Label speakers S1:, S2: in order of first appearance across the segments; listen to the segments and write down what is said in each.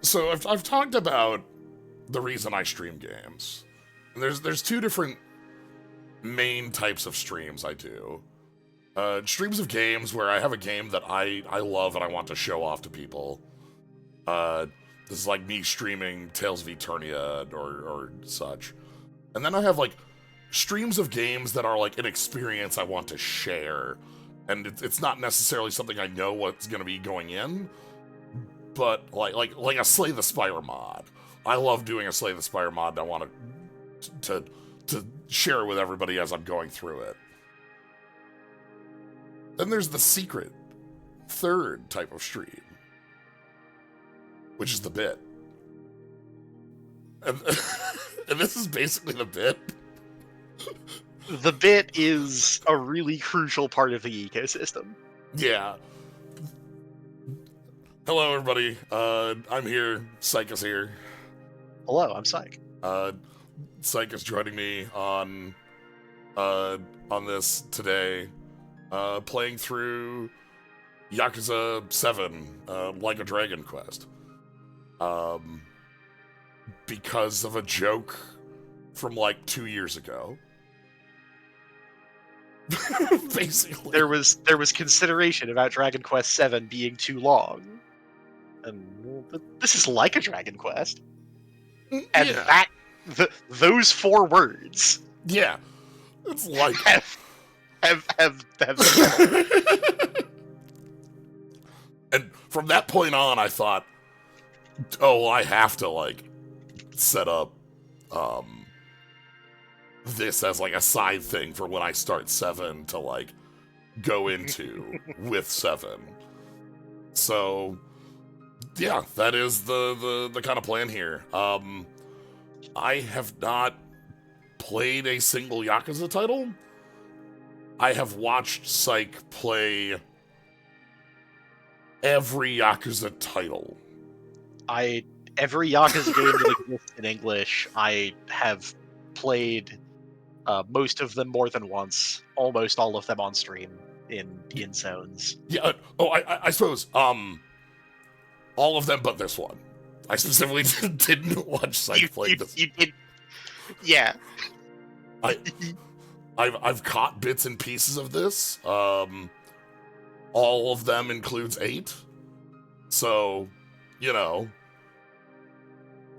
S1: So I've talked about the reason I stream games. There's two different main types of streams I do. Streams of games where I have a game that I love and I want to show off to people. Uh, this is like me streaming Tales of Eternia or such. And then I have like streams of games that are like an experience I want to share. And it's not necessarily something I know what's going to be going in, but like a Slay the Spire mod. I love doing a Slay the Spire mod. And I want to share it with everybody as I'm going through it. Then there's the secret, third type of stream, which is the bit. And, and this is basically the bit.
S2: The bit is a really crucial part of the ecosystem.
S1: Yeah. Hello, everybody. I'm here. Psyche is here.
S2: Hello, I'm Psyche.
S1: Psyche is joining me on this today, playing through Yakuza 7, Like a Dragon Quest. Because of a joke from like 2 years ago. Basically.
S2: There was consideration about Dragon Quest VII being too long. And this is like a Dragon Quest. And
S1: yeah.
S2: those 4 words.
S1: Yeah. It's like
S2: have
S1: And from that point on I thought, oh, I have to like set up this as like a side thing for when I start 7 to like go into with 7. So yeah, that is the kind of plan here. I have not played a single Yakuza title. I have watched Psyche play every Yakuza title.
S2: Every Yakuza game that exists in English, I have played most of them more than once, almost all of them on stream in zones.
S1: Yeah. I suppose all of them but this one. I specifically didn't watch Psyche play this.
S2: You did, yeah.
S1: I've caught bits and pieces of this. All of them includes 8. So, you know,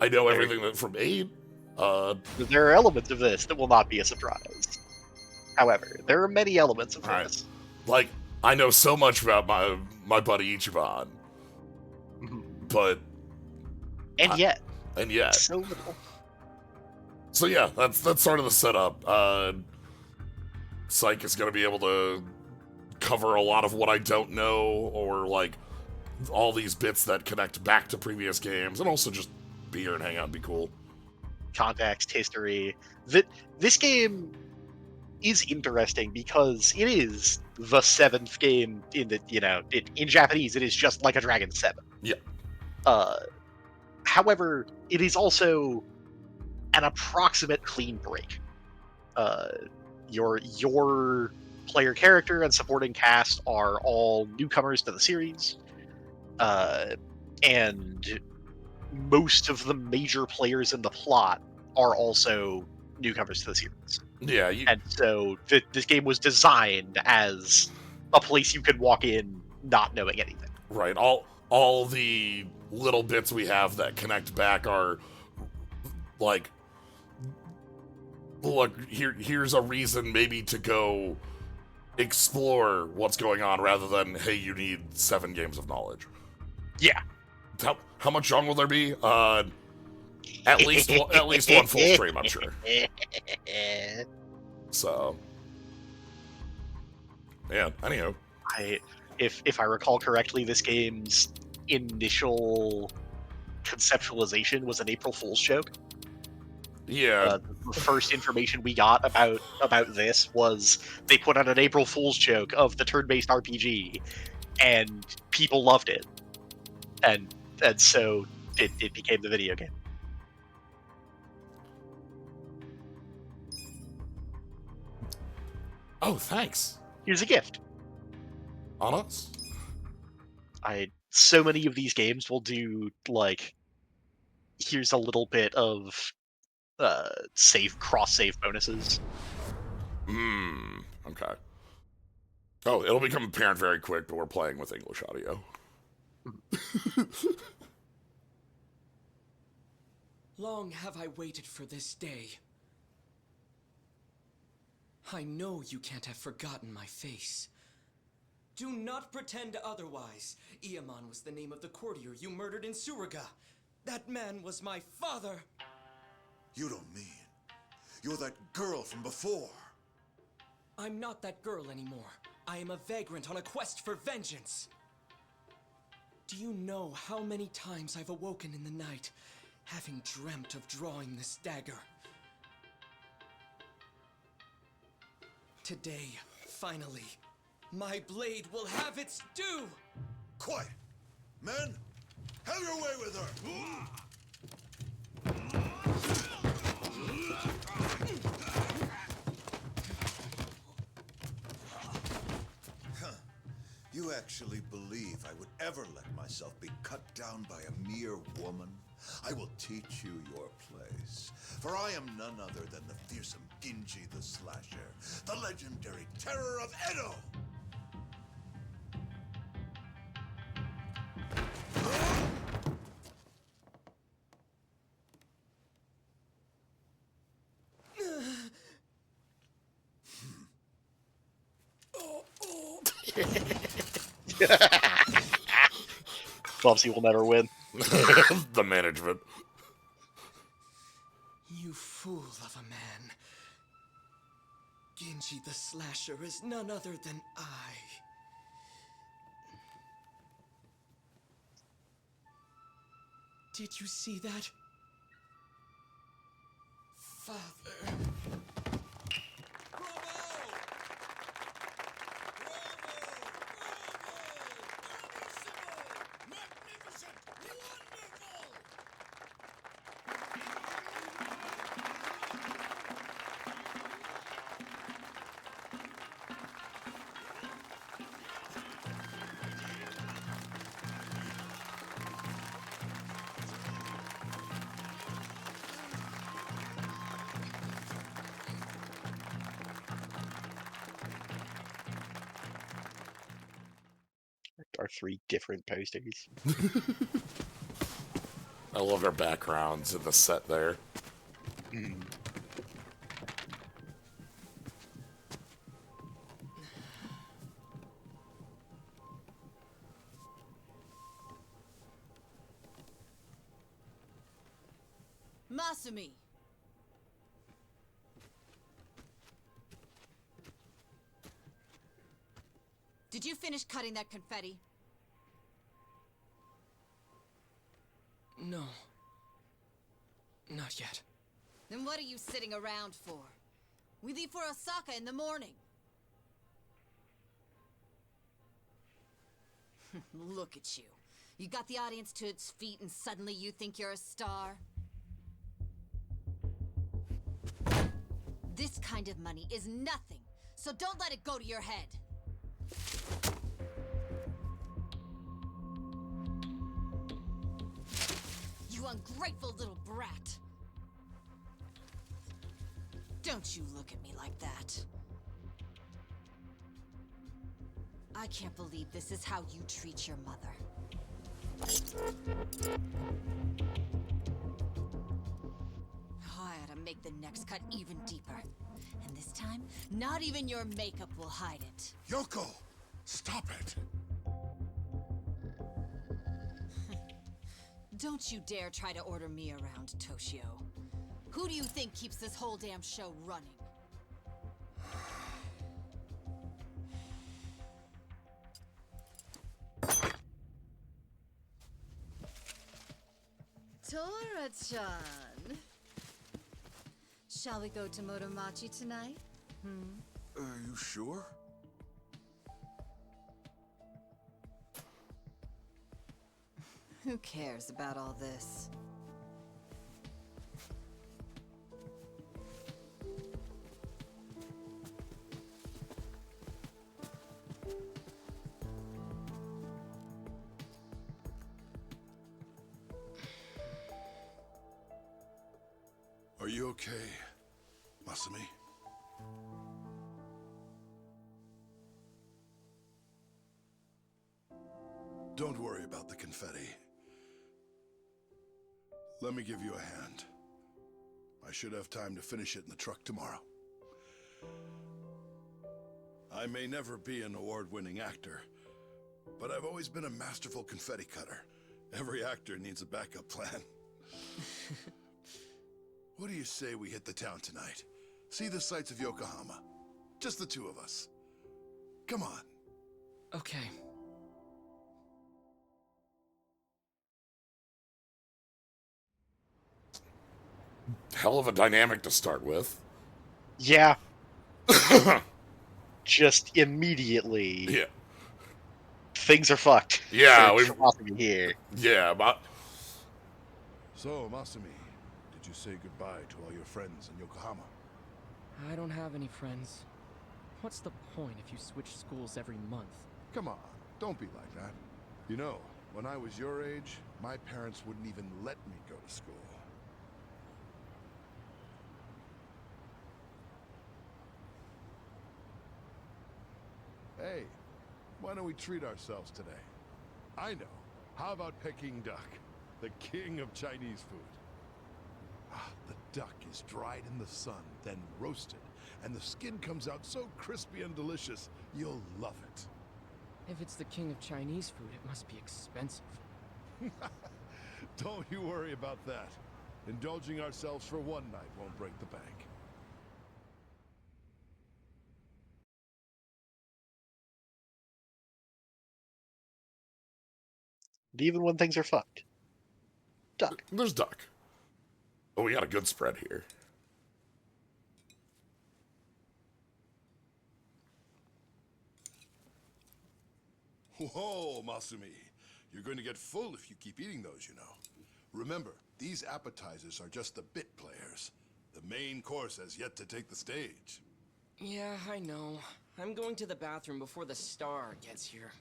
S1: I know everything that from 8.
S2: There are elements of this that will not be a surprise. However, there are many elements of this.
S1: Right. Like, I know so much about my buddy Ichiban. But
S2: and yet
S1: so
S2: little.
S1: So yeah, that's sort of the setup. Psyche is going to be able to cover a lot of what I don't know, or like all these bits that connect back to previous games, and also just be here and hang out and be cool.
S2: Context, history. This game is interesting because it is the 7th game in the, in Japanese it is just Like a Dragon 7.
S1: Yeah.
S2: However, it is also an approximate clean break. Your player character and supporting cast are all newcomers to the series, and most of the major players in the plot are also newcomers to the series.
S1: Yeah,
S2: and so this game was designed as a place you could walk in not knowing anything.
S1: Right. All the little bits we have that connect back are like, look, here's a reason maybe to go explore what's going on rather than, hey, you need 7 games of knowledge.
S2: Yeah.
S1: How much long will there be? At least one full stream, I'm sure. So, yeah. Anyhow,
S2: if I recall correctly, this game's initial conceptualization was an April Fool's joke.
S1: Yeah.
S2: The first information we got about this was they put out an April Fool's joke of the turn-based RPG, and people loved it, and so it became the video game.
S1: Oh, thanks.
S2: Here's a gift.
S1: On us.
S2: So many of these games will do like here's a little bit of cross save bonuses.
S1: Okay. Oh, it'll become apparent very quick, but we're playing with English audio.
S3: Long have I waited for this day. I know you can't have forgotten my face. Do not pretend otherwise. Iamon was the name of the courtier you murdered in Suriga. That man was my father.
S4: You don't mean you're that girl from before?
S3: I'm not that girl anymore. I am a vagrant on a quest for vengeance. Do you know how many times I've awoken in the night, having dreamt of drawing this dagger? Today, finally, my blade will have its due!
S4: Quiet! Men, have your way with her! You actually believe I would ever let myself be cut down by a mere woman? I will teach you your place, for I am none other than the fearsome Genji the Slasher, the legendary terror of Edo!
S2: Bubsy will never win.
S1: The management.
S3: You fool of a man. Genji the Slasher is none other than I. Did you see that? Father.
S2: Our 3 different posters.
S1: I love their backgrounds and the set there.
S5: Masumi! Did you finish cutting that confetti?
S3: No. Not yet.
S5: Then what are you sitting around for? We leave for Osaka in the morning. Look at you. You got the audience to its feet and suddenly you think you're a star? This kind of money is nothing, so don't let it go to your head. You ungrateful little brat. Don't you look at me like that. I can't believe this is how you treat your mother. I ought to make the next cut even deeper. And this time, not even your makeup will hide it.
S4: Yoko! Stop it!
S5: Don't you dare try to order me around, Toshio. Who do you think keeps this whole damn show running? Tora-chan. Shall we go to Motomachi tonight?
S4: Are you sure?
S5: Who cares about all this?
S6: you okay, Masumi? Don't worry about the confetti. Let me give you a hand. I should have time to finish it in the truck tomorrow. I may never be an award-winning actor, but I've always been a masterful confetti cutter. Every actor needs a backup plan. What do you say we hit the town tonight? See the sights of Yokohama. Just the two of us. Come on.
S3: Okay.
S1: Hell of a dynamic to start with.
S2: Yeah. Just immediately,
S1: Yeah.
S2: things are fucked.
S1: Yeah,
S2: for
S1: we've-
S2: Masumi here.
S1: Yeah, but
S6: So, Masumi, did you say goodbye to all your friends in Yokohama?
S3: I don't have any friends. What's the point if you switch schools every month?
S6: Come on, don't be like that. You know, when I was your age, my parents wouldn't even let me go to school. Hey, why don't we treat ourselves today? I know. How about Peking duck, the king of Chinese food? Ah, the duck is dried in the sun, then roasted, and the skin comes out so crispy and delicious, you'll love it.
S3: If it's the king of Chinese food, it must be expensive.
S6: Don't you worry about that. Indulging ourselves for one night won't break the bank.
S2: And even when things are fucked. Duck.
S1: there's duck. Oh, we got a good spread here.
S6: Whoa, Masumi. You're going to get full if you keep eating those, you know. Remember, these appetizers are just the bit players. The main course has yet to take the stage.
S3: Yeah, I know. I'm going to the bathroom before the star gets here.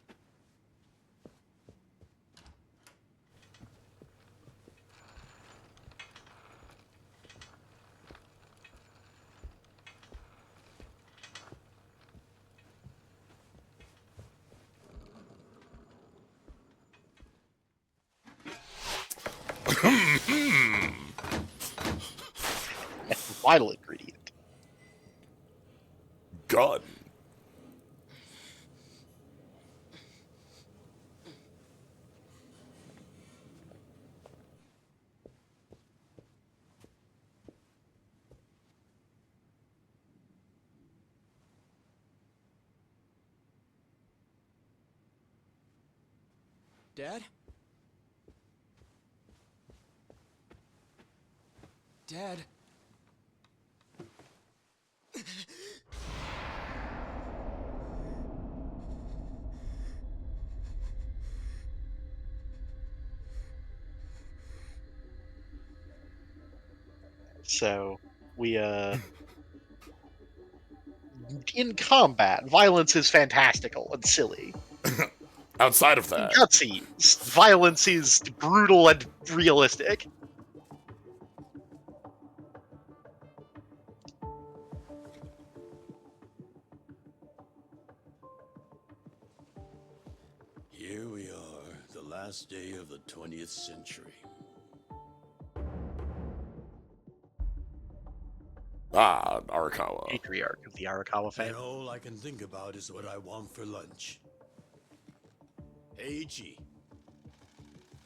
S2: Vital ingredient.
S1: Gun.
S3: Dad? Dad?
S2: So, we, in combat, violence is fantastical and silly.
S1: Outside of
S2: In
S1: that,
S2: cutscenes, violence is brutal and realistic.
S7: Here we are, the last day of the 20th century.
S1: Arakawa.
S2: Patriarch of the Arakawa
S7: And
S2: family.
S7: all I can think about is what I want for lunch. Hey, Ichi.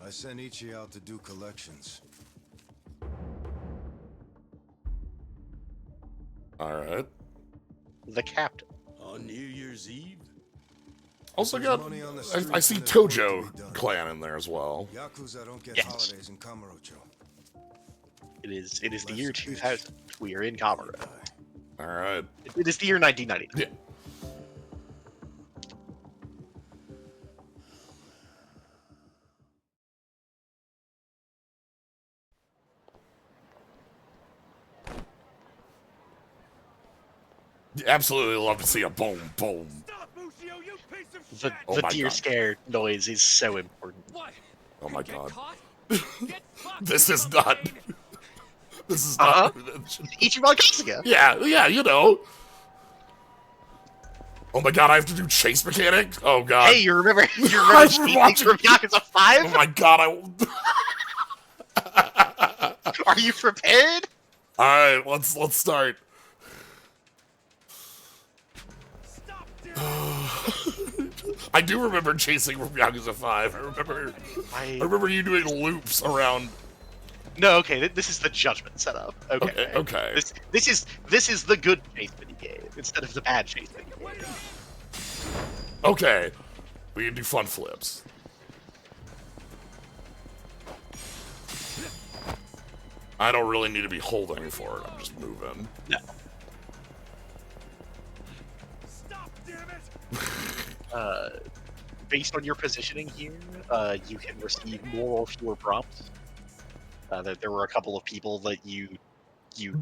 S8: I sent Ichi out to do collections.
S1: Alright.
S2: The captain.
S7: On New Year's Eve?
S1: Also
S8: There's
S1: got,
S8: money on the
S1: I
S8: streets
S1: see
S8: and there's work to
S1: Tojo
S8: be done.
S1: clan in there as well.
S8: Yakuza don't get
S2: Yes.
S8: holidays in Kamurocho.
S2: It is the
S8: Life's
S2: year
S8: a bitch.
S2: 2000. We are in Kamurocho.
S1: Alright.
S2: It is the year 1990.
S1: Yeah. Absolutely love to see a boom, boom.
S2: The,
S1: Oh
S2: the
S1: my
S2: deer
S1: God.
S2: scare noise is so important.
S3: What?
S1: Oh my
S3: Get
S1: god.
S3: caught? Get fucked,
S1: This is
S3: I'm
S1: not.
S3: afraid.
S1: This is not
S2: Ichiban Kasuga.
S1: Yeah, you know. Oh my god, I have to do chase mechanic? Oh god.
S2: Hey, you remember
S1: I'm
S2: cheating
S1: watching-
S2: from Yakuza 5?
S1: Oh my god,
S2: Are you prepared?
S1: Alright, let's start. I do remember chasing from Yakuza 5. I remember you doing loops around.
S2: No, okay, this is the judgment setup. Okay.
S1: Okay.
S2: This is the good chase mini game instead of the bad chase mini game.
S1: Okay. We can do fun flips. I don't really need to be holding for it. I'm just moving.
S2: No.
S6: Stop, damn it!
S2: Based on your positioning here, you can receive more or fewer prompts. There were a couple of people that you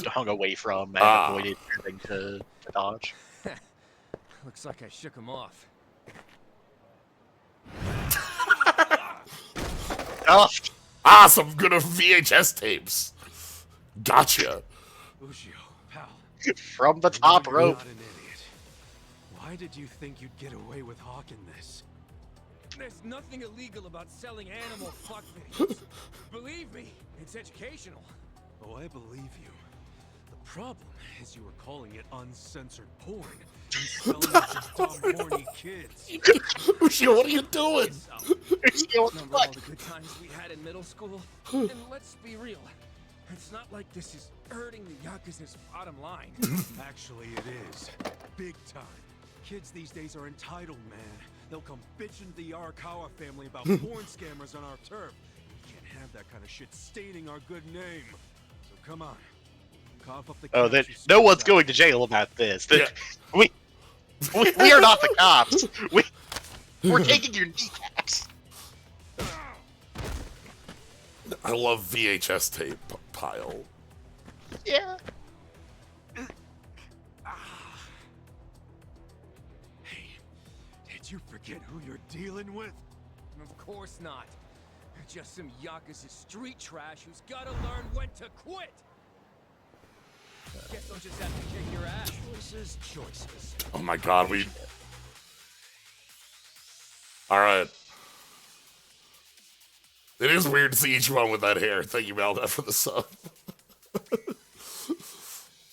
S2: hung away from and avoided having to dodge.
S3: Looks like I shook him off.
S2: Oh,
S1: Some good VHS tapes. Gotcha.
S9: Ushio, pal.
S2: from the top
S9: You're
S2: rope.
S9: not an idiot. Why did you think you'd get away with hawking this?
S3: There's nothing illegal about selling animal fuck videos. Believe me, it's educational.
S9: Oh, I believe you. The problem is you were calling it uncensored porn and selling it to dumb, horny kids.
S1: Ushio, what are you doing?
S3: Remember all the good times we had in middle school? And let's be real, it's not like this is hurting the Yakuza's bottom line.
S9: Actually, it is. Big time. Kids these days are entitled, man. They'll come bitching to the Arakawa family about porn scammers on our turf. We can't have that kind of shit staining our good name. So come on. Cough up the
S2: Oh, that
S9: cash you
S2: no one's
S9: spit
S2: going
S9: out.
S2: to jail about this.
S1: Yeah.
S2: We are not the cops. We're taking your kneecaps.
S1: I love VHS tape pile.
S2: Yeah.
S9: Hey, did you forget who you're dealing with?
S3: Of course not. Just some Yakuza street trash who's gotta learn when to quit. Guess I'll just have to kick your ass.
S9: Choices.
S1: Oh my god, Alright. It is weird to see each one with that hair. Thank you, Melda, for the sub.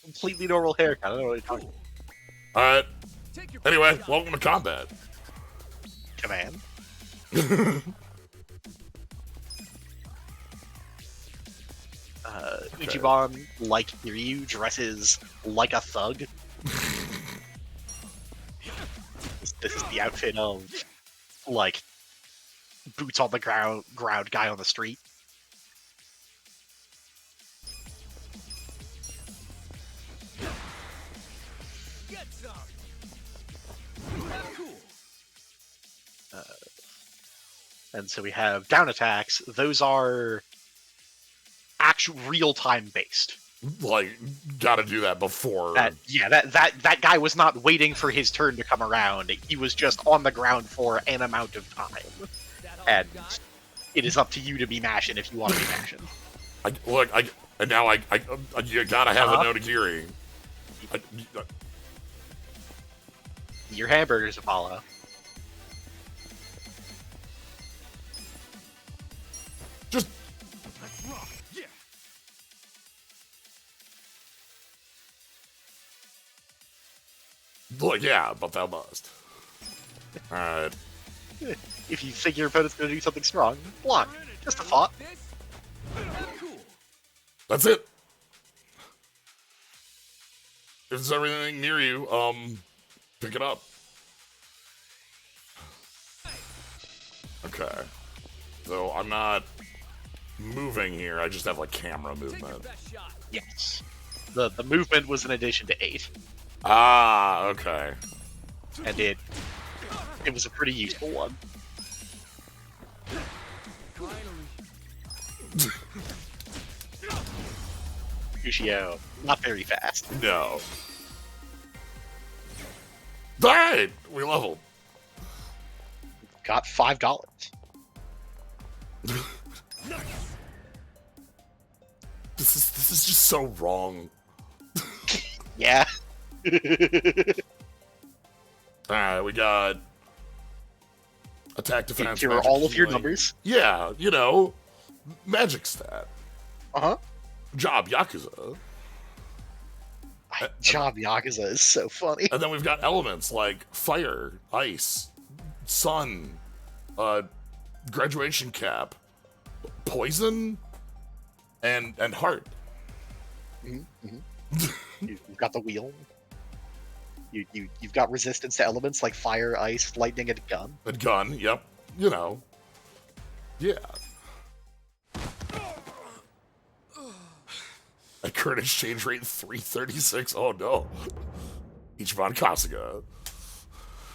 S2: Completely normal haircut. I don't know what you're talking about.
S1: Alright. Anyway, welcome to combat.
S2: Command. Ichiban, like Kiryu, dresses like a thug. This is the outfit of, like, boots on the ground guy on the street.
S3: Get some. Cool.
S2: And so we have down attacks. Those are actual real-time based.
S1: Like, gotta do that before.
S2: That guy was not waiting for his turn to come around. He was just on the ground for an amount of time. And it is up to you to be mashing if you want to be mashing.
S1: You gotta have a Notagiri.
S2: Your hamburgers, Apollo.
S1: Just
S9: Let's rock. Yeah.
S1: look, yeah, but thou must. Alright.
S2: If you think your opponent's going to do something strong, block. Just a thought.
S3: Cool.
S1: That's it. If there's everything near you, pick it up. Okay. So I'm not moving here, I just have like camera
S3: Take your
S1: movement.
S3: best shot.
S2: Yes. The movement was an addition to 8,
S1: Ah, okay.
S2: and it was a pretty useful one.
S3: Finally.
S2: Ushio, not very fast.
S1: No. Alright! We leveled.
S2: Got $5.
S1: This This is just so wrong.
S2: Yeah.
S1: Alright, we got attack, defense,
S2: Here are
S1: magic,
S2: all of your
S1: healing.
S2: numbers.
S1: Yeah, you know, magic stat.
S2: Uh-huh.
S1: Job, Yakuza.
S2: Job Yakuza is so funny.
S1: And then we've got elements like fire, ice, sun, graduation cap, poison, and heart.
S2: You've got the wheel. You've got resistance to elements like fire, ice, lightning, and gun.
S1: A gun, yep. You know. Yeah. A current exchange rate 336. Oh no. Ichiban Kasuga.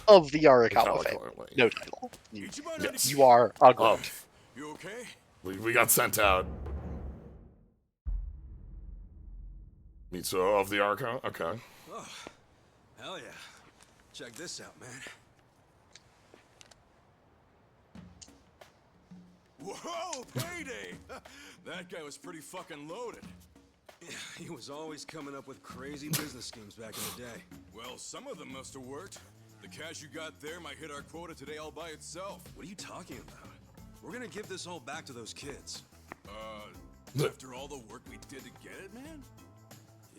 S2: Of the Arakawa
S1: Arakawa
S2: family.
S1: family.
S2: No title.
S1: Yes.
S2: You are a grunt.
S1: Of.
S6: You okay?
S1: We got sent out. Mitsuo of the Arakawa? Okay.
S9: Oh, hell yeah. Check this out, man.
S6: Whoa, payday! That guy was pretty fucking loaded.
S9: Yeah, he was always coming up with crazy business schemes back in the day.
S6: Well, some of them must have worked. The cash you got there might hit our quota today all by itself.
S9: What are you talking about? We're gonna give this all back to those kids.
S6: After all the work we did to get it, man?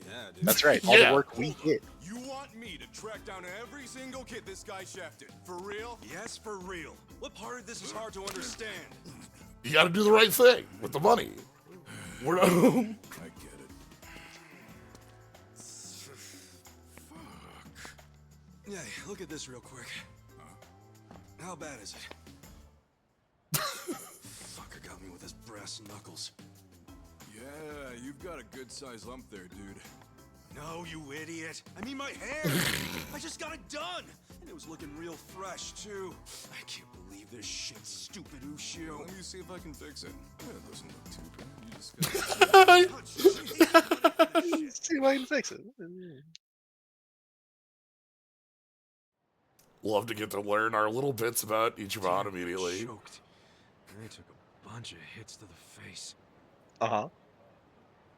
S9: Yeah, dude.
S2: That's right. All
S1: Yeah.
S2: the work we did.
S6: You want me to track down every single kid this guy shafted? For real?
S9: Yes, for real. What part of this is hard to understand?
S1: You gotta do the right thing with the money. We're not.
S6: I get it. Fuck.
S9: Yeah, look at this real quick. How bad is it? Fucker got me with his brass knuckles.
S6: Yeah, you've got a good-sized lump there, dude.
S9: No, you idiot. I mean my hair. I just got it done. And it was looking real fresh, too. I can't believe this shit, stupid Ushio.
S6: Let me see if I can fix it. Yeah, it doesn't look too bad. You just gotta...
S2: See if I can fix it.
S1: Love to get to learn our little bits about Ichiban
S9: Damn,
S1: immediately.
S9: Choked. And I took a bunch of hits to the face.
S2: Uh-huh.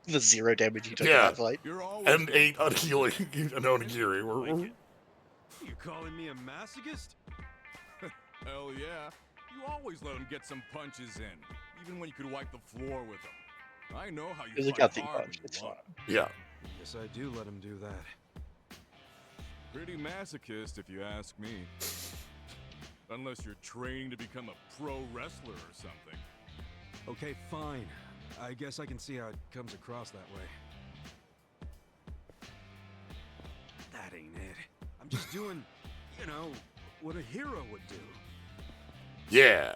S2: The 0 damage you took
S1: Yeah.
S2: in that fight.
S6: You're always...
S1: And 8 unhealing and onigiri.
S9: You calling me a masochist?
S6: Hell yeah. You always let him get some punches in, even when you could wipe the floor with him. I know how you
S2: There's a
S6: fight
S2: gutsy
S6: hard
S2: punch.
S6: when
S2: It's
S6: you
S2: fine.
S6: want.
S1: Yeah.
S9: Yes, I do let him do that.
S6: Pretty masochist, if you ask me. Unless you're training to become a pro wrestler or something.
S9: Okay, fine. I guess I can see how it comes across that way. That ain't it. I'm just doing, you know, what a hero would do.
S1: Yeah.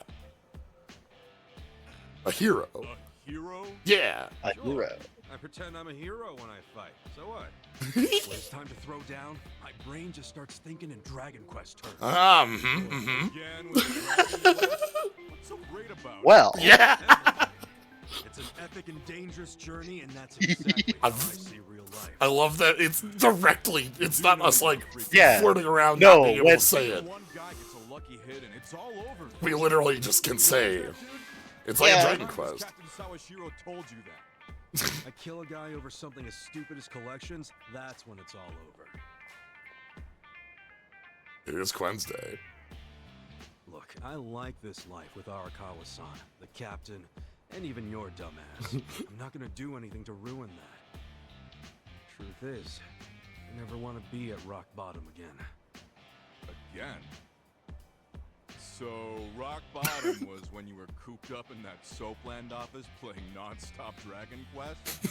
S1: A hero.
S6: A hero?
S1: Yeah.
S2: A hero.
S9: I pretend I'm a hero when I fight. So what? When it's time to throw down, my brain just starts thinking in Dragon Quest terms.
S6: Again with the Dragon Quest? What's so great about it?
S2: Well,
S1: Yeah.
S9: It's an epic and dangerous journey, and that's exactly how I see real life.
S1: I love that it's directly. It's not us like
S2: Yeah.
S1: flirting around
S2: No,
S1: not being able
S2: when-
S1: to say it.
S6: One guy gets a lucky hit and it's all over.
S1: We literally just can say it's like
S2: Yeah.
S1: a Dragon Quest.
S6: Captain Sawashiro told you that.
S9: I kill a guy over something as stupid as collections, that's when it's all over.
S1: It is Wednesday.
S9: Look, I like this life with Arakawa-san, the captain, and even your dumbass. I'm not gonna do anything to ruin that. Truth is, I never want to be at rock bottom again.
S6: Again. So, rock bottom was when you were cooped up in that Soapland office playing non-stop Dragon Quest?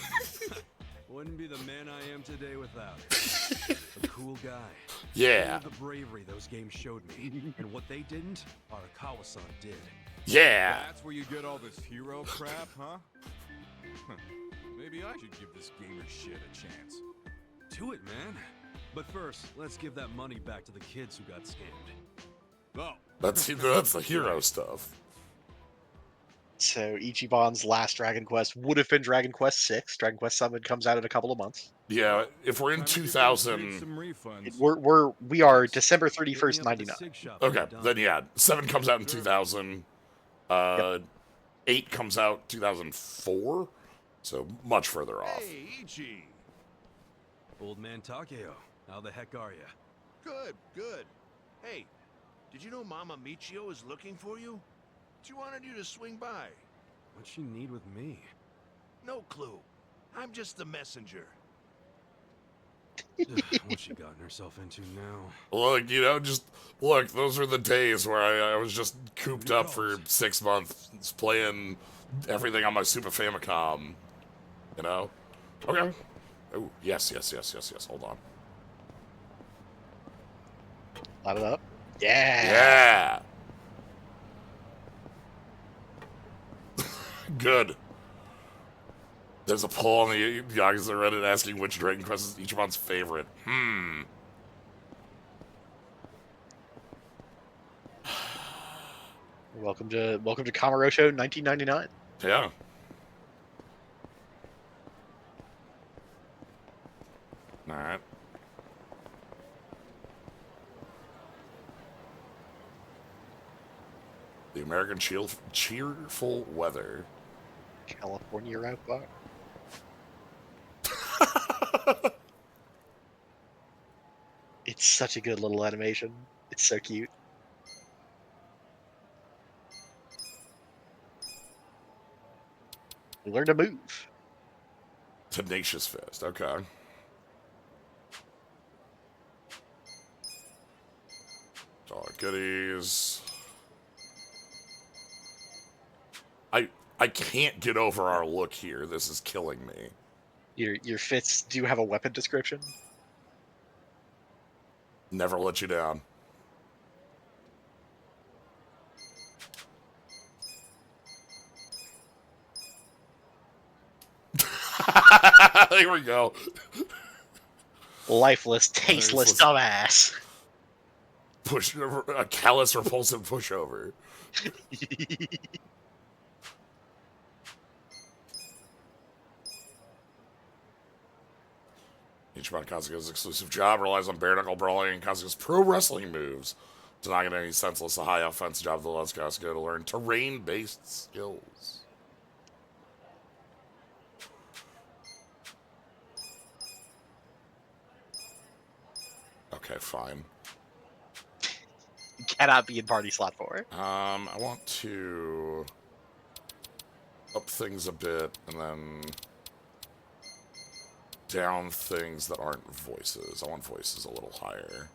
S9: Wouldn't be the man I am today without it. A cool guy.
S1: Yeah.
S9: All the bravery those games showed me, and what they didn't, Arakawa-san did.
S1: Yeah.
S6: That's where you get all this hero crap, huh? Maybe I should give this gamer shit a chance.
S9: Do it, man. But first, let's give that money back to the kids who got scammed.
S6: Oh,
S1: That's the hero stuff.
S2: so Ichiban's last Dragon Quest would have been Dragon Quest 6. Dragon Quest 7 comes out in a couple of months.
S1: Yeah. If we're in
S6: time to give
S1: 2000.
S6: these kids some refunds.
S2: We are December
S9: Hit me
S2: 31st,
S9: up at the
S2: 99.
S9: Sig shop when
S1: Okay.
S9: you're done.
S1: Then yeah. 7 comes out in 2000. 8 comes out 2004. So much further off.
S6: Hey, Ichi.
S9: Old man Takeo, how the heck are ya?
S6: Good, good. Hey, did you know Mama Michio is looking for you? She wanted you to swing by.
S9: What'd she need with me?
S6: No clue. I'm just the messenger.
S9: What's she gotten herself into now?
S1: Look, just look. Those are the days where I was just cooped up for 6 months playing everything on my Super Famicom. You know? Okay. Oh, yes. Hold on.
S2: Light it up. Yeah.
S1: Yeah. Good. There's a poll on the Yakuza Reddit asking which Dragon Quest is Ichiban's favorite.
S2: Welcome to Kamurocho 1999.
S1: Yeah. All right. The American cheerful weather.
S2: California route bar. It's such a good little animation. It's so cute. We learned to move.
S1: Tenacious Fist. Okay. All goodies. I can't get over our look here. This is killing me.
S2: Your fits do have a weapon description.
S1: Never let you down. There we go.
S2: Lifeless, tasteless dumbass.
S1: A callous, repulsive pushover. Ichiban Kazuga's exclusive job relies on bare-knuckle brawling and Kazuga's pro wrestling moves. To not get any senseless, a high offense job that allows Kazuga to learn terrain-based skills. Okay, fine.
S2: Cannot be in party slot 4.
S1: I want to up things a bit and then down things that aren't voices. I want voices a little higher.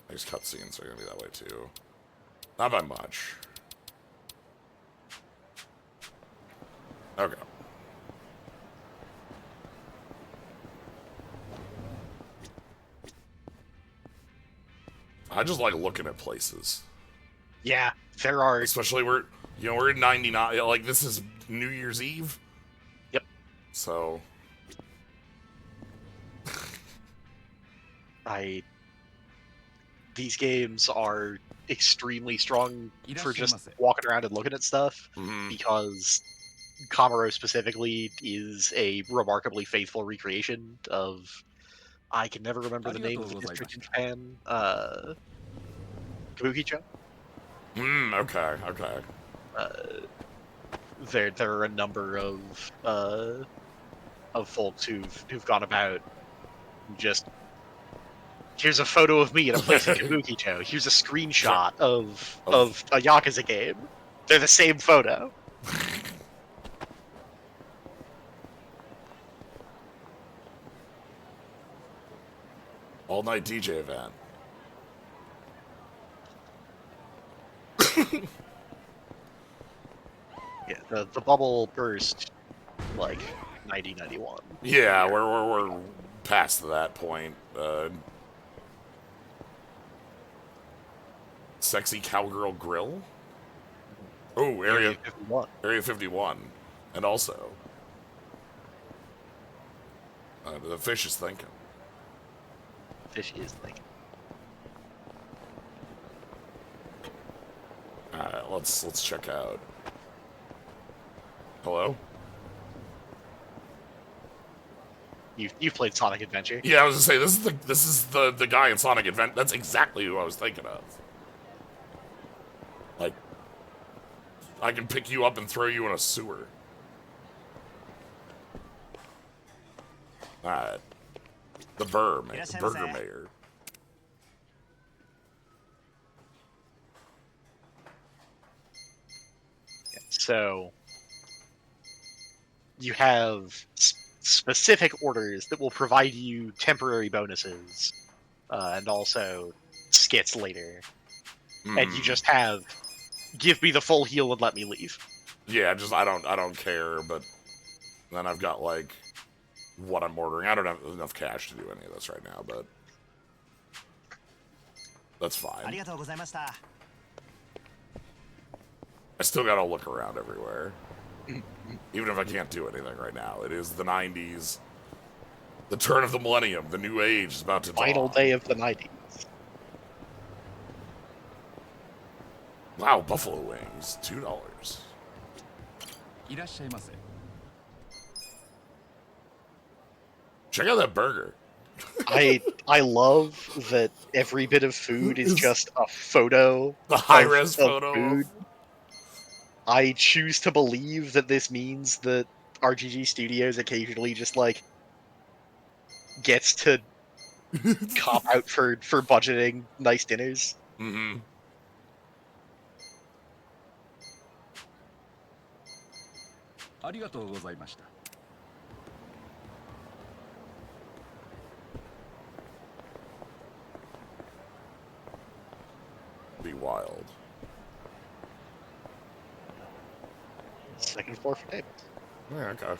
S1: I guess cutscenes are going to be that way too. Not by much. Okay. I just like looking at places.
S2: Yeah, there are.
S1: Especially we're in 99. Like this is New Year's Eve.
S2: Yep.
S1: So
S2: these games are extremely strong for just walking around and looking at stuff because Kamuro specifically is a remarkably faithful recreation of I can never remember the name of the district in Japan. Kabukicho?
S1: Okay.
S2: There are a number of folks who've gone about just here's a photo of me in a place in Kabukicho. Here's a screenshot of a Yakuza game. They're the same photo.
S1: All-night DJ event.
S2: Yeah, the bubble burst like 1991.
S1: Yeah, we're past that point. Sexy Cowgirl Grill? Oh, Area
S2: 51.
S1: Area 51. And also, the fish is thinking.
S2: Fish is thinking.
S1: Alright, let's check out. Hello?
S2: You've played Sonic Adventure.
S1: Yeah, I was gonna say this is the guy in Sonic Adventure. That's exactly who I was thinking of. Like, I can pick you up and throw you in a sewer. Alright. The Burger Mayor.
S2: So you have specific orders that will provide you temporary bonuses, and also skits later. And you just have, give me the full heal and let me leave.
S1: Yeah, I don't care, but then I've got, like, what I'm ordering. I don't have enough cash to do any of this right now, but that's fine. I still gotta look around everywhere. Even if I can't do anything right now. It is the 90s. The turn of the millennium. The new age is about to dawn.
S2: Final day of the 90s.
S1: Wow, buffalo wings. $2. Check out that burger.
S2: I love that every bit of food is just a photo.
S1: The high-res photo.
S2: Food. I choose to believe that this means that RGG Studios occasionally just, like, gets to cop out for budgeting nice dinners.
S1: Mm-hmm. Be wild.
S2: Second floor for tables.
S1: Yeah, okay.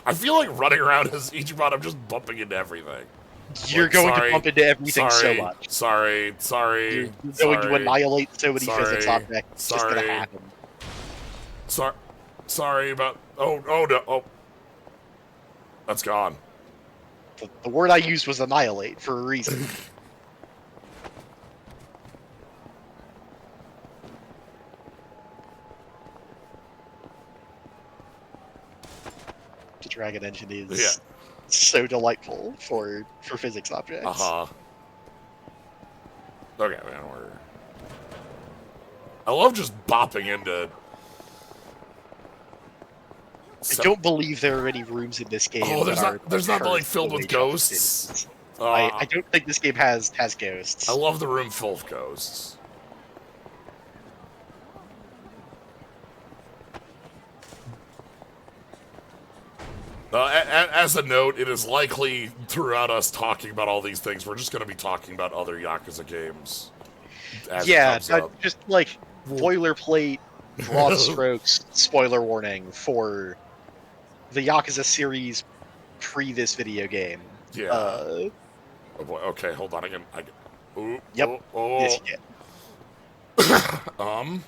S1: I feel like running around as Ichiban, I'm just bumping into everything.
S2: You're
S1: Like,
S2: going
S1: sorry,
S2: to bump into everything
S1: sorry,
S2: so much.
S1: Sorry.
S2: You're going to annihilate so many physics
S1: sorry,
S2: objects. It's just gonna happen.
S1: Sorry about... Oh, no. Oh. That's gone.
S2: The word I used was annihilate for a reason. The Dragon Engine is so delightful for physics objects.
S1: Uh-huh. Okay, man, I love just bopping into...
S2: I don't believe there are any rooms in this game.
S1: Oh, there's not like filled with
S2: currently
S1: ghosts.
S2: I don't think this game has ghosts.
S1: I love the room full of ghosts. As a note, it is likely throughout us talking about all these things, we're just going to be talking about other Yakuza games.
S2: Just like boilerplate, broad strokes, spoiler warning for the Yakuza series pre this video game.
S1: Yeah. Oh boy. Okay, hold on. I can. Ooh,
S2: yep.
S1: Oh.
S2: Yes, you can.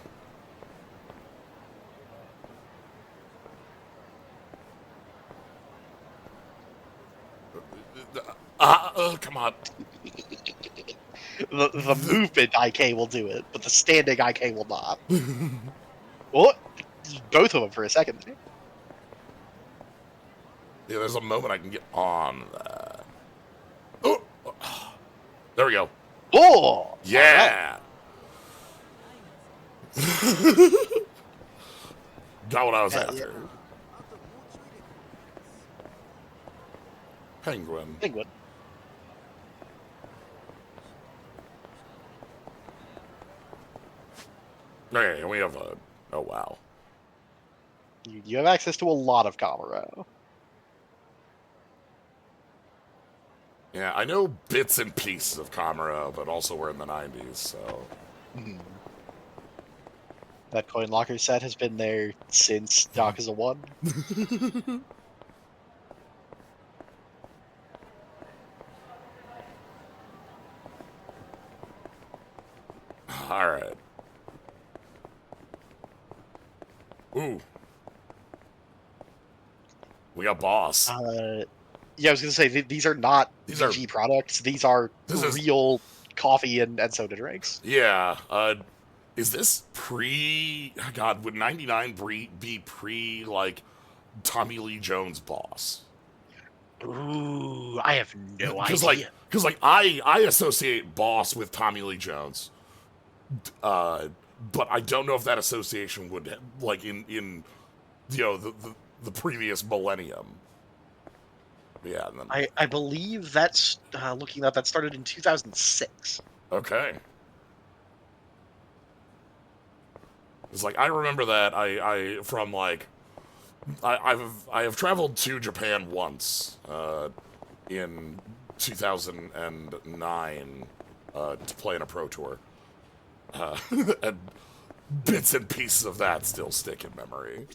S1: Come on.
S2: The movement IK will do it, but the standing IK will not. What? Both of them for a second.
S1: Yeah, there's a moment I can get on that. Oh! There we go.
S2: Oh!
S1: Yeah! Got what I was after. Penguin. Okay, and we have a... Oh, wow.
S2: You have access to a lot of Kamaro.
S1: Yeah, I know bits and pieces of Kamaro, but also we're in the 90s, so...
S2: That coin locker set has been there since Yakuza 1.
S1: Alright. Ooh. We got boss.
S2: Yeah, I was gonna say these are not PG products. These are real coffee and soda drinks.
S1: Yeah. Is this pre? Oh God, would 99 be pre like Tommy Lee Jones boss?
S2: Ooh, I have no idea.
S1: Because I associate boss with Tommy Lee Jones. but I don't know if that association would, like, in the previous millennium. Yeah, and then,
S2: I believe that's looking up. That started in 2006.
S1: okay. It's like, I remember that I from, like, I have traveled to Japan once, in 2009, to play in a pro tour. And bits and pieces of that still stick in memory.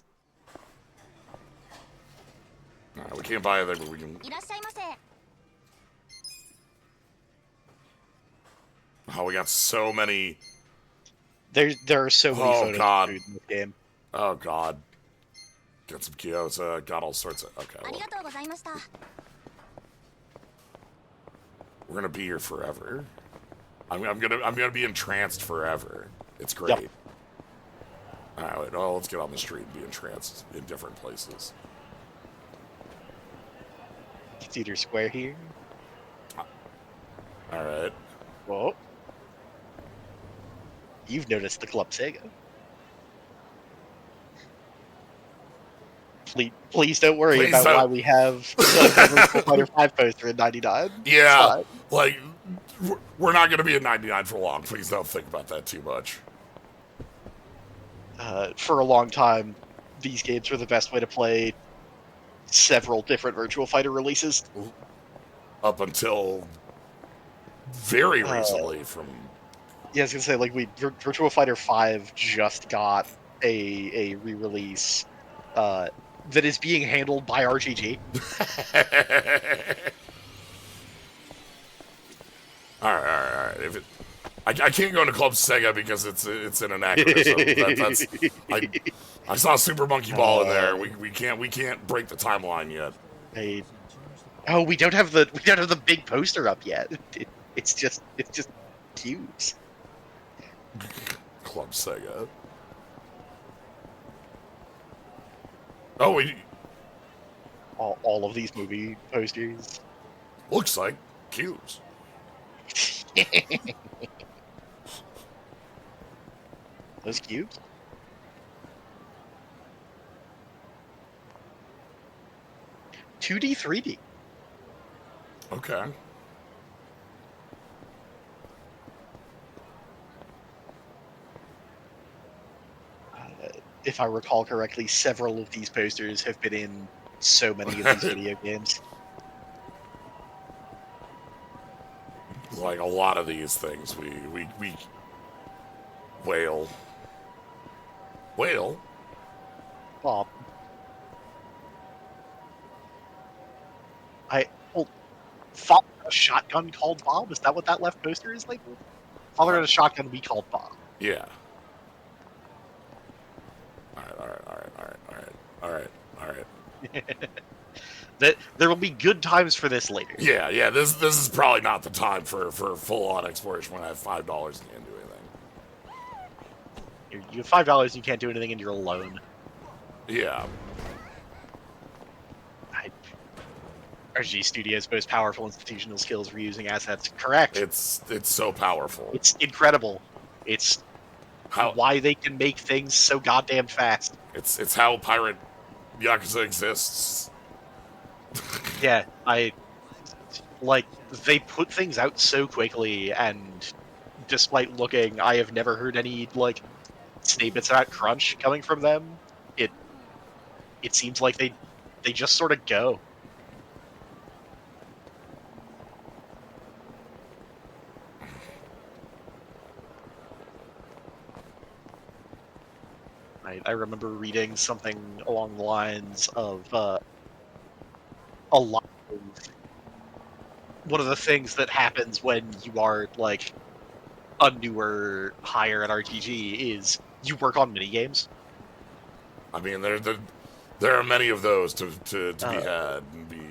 S1: Alright, we can't buy anything, but we can... Oh, we got so many...
S2: There are so many photos
S1: God.
S2: of food in this game.
S1: Oh, God. Got some gyoza, got all sorts of... Okay, look. We're gonna be here forever. I'm gonna be entranced forever. It's great.
S2: Yep.
S1: Alright, well, let's get on the street and be entranced in different places.
S2: Theater Square here.
S1: Alright.
S2: Whoa. You've noticed the Club Sega. Please don't worry
S1: Please
S2: about
S1: don't.
S2: why we have the Virtua Fighter 5 poster in 99.
S1: Yeah, like, we're not gonna be in 99 for long. Please don't think about that too much.
S2: For a long time, these games were the best way to play several different Virtua Fighter releases.
S1: Up until very recently from...
S2: Yeah, I was gonna say, like, Virtua Fighter 5 just got a re-release that is being handled by RGG.
S1: All right. If it, I can't go into Club Sega because it's an anachronism. I saw Super Monkey Ball in there. We can't break the timeline yet.
S2: We don't have the big poster up yet. It's just cubes.
S1: Club Sega. Oh,
S2: all of these movie posters.
S1: Looks like cubes.
S2: Those cubes? $2D, 3D.
S1: Okay.
S2: If I recall correctly, several of these posters have been in so many of these video games.
S1: Like a lot of these things, we whale.
S2: Bob. Father got a shotgun called Bob? Is that what that left poster is labeled? Father got a shotgun we called Bob.
S1: Yeah. All right.
S2: There will be good times for this later.
S1: Yeah. This is probably not the time for full-on exploration when I have $5 and can't do anything.
S2: You have $5 and you can't do anything and you're alone.
S1: Yeah.
S2: RG Studios' most powerful institutional skills for using assets. Correct.
S1: It's so powerful.
S2: It's incredible. It's why they can make things so goddamn fast.
S1: It's how Pirate Yakuza exists.
S2: Yeah, they put things out so quickly, and despite looking, I have never heard any, statements about crunch coming from them. It seems like they just sort of go. I remember reading something along the lines of a lot of one of the things that happens when you are a newer hire at RPG is you work on mini games.
S1: I mean, there are many of those to be had and be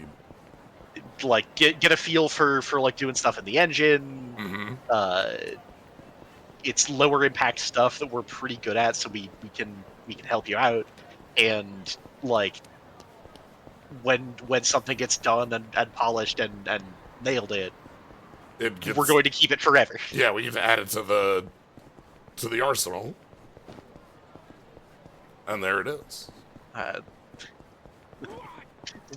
S2: get a feel for doing stuff in the engine.
S1: Mm-hmm.
S2: It's lower impact stuff that we're pretty good at, so we can help you out. And when something gets done and polished and nailed we're going to keep it forever.
S1: Yeah, we get to add it to to the arsenal. And there it is.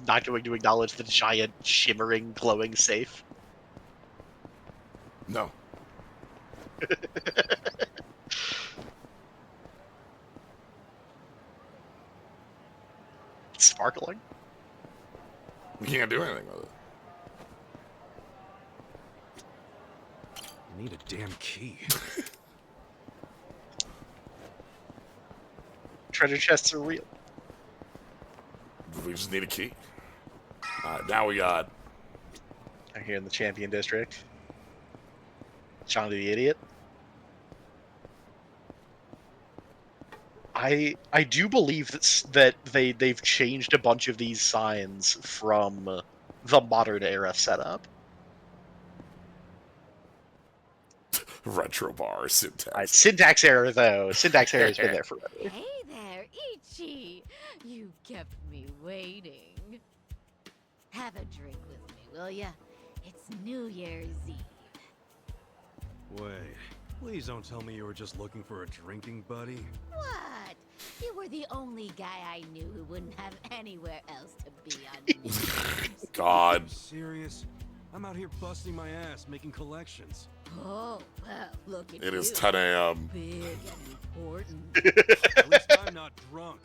S2: Not going to acknowledge the giant, shimmering, glowing safe.
S1: No.
S2: Sparkling.
S1: We can't do anything with it.
S9: I need a damn key.
S2: Treasure chests are real.
S1: We just need a key. Alright, now we got...
S2: Here in the Champion District. Johnny the Idiot. I do believe that they've changed a bunch of these signs from the modern era setup.
S1: Retro bar syntax.
S2: Syntax error, though. Syntax error has been there forever.
S5: Hey there, Ichi. You kept me waiting. Have a drink with me, will ya? It's New Year's Eve.
S9: Wait, please don't tell me you were just looking for a drinking buddy.
S5: What? You were the only guy I knew who wouldn't have anywhere else to be on New Year's.
S1: God.
S9: Are you serious? I'm out here busting my ass making collections.
S5: Oh, well, look at you.
S1: It is 10 a.m.
S5: Big and important.
S9: At least I'm not drunk.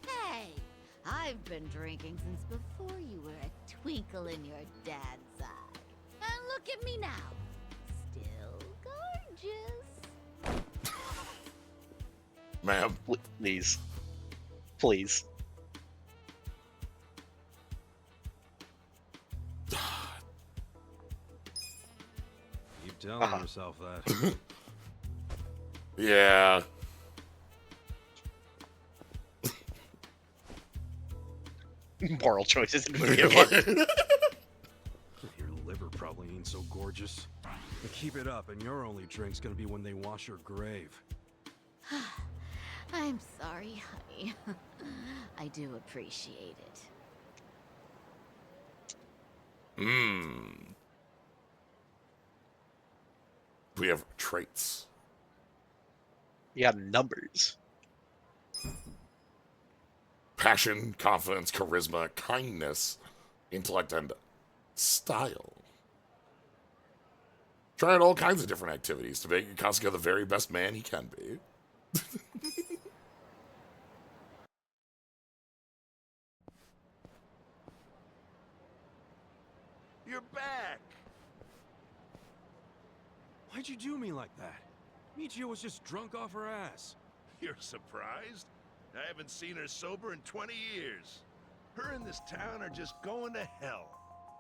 S5: Hey, I've been drinking since before you were a twinkle in your dad's eye. And look at me now. Still gorgeous.
S1: Ma'am.
S2: Please. Please.
S9: Keep telling yourself that.
S1: Yeah.
S2: Moral choices in video game.
S9: Your liver probably ain't so gorgeous. But keep it up, and your only drink's gonna be when they wash your grave.
S5: I'm sorry, honey. I do appreciate it.
S1: We have traits.
S2: You got numbers.
S1: Passion, confidence, charisma, kindness, intellect, and style. Trying all kinds of different activities to make Kasuga the very best man he can be.
S6: You're back!
S9: Why'd you do me like that? Michio was just drunk off her ass.
S6: You're surprised? I haven't seen her sober in 20 years. Her and this town are just going to hell.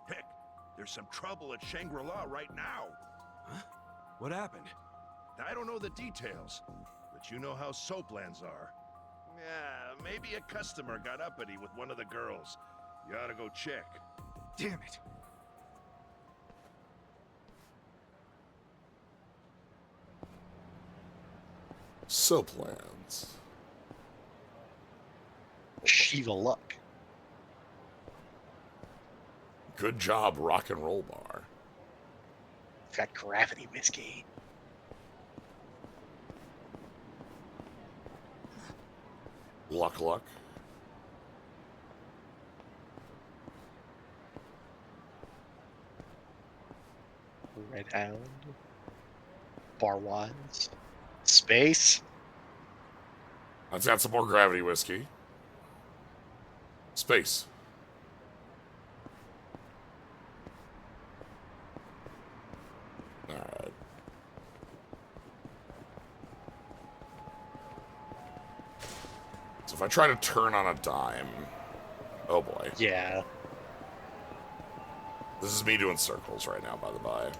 S6: Heck, there's some trouble at Shangri-La right now.
S9: Huh? What happened?
S6: I don't know the details, but you know how soaplands are. Yeah, maybe a customer got uppity with one of the girls. You ought to go check.
S9: Damn it.
S1: Soaplands.
S2: Shiva luck.
S1: Good job, rock and roll bar.
S2: Got gravity whiskey.
S1: Luck, luck.
S2: Red Hound. Bar Wines. Space.
S1: Let's add some more gravity whiskey. Space. Alright. So if I try to turn on a dime... Oh boy.
S2: Yeah.
S1: This is me doing circles right now, by the by.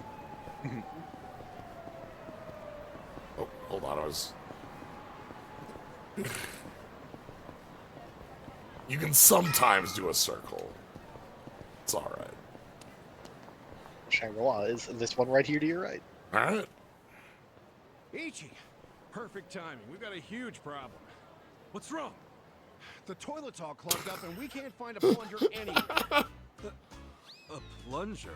S1: Oh, hold on, I was... You can sometimes do a circle. It's alright.
S2: Shangri-La is this one right here to your right.
S1: Alright.
S9: Ichi! Perfect timing. We've got a huge problem. What's wrong?
S6: The toilet's all clogged up and we can't find a plunger anywhere.
S9: A plunger?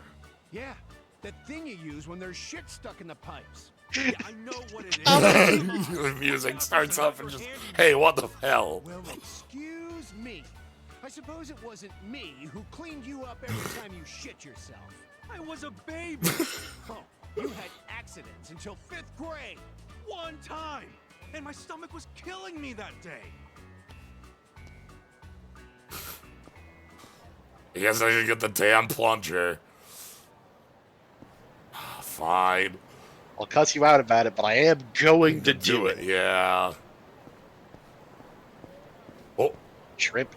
S6: Yeah, that thing you use when there's shit stuck in the pipes.
S9: Yeah, I know what it is.
S1: The music starts up and just, hey, what the hell?
S10: Well, excuse me. I suppose it wasn't me who cleaned you up every time you shit yourself.
S9: I was a baby.
S10: Oh, you had accidents until 5th grade.
S9: One time. And my stomach was killing me that day.
S1: I guess I should get the damn plunger. Fine.
S2: I'll cuss you out about it, but I am going to do it.
S1: Yeah. Oh.
S2: Shrimp.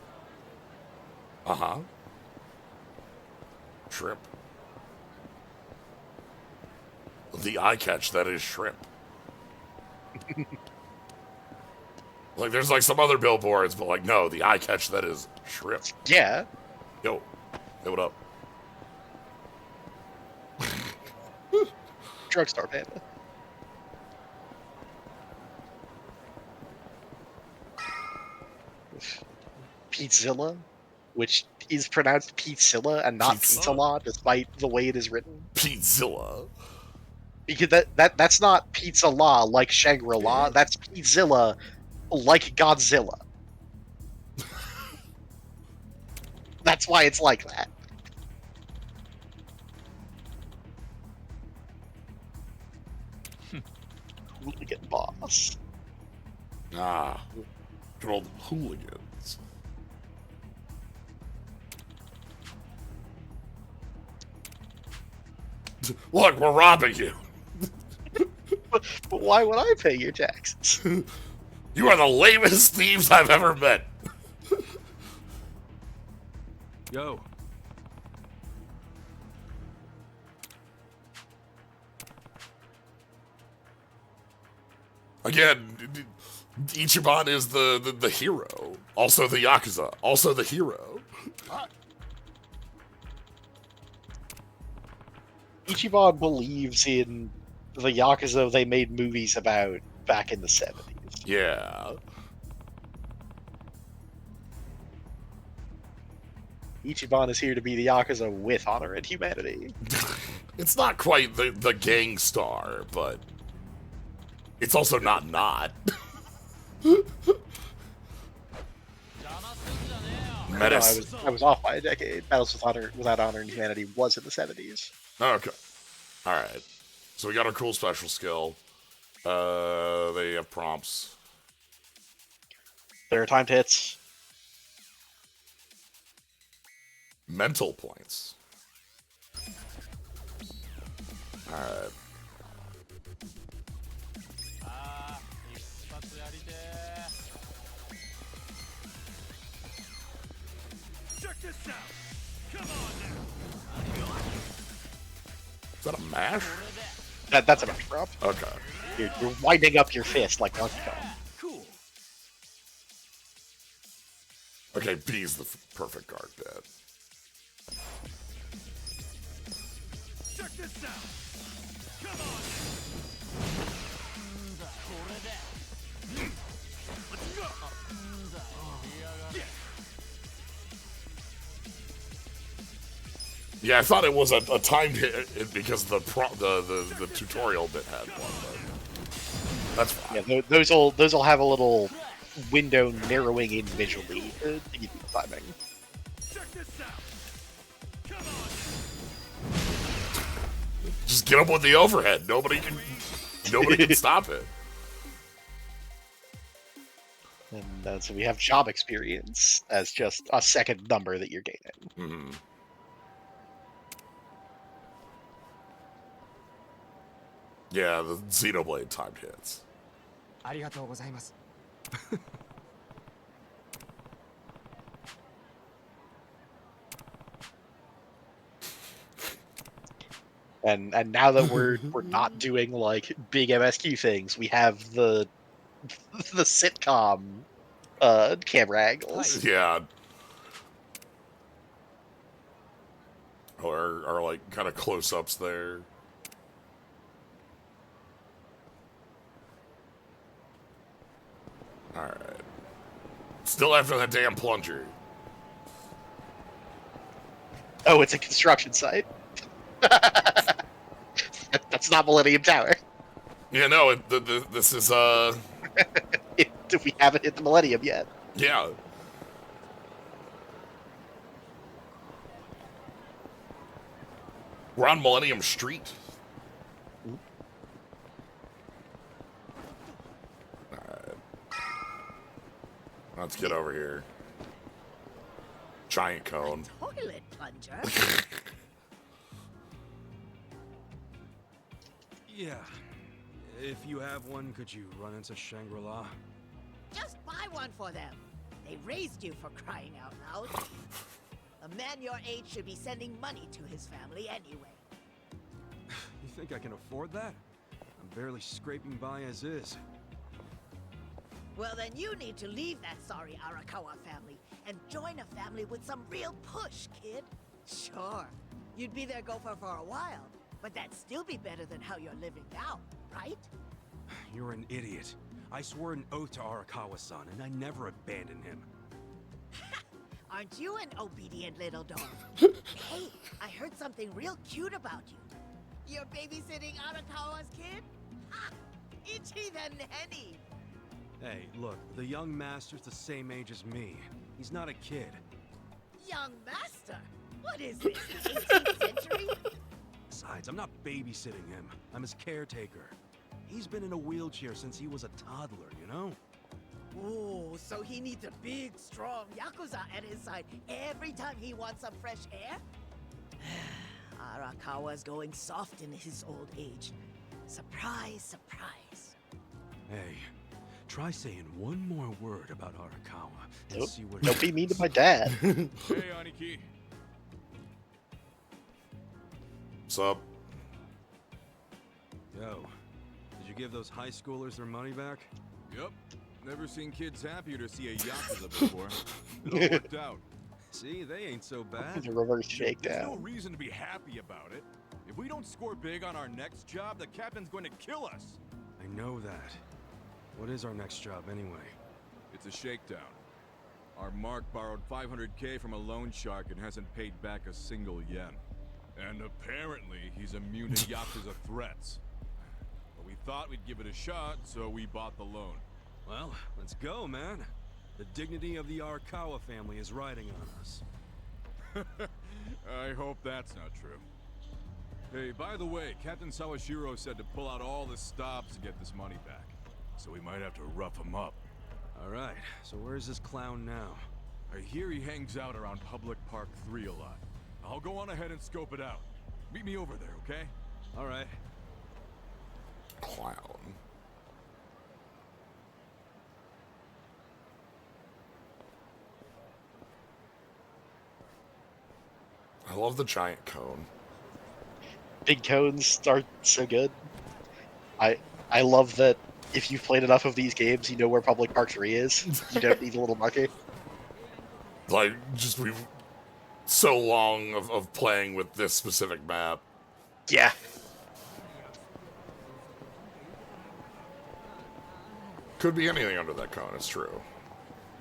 S1: Uh-huh. Shrimp. The eye catch that is shrimp. Like, there's like some other billboards, but like, no, the eye catch that is shrimp.
S2: Yeah.
S1: Yo. Hey, what up?
S2: Drugstore panda. Petzilla, which is pronounced Petzilla and not Pizzala, despite the way it is written.
S1: Petzilla.
S2: Because that's not Pizza La like Shangri-La, that's Petzilla like Godzilla. That's why it's like that. Hooligan boss.
S1: Ah. Good old hooligans. Look, we're robbing you.
S2: But why would I pay your taxes?
S1: You are the lamest thieves I've ever met.
S9: Yo.
S1: Again, Ichiban is the hero. Also the Yakuza. Also the hero.
S2: Ichiban believes in the Yakuza they made movies about back in the 70s.
S1: Yeah.
S2: Ichiban is here to be the Yakuza with honor and humanity.
S1: It's not quite the gang star, but it's also not. Menace.
S2: I was off by a decade. Battles without honor and humanity was in the 70s.
S1: Okay. Alright. So we got our cool special skill. They have prompts.
S2: There are timed hits.
S1: Mental points. Alright.
S9: Check this out. Come on now.
S1: Is that a mash?
S2: That's a match prop.
S1: Okay.
S2: You're winding up your fist like Donkey Kong.
S9: Cool.
S1: Okay, B's the perfect guard bit.
S9: Check this out. Come on. Let's go.
S1: Yeah, I thought it was a timed hit because the tutorial bit had one, but that's fine.
S2: Yeah, those will have a little window narrowing in visually to give you the timing.
S9: Check this out. Come on.
S1: Just get up with the overhead. Nobody can stop it.
S2: And so we have job experience as just a second number that you're gaining.
S1: Mm-hmm. Yeah, the Xenoblade timed hits.
S3: ありがとうございます。
S2: And now that we're not doing like big MSQ things, we have the sitcom camera angles.
S1: Yeah. Or like kind of close-ups there. Alright. Still after that damn plunger.
S2: Oh, it's a construction site. That's not Millennium Tower.
S1: Yeah, no, this is,
S2: We haven't hit the millennium yet.
S1: yeah. We're on Millennium Street. Alright. Let's get over here. Giant cone.
S5: Toilet plunger?
S9: Yeah. If you have one, could you run into Shangri-La?
S5: Just buy one for them. They raised you for crying out loud. A man your age should be sending money to his family anyway.
S9: You think I can afford that? I'm barely scraping by as is.
S5: Well, then you need to leave that sorry Arakawa family and join a family with some real push, kid. Sure, you'd be their gopher for a while, but that'd still be better than how you're living now, right?
S9: You're an idiot. I swore an oath to Arakawa-san, and I never abandoned him.
S5: Aren't you an obedient little dog? Hey, I heard something real cute about you. You're babysitting Arakawa's kid? Ha! Ichi the nanny!
S9: Hey, look, the young master's the same age as me. He's not a kid.
S5: Young master? What is this, the 18th century?
S9: Besides, I'm not babysitting him. I'm his caretaker. He's been in a wheelchair since he was a toddler, you know?
S5: Ooh, so he needs a big, strong Yakuza at his side every time he wants some fresh air? Arakawa's going soft in his old age. Surprise, surprise.
S9: Hey, try saying one more word about Arakawa and
S2: Nope.
S9: see what
S2: Don't be mean to my dad.
S6: Hey, Aniki.
S1: What's up?
S9: Yo, did you give those high schoolers their money back?
S6: Yep. Never seen kids happier to see a Yakuza before. It all worked out.
S9: See, they ain't so bad.
S2: The reverse
S6: There's no
S2: shakedown.
S6: reason to be happy about it. If we don't score big on our next job, the captain's going to kill us.
S9: I know that. What is our next job anyway?
S6: It's a shakedown. Our Mark borrowed 500K from a loan shark and hasn't paid back a single yen. And apparently, he's immune to Yakuza threats. But we thought we'd give it a shot, so we bought the loan.
S9: Well, let's go, man. The dignity of the Arakawa family is riding on us.
S6: I hope that's not true. Hey, by the way, Captain Sawashiro said to pull out all the stops to get this money back. So we might have to rough him up.
S9: All right, so where's this clown now?
S6: I hear he hangs out around Public Park 3 a lot. I'll go on ahead and scope it out. Meet me over there, okay?
S9: All right.
S1: Clown. I love the giant cone.
S2: Big cones are so good. I love that if you've played enough of these games, you know where Public Park 3 is. You don't need a little marker.
S1: Like, just we've so long of playing with this specific map.
S2: Yeah.
S1: Could be anything under that cone, it's true.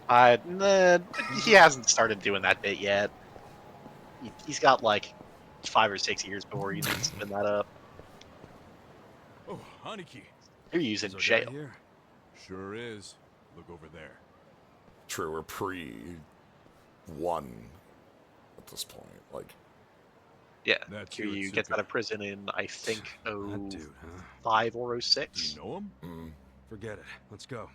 S2: Nah, he hasn't started doing that bit yet. He's got like 5 or 6 years before he needs to spin that up.
S6: Oh, Aniki.
S2: You're using
S9: Is our guy
S2: jail.
S9: here?
S6: Sure is. Look over there.
S1: True, we're pre-1 at this point. Like,
S2: Yeah.
S6: That's
S2: Kiryu
S6: you,
S2: gets
S6: Atsuka.
S2: out of prison in, I think,
S9: That dude, huh?
S2: 05 or
S6: Do
S2: 06.
S6: you know him?
S9: Forget it. Let's go.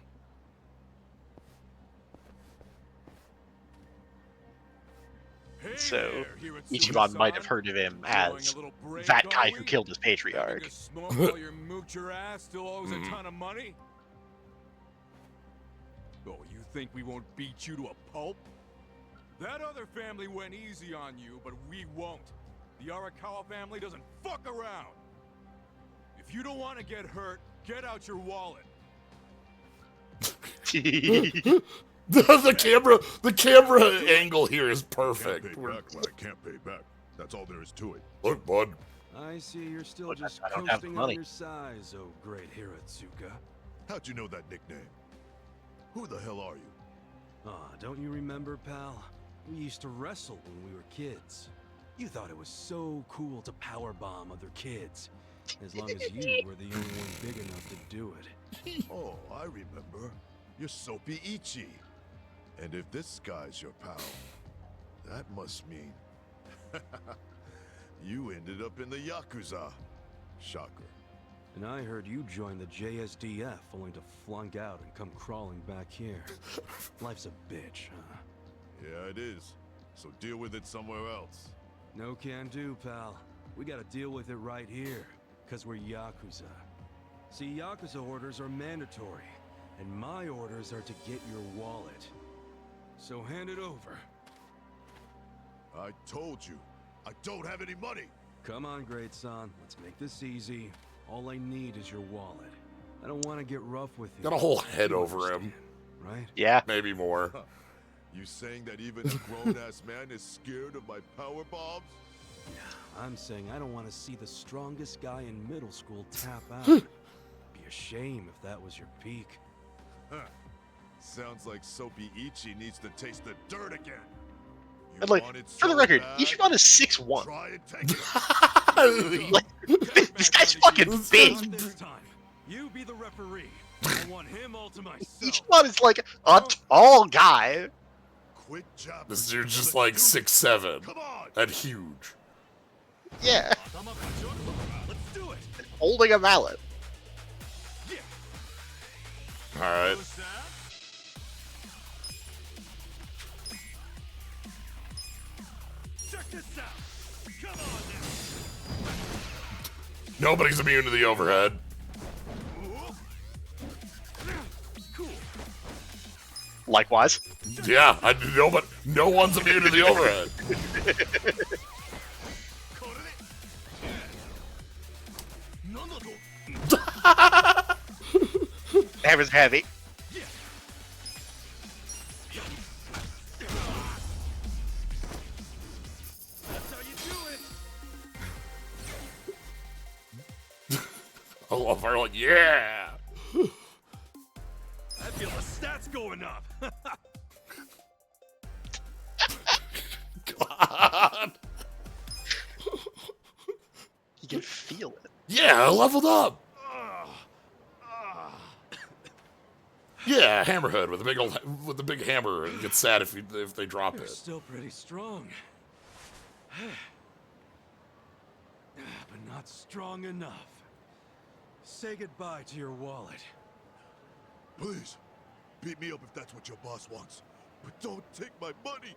S6: Hey
S2: So,
S6: there, here at
S2: Ichiban might have
S6: Suicide.
S2: heard of him
S6: Blowing
S2: as
S6: a little break,
S2: that
S6: are
S2: guy who
S6: we?
S2: killed his
S6: Having
S2: patriarch.
S6: a smoke while your moocher ass still owes a ton of money? Oh, you think we won't beat you to a pulp? That other family went easy on you, but we won't. The Arakawa family doesn't fuck around. If you don't want to get hurt, get out your wallet.
S1: the camera angle here is perfect.
S4: Can't pay back what I can't pay back. That's all there is to it.
S1: Look, bud.
S9: I see you're still
S2: Look,
S9: just
S2: I don't have the
S9: coasting on
S2: money.
S9: your size, oh great Hiratsuka.
S4: How'd you know that nickname? Who the hell are you?
S9: Ah, don't you remember, pal? We used to wrestle when we were kids. You thought it was so cool to powerbomb other kids. As long as you were the only one big enough to do it.
S6: Oh, I remember. You're Soapy Ichi. And if this guy's your pal, that must mean you ended up in the Yakuza. Shocker.
S9: And I heard you joined the JSDF only to flunk out and come crawling back here. Life's a bitch, huh?
S6: Yeah, it is. So deal with it somewhere else.
S9: No can do, pal. We gotta deal with it right here, because we're Yakuza. See, Yakuza orders are mandatory, and my orders are to get your wallet. So hand it over.
S6: I told you, I don't have any money.
S9: Come on, great son. Let's make this easy. All I need is your wallet. I don't want to get rough with you.
S1: Got a whole head over him.
S9: Right?
S2: Yeah.
S1: Maybe more.
S6: You saying that even a grown-ass man is scared of my power bombs?
S9: I'm saying I don't want to see the strongest guy in middle school tap out. Be a shame if that was your peak.
S6: Huh. Sounds like Soapy Ichi needs to taste the dirt again. You
S2: And like,
S6: want it
S2: for the
S6: so
S2: record,
S6: bad?
S2: Ichiban is 6'1".
S6: Try and take it.
S2: Like, this guy's fucking big.
S9: This time, you be the referee. I want him all to myself.
S2: Ichiban is like a tall guy.
S6: Quit jabbing.
S1: This dude's just like 6'7"
S6: Come on.
S1: and huge.
S2: Yeah.
S9: Let's do it.
S2: Holding a mallet.
S1: All right.
S9: Check this out. Come on now.
S1: Nobody's immune to the overhead.
S9: Cool.
S2: Likewise.
S1: Yeah, I know, but no one's immune to the overhead.
S2: Hammer's heavy.
S9: That's how you do it.
S1: I love her, like, yeah.
S9: I feel the stats going up.
S1: God.
S2: You can feel it.
S1: Yeah, I leveled up. Yeah, Hammerhead with a big old with the big hammer and gets sad if they drop
S9: You're
S1: it.
S9: still pretty strong. But not strong enough. Say goodbye to your wallet.
S6: Please, beat me up if that's what your boss wants. But don't take my money.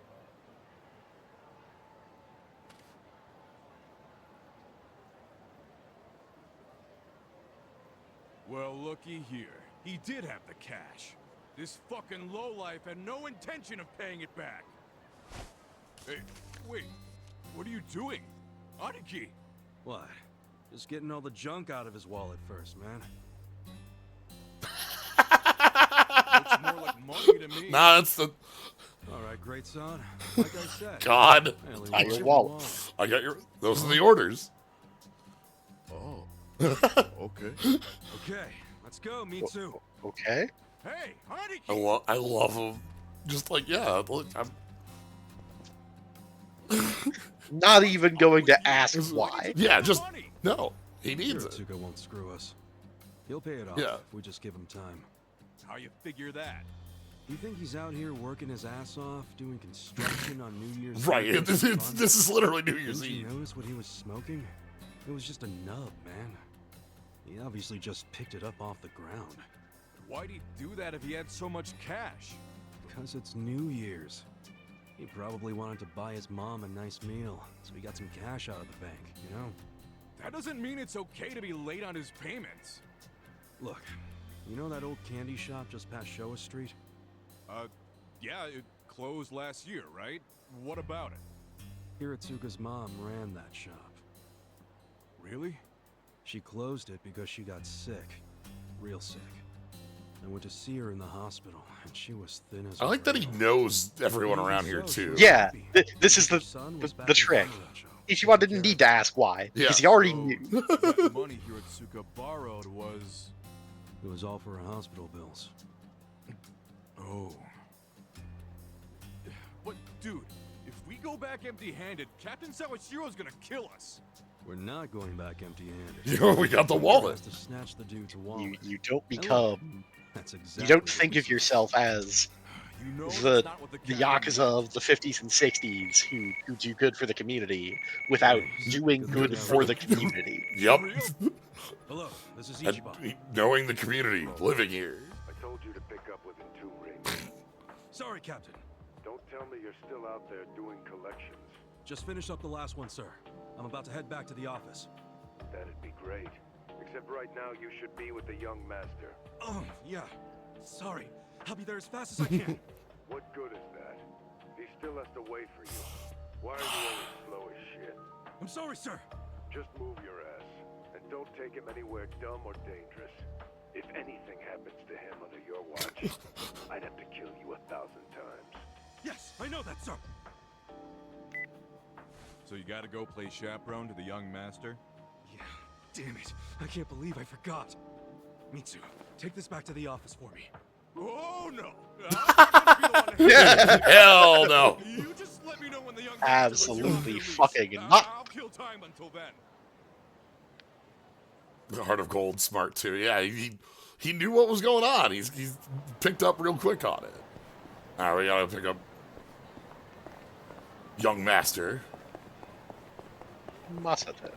S9: Well, looky here. He did have the cash. This fucking lowlife had no intention of paying it back. Hey, wait. What are you doing? Aniki! What? Just getting all the junk out of his wallet first, man. Looks more like money to me.
S1: Nah, that's the
S9: Alright, great son. Like I said.
S1: God.
S9: I only
S2: Got
S9: want
S2: your
S9: your
S2: wallet.
S1: I got your. Those are the orders.
S6: Oh. Okay.
S9: Okay, let's go, me too.
S2: Okay.
S9: Hey, Aniki!
S1: I love him. Just like yeah, look,
S2: Not even going to ask why.
S1: yeah, just no. He needs it.
S9: Hiratsuka won't screw us. He'll pay it off
S1: Yeah.
S9: if we just give him time. How you figure that? You think he's out here working his ass off, doing construction on New Year's
S1: Right.
S9: Eve?
S1: This is literally New Year's
S9: Didn't you
S1: Eve.
S9: notice what he was smoking? It was just a nub, man. He obviously just picked it up off the ground. Why'd he do that if he had so much cash? Because it's New Year's. He probably wanted to buy his mom a nice meal, so he got some cash out of the bank, you know? That doesn't mean it's okay to be late on his payments. Look, you know that old candy shop just past Showa Street? Yeah, it closed last year, right? What about it? Hiratsuka's mom ran that shop. Really? She closed it because she got sick. Real sick. I went to see her in the hospital, and she was thin as
S1: I like that he knows everyone around here too.
S2: Yeah, this is the trick. Ichiban didn't need to ask why, because he already knew.
S9: That money Hiratsuka borrowed was... It was all for her hospital bills. Oh. But dude, if we go back empty-handed, Captain Sawashiro's gonna kill us. We're not going back empty-handed.
S1: Yo, we got the wallet.
S9: To snatch the dude's wallet.
S2: You don't become.
S9: That's exactly
S2: You don't think of yourself as the Yakuza of the 50s and 60s who do good for the community without doing good for the community.
S1: Yep.
S9: Hello, this is
S1: And
S9: Ichiban.
S1: knowing the community, living here.
S6: I told you to pick up within 2 rings.
S9: Sorry, Captain.
S6: Don't tell me you're still out there doing collections.
S9: Just finished up the last one, sir. I'm about to head back to the office.
S6: That'd be great. Except right now you should be with the young master.
S9: Oh, yeah. Sorry. I'll be there as fast as I can.
S6: What good is that? He still has to wait for you. Why are you always slow as shit?
S9: I'm sorry, sir.
S6: Just move your ass. And don't take him anywhere dumb or dangerous. If anything happens to him under your watch, I'd have to kill you 1,000 times.
S9: Yes, I know that, sir.
S11: So you gotta go play chaperone to the young master?
S9: Yeah, damn it. I can't believe I forgot. Mitsu, take this back to the office for me.
S11: Oh no!
S1: Hell no.
S11: You just let me know when the young
S2: Absolutely fucking not.
S11: I'll kill time until then.
S1: The Heart of Gold, smart too. Yeah, he knew what was going on. He's picked up real quick on it. All right, we gotta pick up young master.
S2: Masato.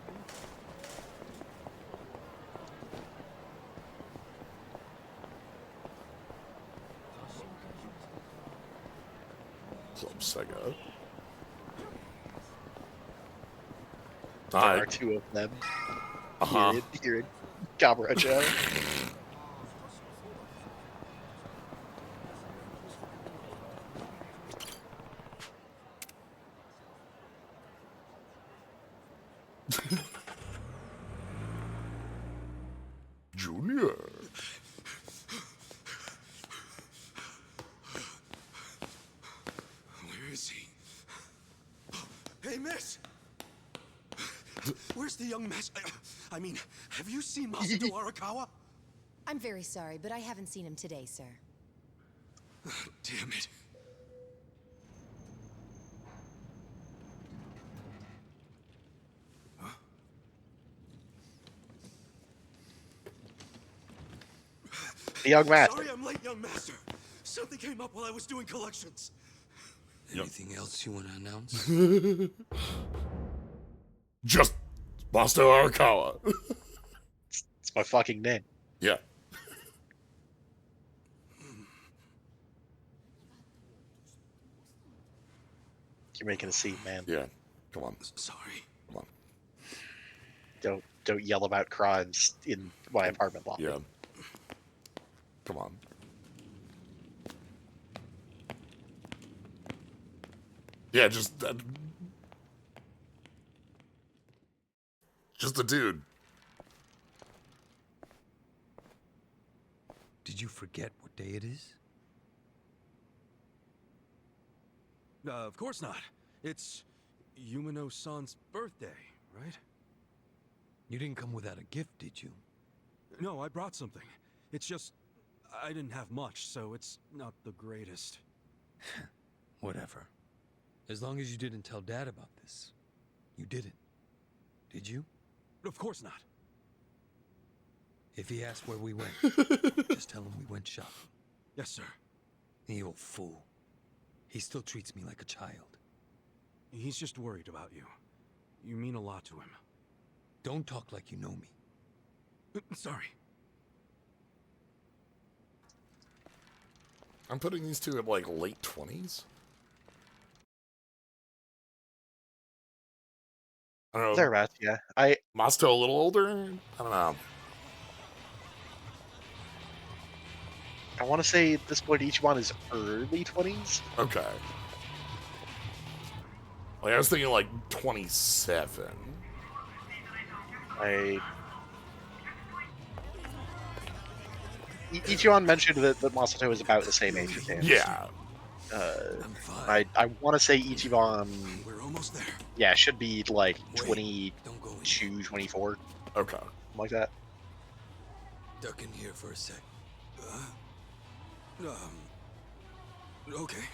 S1: Club Sega.
S2: There
S1: Hi.
S2: are 2 of them.
S1: Uh-huh.
S2: Here in Kamurocho.
S1: Junior.
S9: Where is he? Hey, miss! Where's the young master? I mean, have you seen Masato Arakawa?
S12: I'm very sorry, but I haven't seen him today, sir.
S9: Damn it.
S2: The young master.
S9: Sorry I'm late, young master. Something came up while I was doing collections.
S7: Anything else you want to announce?
S1: Just Masato Arakawa.
S2: It's my fucking name.
S1: Yeah.
S2: You're making a scene, man.
S1: Yeah. Come on.
S9: Sorry.
S1: Come on.
S2: Don't yell about crimes in my apartment block.
S1: Yeah. Come on. Yeah, just a dude.
S7: Did you forget what day it is?
S9: Of course not. It's Yumino-san's birthday, right?
S7: You didn't come without a gift, did you?
S9: No, I brought something. It's just, I didn't have much, so it's not the greatest.
S7: Whatever. As long as you didn't tell Dad about this. You didn't. Did you?
S9: Of course not.
S7: If he asks where we went, just tell him we went shopping.
S9: Yes, sir.
S7: The old fool. He still treats me like a child.
S9: He's just worried about you. You mean a lot to him.
S7: Don't talk like you know me.
S9: Sorry.
S1: I'm putting these two at like late 20s. I don't know.
S2: Thereabouts, yeah.
S1: Masato a little older? I don't know.
S2: I want to say at this point Ichiban is early 20s.
S1: Okay. Like, I was thinking like 27.
S2: Ichiban mentioned that Masato is about the same age as him.
S1: Yeah.
S7: I'm fine.
S2: I want to say Ichiban,
S9: We're almost there.
S2: yeah, should be like
S7: Wait, don't go in.
S2: 22, 24,
S1: Okay.
S2: something like that.
S7: Duck in here for a sec.
S9: Okay.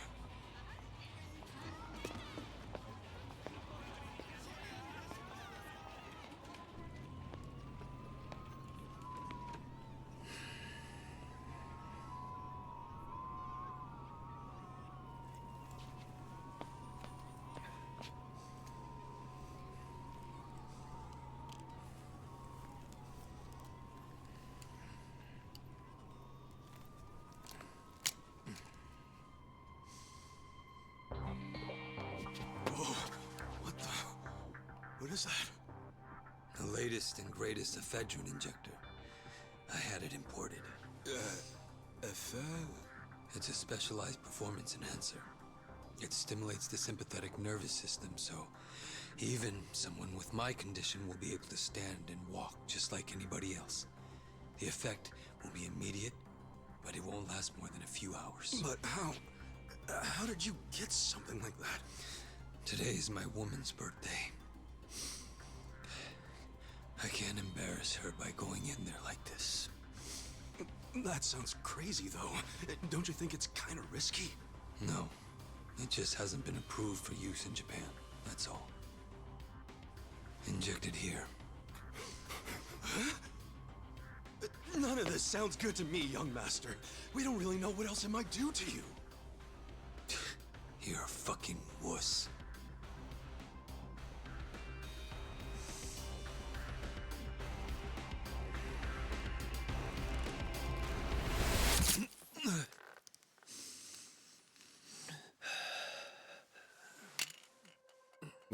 S9: is that?
S7: The latest and greatest ephedrine injector. I had it imported. It's a specialized performance enhancer. It stimulates the sympathetic nervous system, so even someone with my condition will be able to stand and walk just like anybody else. The effect will be immediate, but it won't last more than a few hours.
S9: But how did you get something like that?
S7: Today is my woman's birthday. I can't embarrass her by going in there like this.
S9: That sounds crazy, though. Don't you think it's kind of risky?
S7: No. It just hasn't been approved for use in Japan. That's all. Inject it here.
S9: None of this sounds good to me, young master. We don't really know what else it might do to you.
S7: You're a fucking wuss.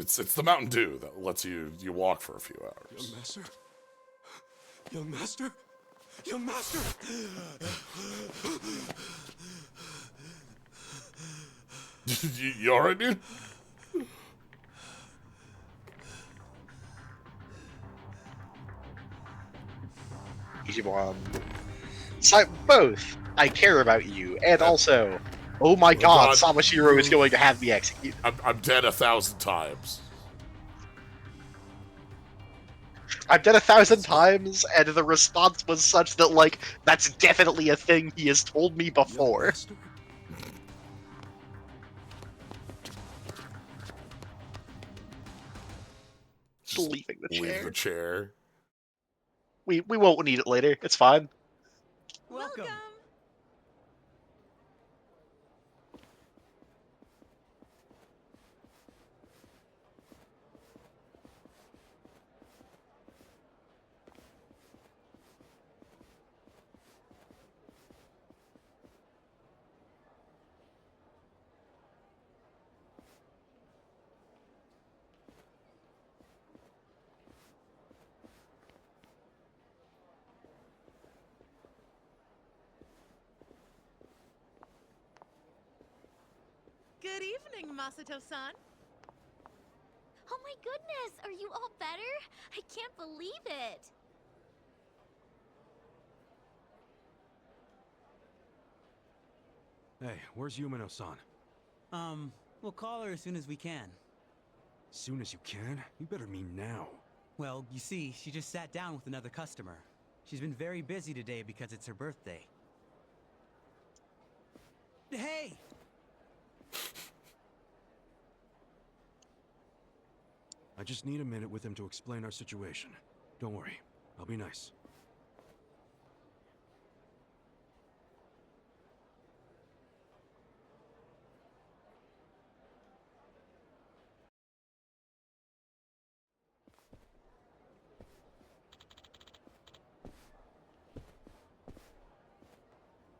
S1: It's the Mountain Dew that lets you walk for a few hours.
S9: Young master? Young master? Young master!
S1: You alright, dude?
S2: Ichiban. So, both, I care about you, and also, oh my god, Samashiro is going to have me executed.
S1: I'm dead 1,000 times.
S2: I've done 1,000 times, and the response was such that, like, that's definitely a thing he has told me before. Just leaving the chair.
S1: Leave the chair.
S2: We won't need it later. It's fine.
S3: Welcome.
S13: Good evening, Masato-san.
S5: Oh my goodness, are you all better? I can't believe it.
S9: Hey, where's Yumino-san?
S14: We'll call her as soon as we can.
S9: Soon as you can? You better mean now.
S14: Well, you see, she just sat down with another customer. She's been very busy today because it's her birthday. Hey!
S9: I just need a minute with him to explain our situation. Don't worry, I'll be nice.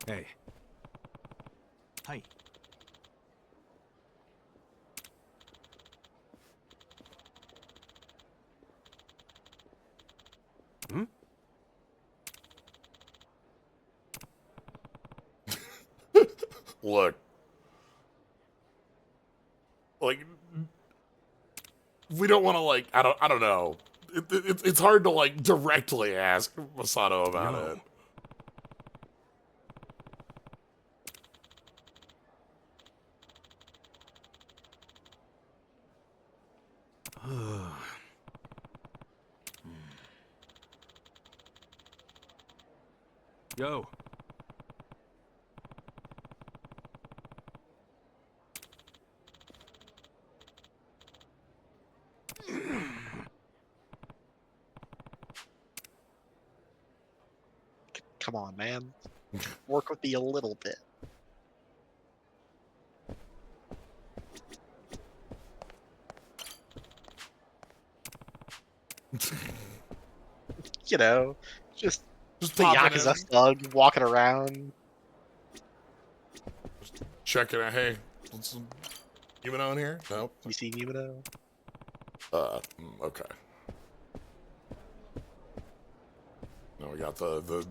S9: Hey.
S14: Hi.
S9: Hmm?
S1: Look. Like, we don't want to, like, I don't know. It's hard to, like, directly ask Masato about it.
S9: Yo.
S2: Come on, man. Work with me a little bit. You know, just the
S1: popping
S2: Yakuza thug walking around.
S1: Checking out. Hey, Yumino in here? Nope.
S2: You see Yumino?
S1: Okay. we got the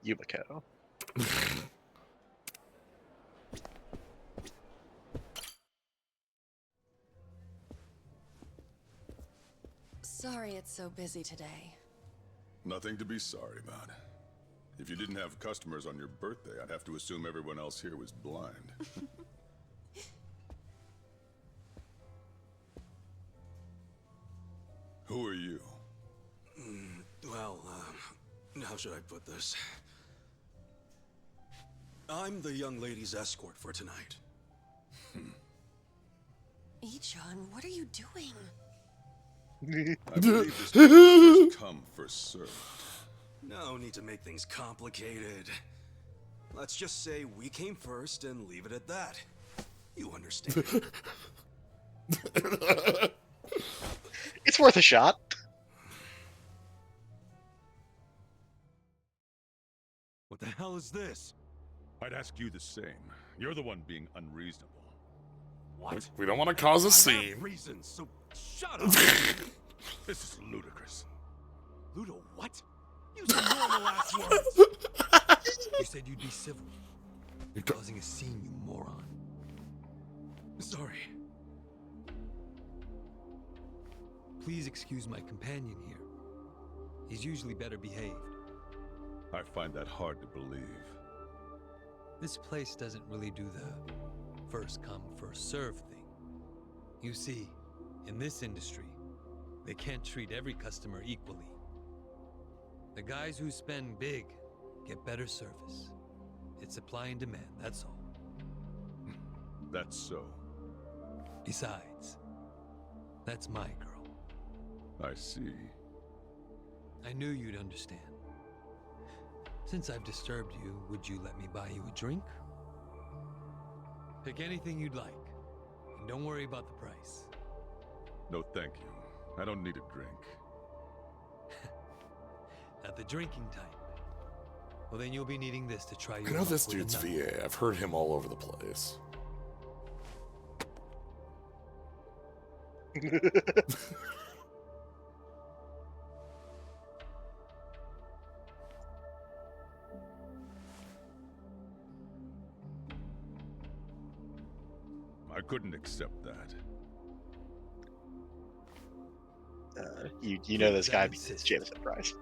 S2: Yumiko.
S12: Sorry it's so busy today.
S6: Nothing to be sorry about. If you didn't have customers on your birthday, I'd have to assume everyone else here was blind. Who are you?
S9: Well, how should I put this? I'm the young lady's escort for tonight.
S12: Ichon, what are you doing?
S6: I believe this is first come, first served.
S9: No need to make things complicated. Let's just say we came first and leave it at that. You understand?
S2: It's worth a shot.
S9: What the hell is this?
S6: I'd ask you the same. You're the one being unreasonable.
S9: What?
S1: We don't want to cause a
S9: I
S1: scene.
S9: have reasons, so shut up.
S6: This is ludicrous.
S9: Ludo, what? Use your normal ass words.
S7: You said you'd be civil. You're causing a scene, you moron.
S9: Sorry.
S7: Please excuse my companion here. He's usually better behaved.
S6: I find that hard to believe.
S7: This place doesn't really do the first come, first serve thing. You see, in this industry, they can't treat every customer equally. The guys who spend big get better service. It's supply and demand, that's all.
S6: That's so.
S7: Besides, that's my girl.
S6: I see.
S7: I knew you'd understand. Since I've disturbed you, would you let me buy you a drink? Pick anything you'd like, and don't worry about the price.
S6: No, thank you. I don't need a drink.
S7: Not the drinking type. Well, then you'll be needing this to try your
S1: I know
S7: luck
S1: this
S7: with
S1: dude's
S7: another.
S1: VA. I've heard him all over the place.
S6: I couldn't accept that.
S2: You know this guy because Jameson Price.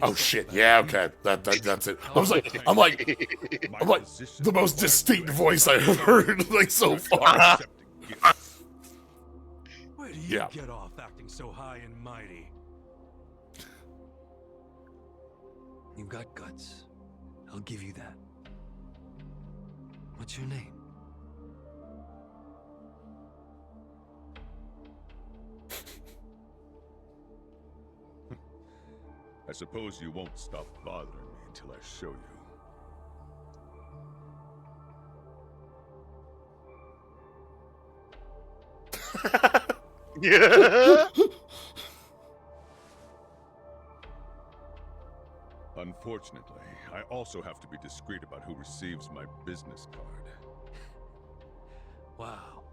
S1: Oh shit! Yeah, okay. That's it. I'm like the most distinct voice I've heard like so far.
S9: Where do you
S1: Yeah.
S9: get off acting so high and mighty?
S7: You've got guts. I'll give you that. What's your name?
S6: I suppose you won't stop bothering me until I show you.
S2: Yeah.
S6: Unfortunately, I also have to be discreet about who receives my business card.
S7: Wow.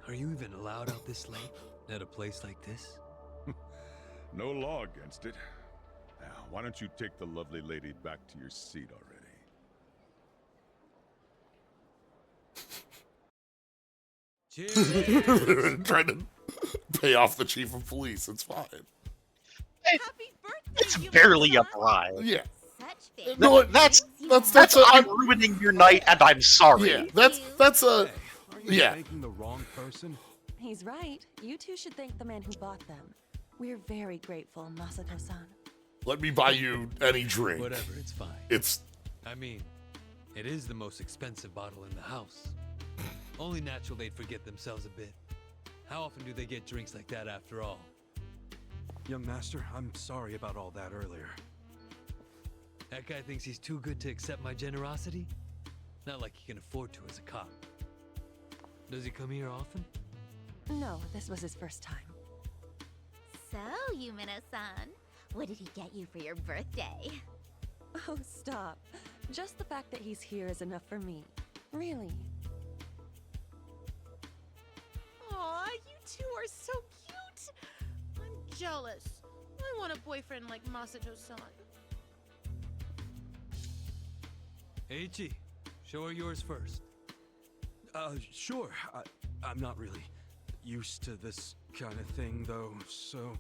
S7: Are you even allowed out this late at a place like this?
S6: No law against it. Now, why don't you take the lovely lady back to your seat already?
S1: Trying to pay off the chief of police. It's fine.
S2: It's barely a bribe.
S1: Yeah.
S2: No, that's I'm ruining your night, and I'm sorry.
S1: Yeah, that's a
S9: Are you
S1: yeah.
S9: thanking the wrong person?
S15: He's right. You two should thank the man who bought them. We're very grateful, Masato-san.
S1: Let me buy you any drink.
S7: Whatever, it's fine.
S1: It's
S7: I mean, it is the most expensive bottle in the house. Only natural they'd forget themselves a bit. How often do they get drinks like that after all?
S9: Young master, I'm sorry about all that earlier.
S7: That guy thinks he's too good to accept my generosity? Not like he can afford to as a cop. Does he come here often?
S15: No, this was his first time.
S5: So, Yumino-san, what did he get you for your birthday?
S15: Oh, stop. Just the fact that he's here is enough for me. Really.
S13: Aw, you two are so cute. jealous. I want a boyfriend like Masato-san.
S7: Eiichi, show her yours first.
S9: Sure. I'm not really used to this kind of thing, though, so...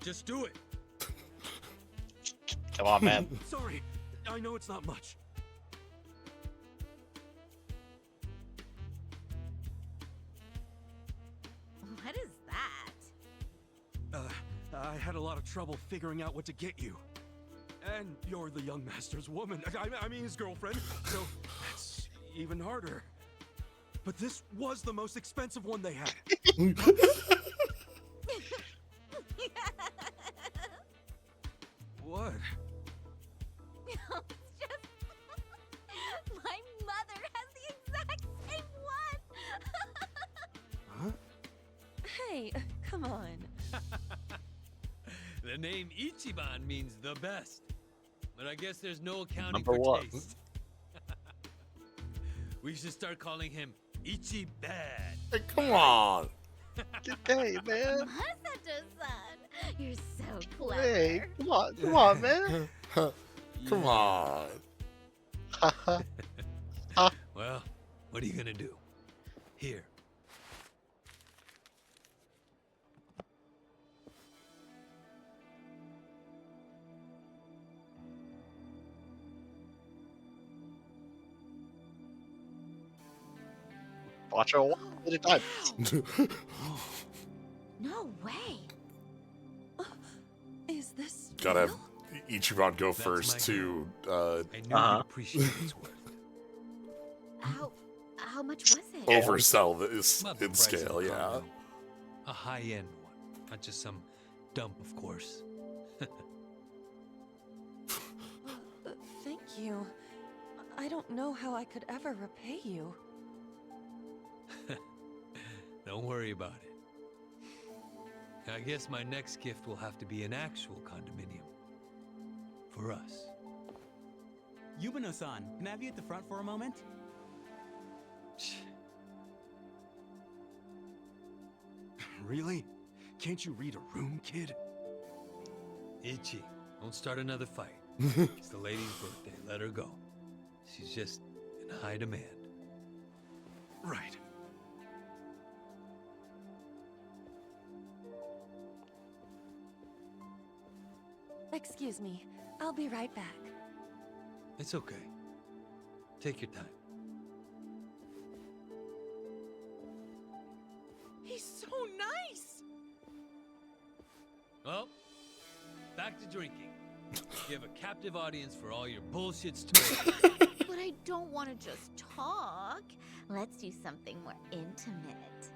S7: Just do it.
S2: Come on, man.
S9: Sorry, I know it's not much.
S5: What is that?
S9: I had a lot of trouble figuring out what to get you. And you're the young master's woman. I mean his girlfriend, so that's even harder. But this was the most expensive one they had. What?
S5: It's just... My mother has the exact same one!
S9: Huh?
S15: Hey, come on.
S7: The name Ichiban means the best. But I guess there's no accounting
S2: Number
S7: for
S2: one.
S7: taste. We should start calling him Ichiban.
S1: Hey, come on.
S2: Hey, man.
S5: Masato-san! You're so clever.
S2: Hey, come on, man.
S1: Come on.
S7: Well, what are you gonna do? Here.
S2: Watch her one at a time.
S5: No way!
S15: Is this
S1: Gotta have
S15: real?
S1: Ichiban go
S7: That's
S1: first
S7: my
S1: to
S7: I knew you'd appreciate its worth.
S5: How much was it?
S1: oversell this
S7: About the
S1: in
S7: price of
S1: scale,
S7: a
S1: yeah.
S7: condo. A high-end one, not just some dump, of course.
S15: Thank you. I don't know how I could ever repay you.
S7: Don't worry about it. I guess my next gift will have to be an actual condominium. For us.
S14: Yubino-san, can I have you at the front for a moment?
S9: Really? Can't you read a room, kid?
S7: Ichi, don't start another fight. It's the lady's birthday. Let her go. She's just in high demand.
S9: Right.
S15: Excuse me. I'll be right back.
S7: It's okay. Take your time.
S13: He's so nice!
S7: Well, back to drinking. You have a captive audience for all your bullshit stories.
S5: But I don't want to just talk. Let's do something more intimate.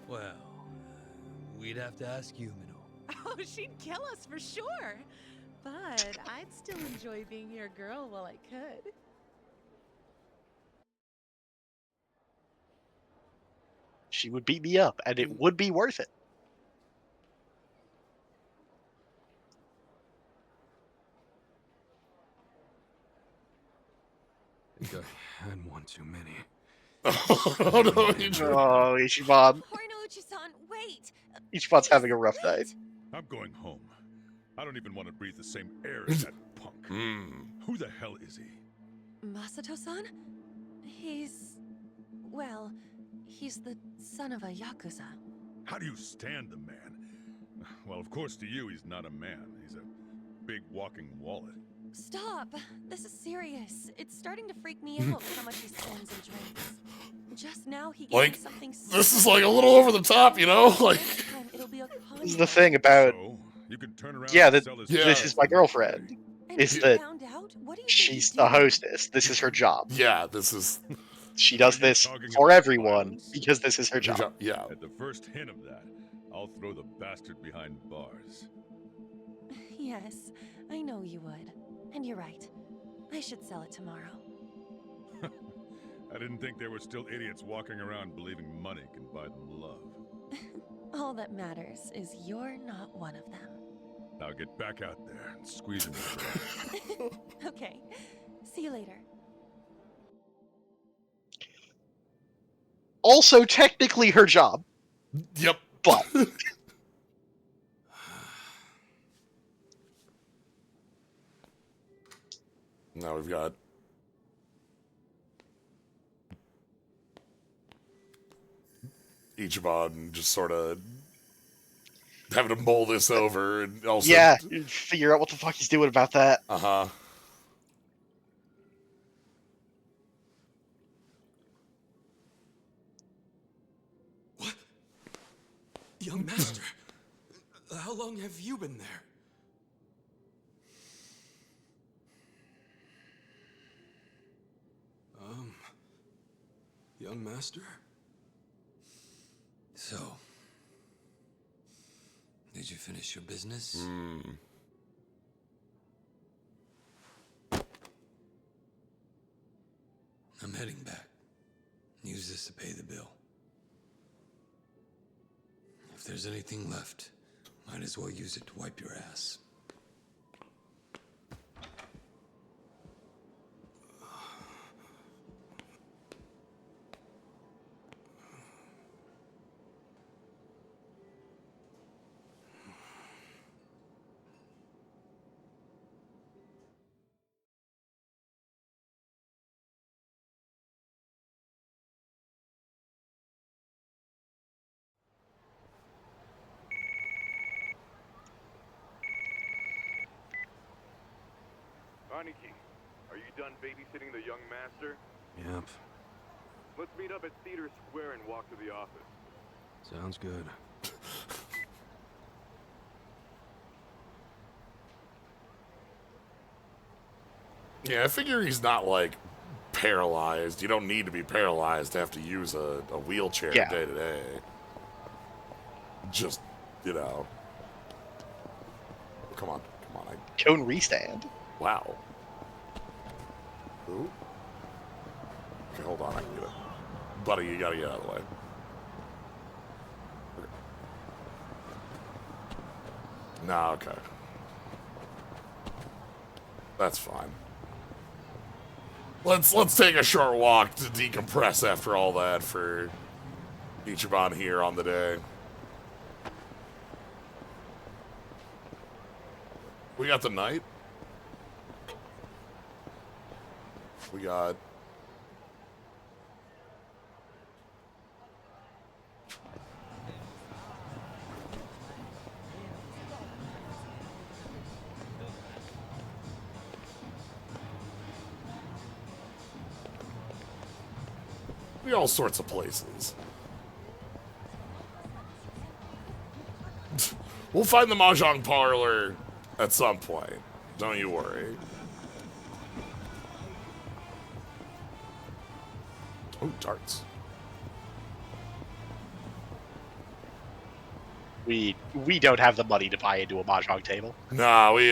S7: Well, we'd have to ask Yumino.
S13: Oh, she'd kill us for sure. But I'd still enjoy being your girl while I could.
S2: She would beat me up, and it would be worth it.
S9: I think I had one too many.
S1: Oh no,
S2: Oh, Ichiban.
S15: Horiguchi-san, wait!
S2: Ichiban's having a rough night.
S11: I'm going home. I don't even want to breathe the same air as that punk. Who the hell is he?
S15: Masato-san? He's... well, he's the son of a Yakuza.
S11: How do you stand the man? Well, of course, to you, he's not a man. He's a big walking wallet.
S15: Stop! This is serious. It's starting to freak me out how much he spends and drinks. Just now he gave me
S1: Like,
S15: something
S1: this is like a little over the top, you know? Like,
S15: it'll be a
S2: This is the thing about...
S11: You can turn around
S2: Yeah,
S11: and
S2: that
S11: sell his
S2: this is my girlfriend. Is that she's a hostess. This is her job.
S1: yeah, this is...
S2: She does this for everyone because this is her job.
S1: Yeah.
S11: At the first hint of that, I'll throw the bastard behind bars.
S15: Yes, I know you would. And you're right. I should sell it tomorrow.
S11: I didn't think there were still idiots walking around believing money can buy them love.
S15: All that matters is you're not one of them.
S11: Now get back out there and squeeze him.
S15: Okay. See you later.
S2: Also, technically her job.
S1: Yep.
S2: But
S1: now we've got Ichiban just sort of having to mull this over and also
S2: yeah, figure out what the fuck he's doing about that.
S1: Uh-huh.
S7: What? Young master, how long have you been there? Young master? So, did you finish your business? I'm heading back. Use this to pay the bill. If there's anything left, might as well use it to wipe your ass.
S16: Aniki, are you done babysitting the young master?
S9: Yep.
S16: Let's meet up at Theater Square and walk to the office.
S9: Sounds good.
S1: Yeah, I figure he's not, like, paralyzed. You don't need to be paralyzed to have to use a wheelchair day to day. Just, you know. Come on.
S2: Cone restand.
S1: Wow. Ooh. Okay, hold on. I can get it. Buddy, you gotta get out of the way. Okay. Nah, okay. That's fine. Let's take a short walk to decompress after all that for Ichiban here on the day. We got the night. We got... We all sorts of places. We'll find the Mahjong parlor at some point. Don't you worry. Oh, darts.
S2: We don't have the money to buy into a mahjong table.
S1: Nah, we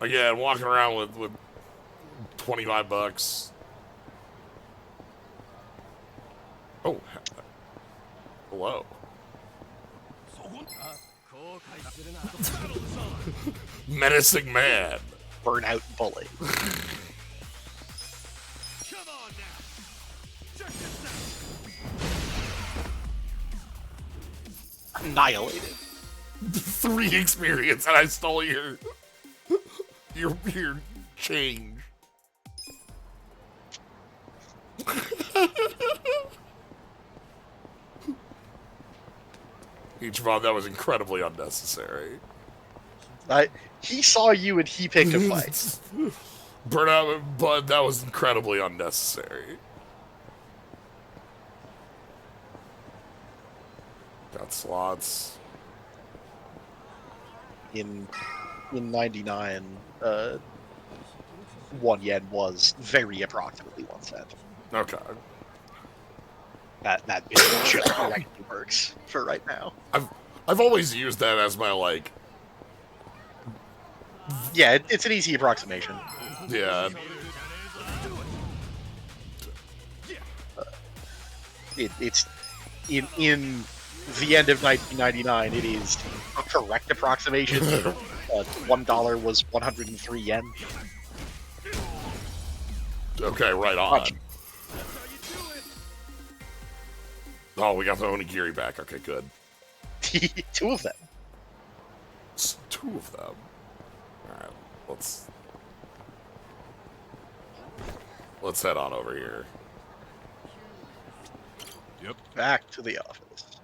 S1: again walking around with $25. Oh, hello. Menacing man.
S2: Burnout bully.
S9: Come on now. Check this out.
S2: Annihilated.
S1: 3 experience, and I stole your change. Ichiban, that was incredibly unnecessary.
S2: He saw you and he picked a fight.
S1: Burnout, but that was incredibly unnecessary. Got slots.
S2: In 99, 1 yen was very approximately 1 cent.
S1: Okay.
S2: That bit just correctly works for right now.
S1: I've always used that as my, like...
S2: Yeah, it's an easy approximation.
S1: Yeah.
S2: It's in the end of 1999. It is a correct approximation. $1 was 103 yen.
S1: Okay, right on. Oh, we got the Onigiri back. Okay, good.
S2: 2 of them.
S1: It's 2 of them. Alright, let's head on over here.
S11: Yep.
S2: Back to the office.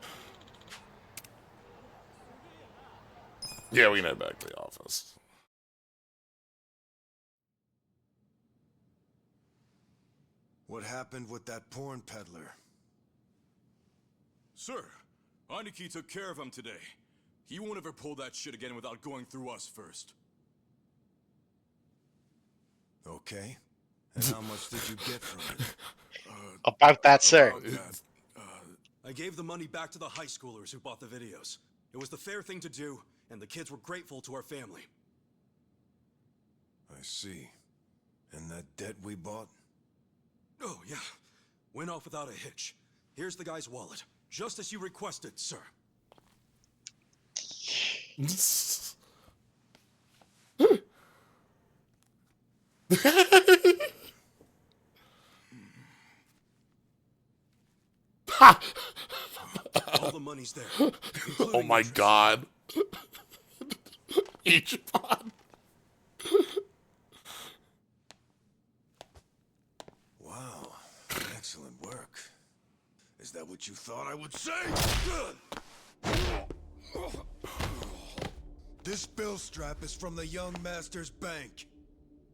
S1: Yeah, we can head back to the office.
S8: What happened with that porn peddler?
S9: Sir, Aniki took care of him today. He won't ever pull that shit again without going through us first.
S8: Okay. And how much did you get from it?
S2: About that, sir.
S9: About that, I gave the money back to the high schoolers who bought the videos. It was the fair thing to do, and the kids were grateful to our family.
S8: I see. And that debt we bought?
S9: Oh, yeah. Went off without a hitch. Here's the guy's wallet. Just as you requested, sir. All the money's there.
S1: Oh my god. Each pod.
S8: Wow. Excellent work. Is that what you thought I would say? This bill strap is from the young master's bank.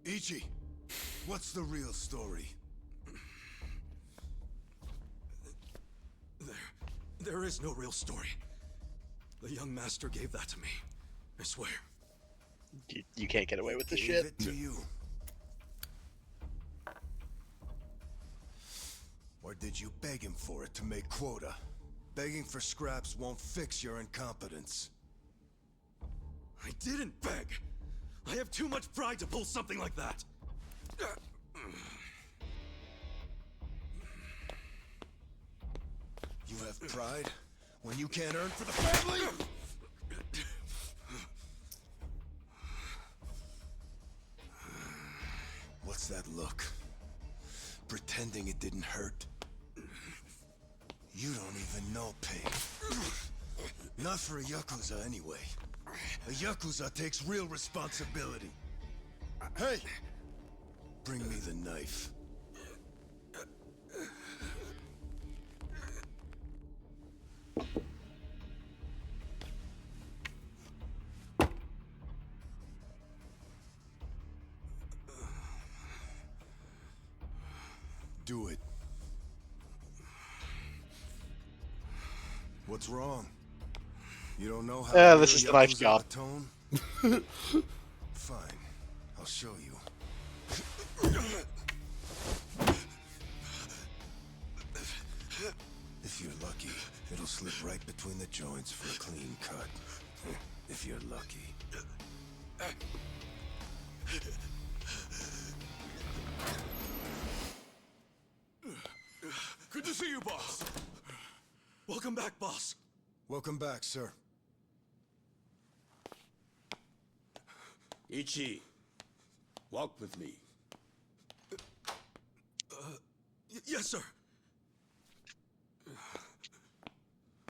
S8: Ichi, what's the real story?
S9: There is no real story. The young master gave that to me. I swear.
S2: You can't get away with this
S8: Gave
S2: shit.
S8: it to you. Or did you beg him for it to make quota? Begging for scraps won't fix your incompetence.
S9: I didn't beg. I have too much pride to pull something like that.
S8: You have pride when you can't earn for the family? What's that look? Pretending it didn't hurt? You don't even know pain. Not for a Yakuza anyway. A Yakuza takes real responsibility. Hey! Bring me the knife. Do it. What's wrong? You don't know how
S2: This is the knife job.
S8: atone? Fine. I'll show you. If you're lucky, it'll slip right between the joints for a clean cut. If you're lucky.
S9: Good to see you, boss. Welcome back, boss.
S8: Welcome back, sir.
S17: Ichi, walk with me.
S9: Yes, sir.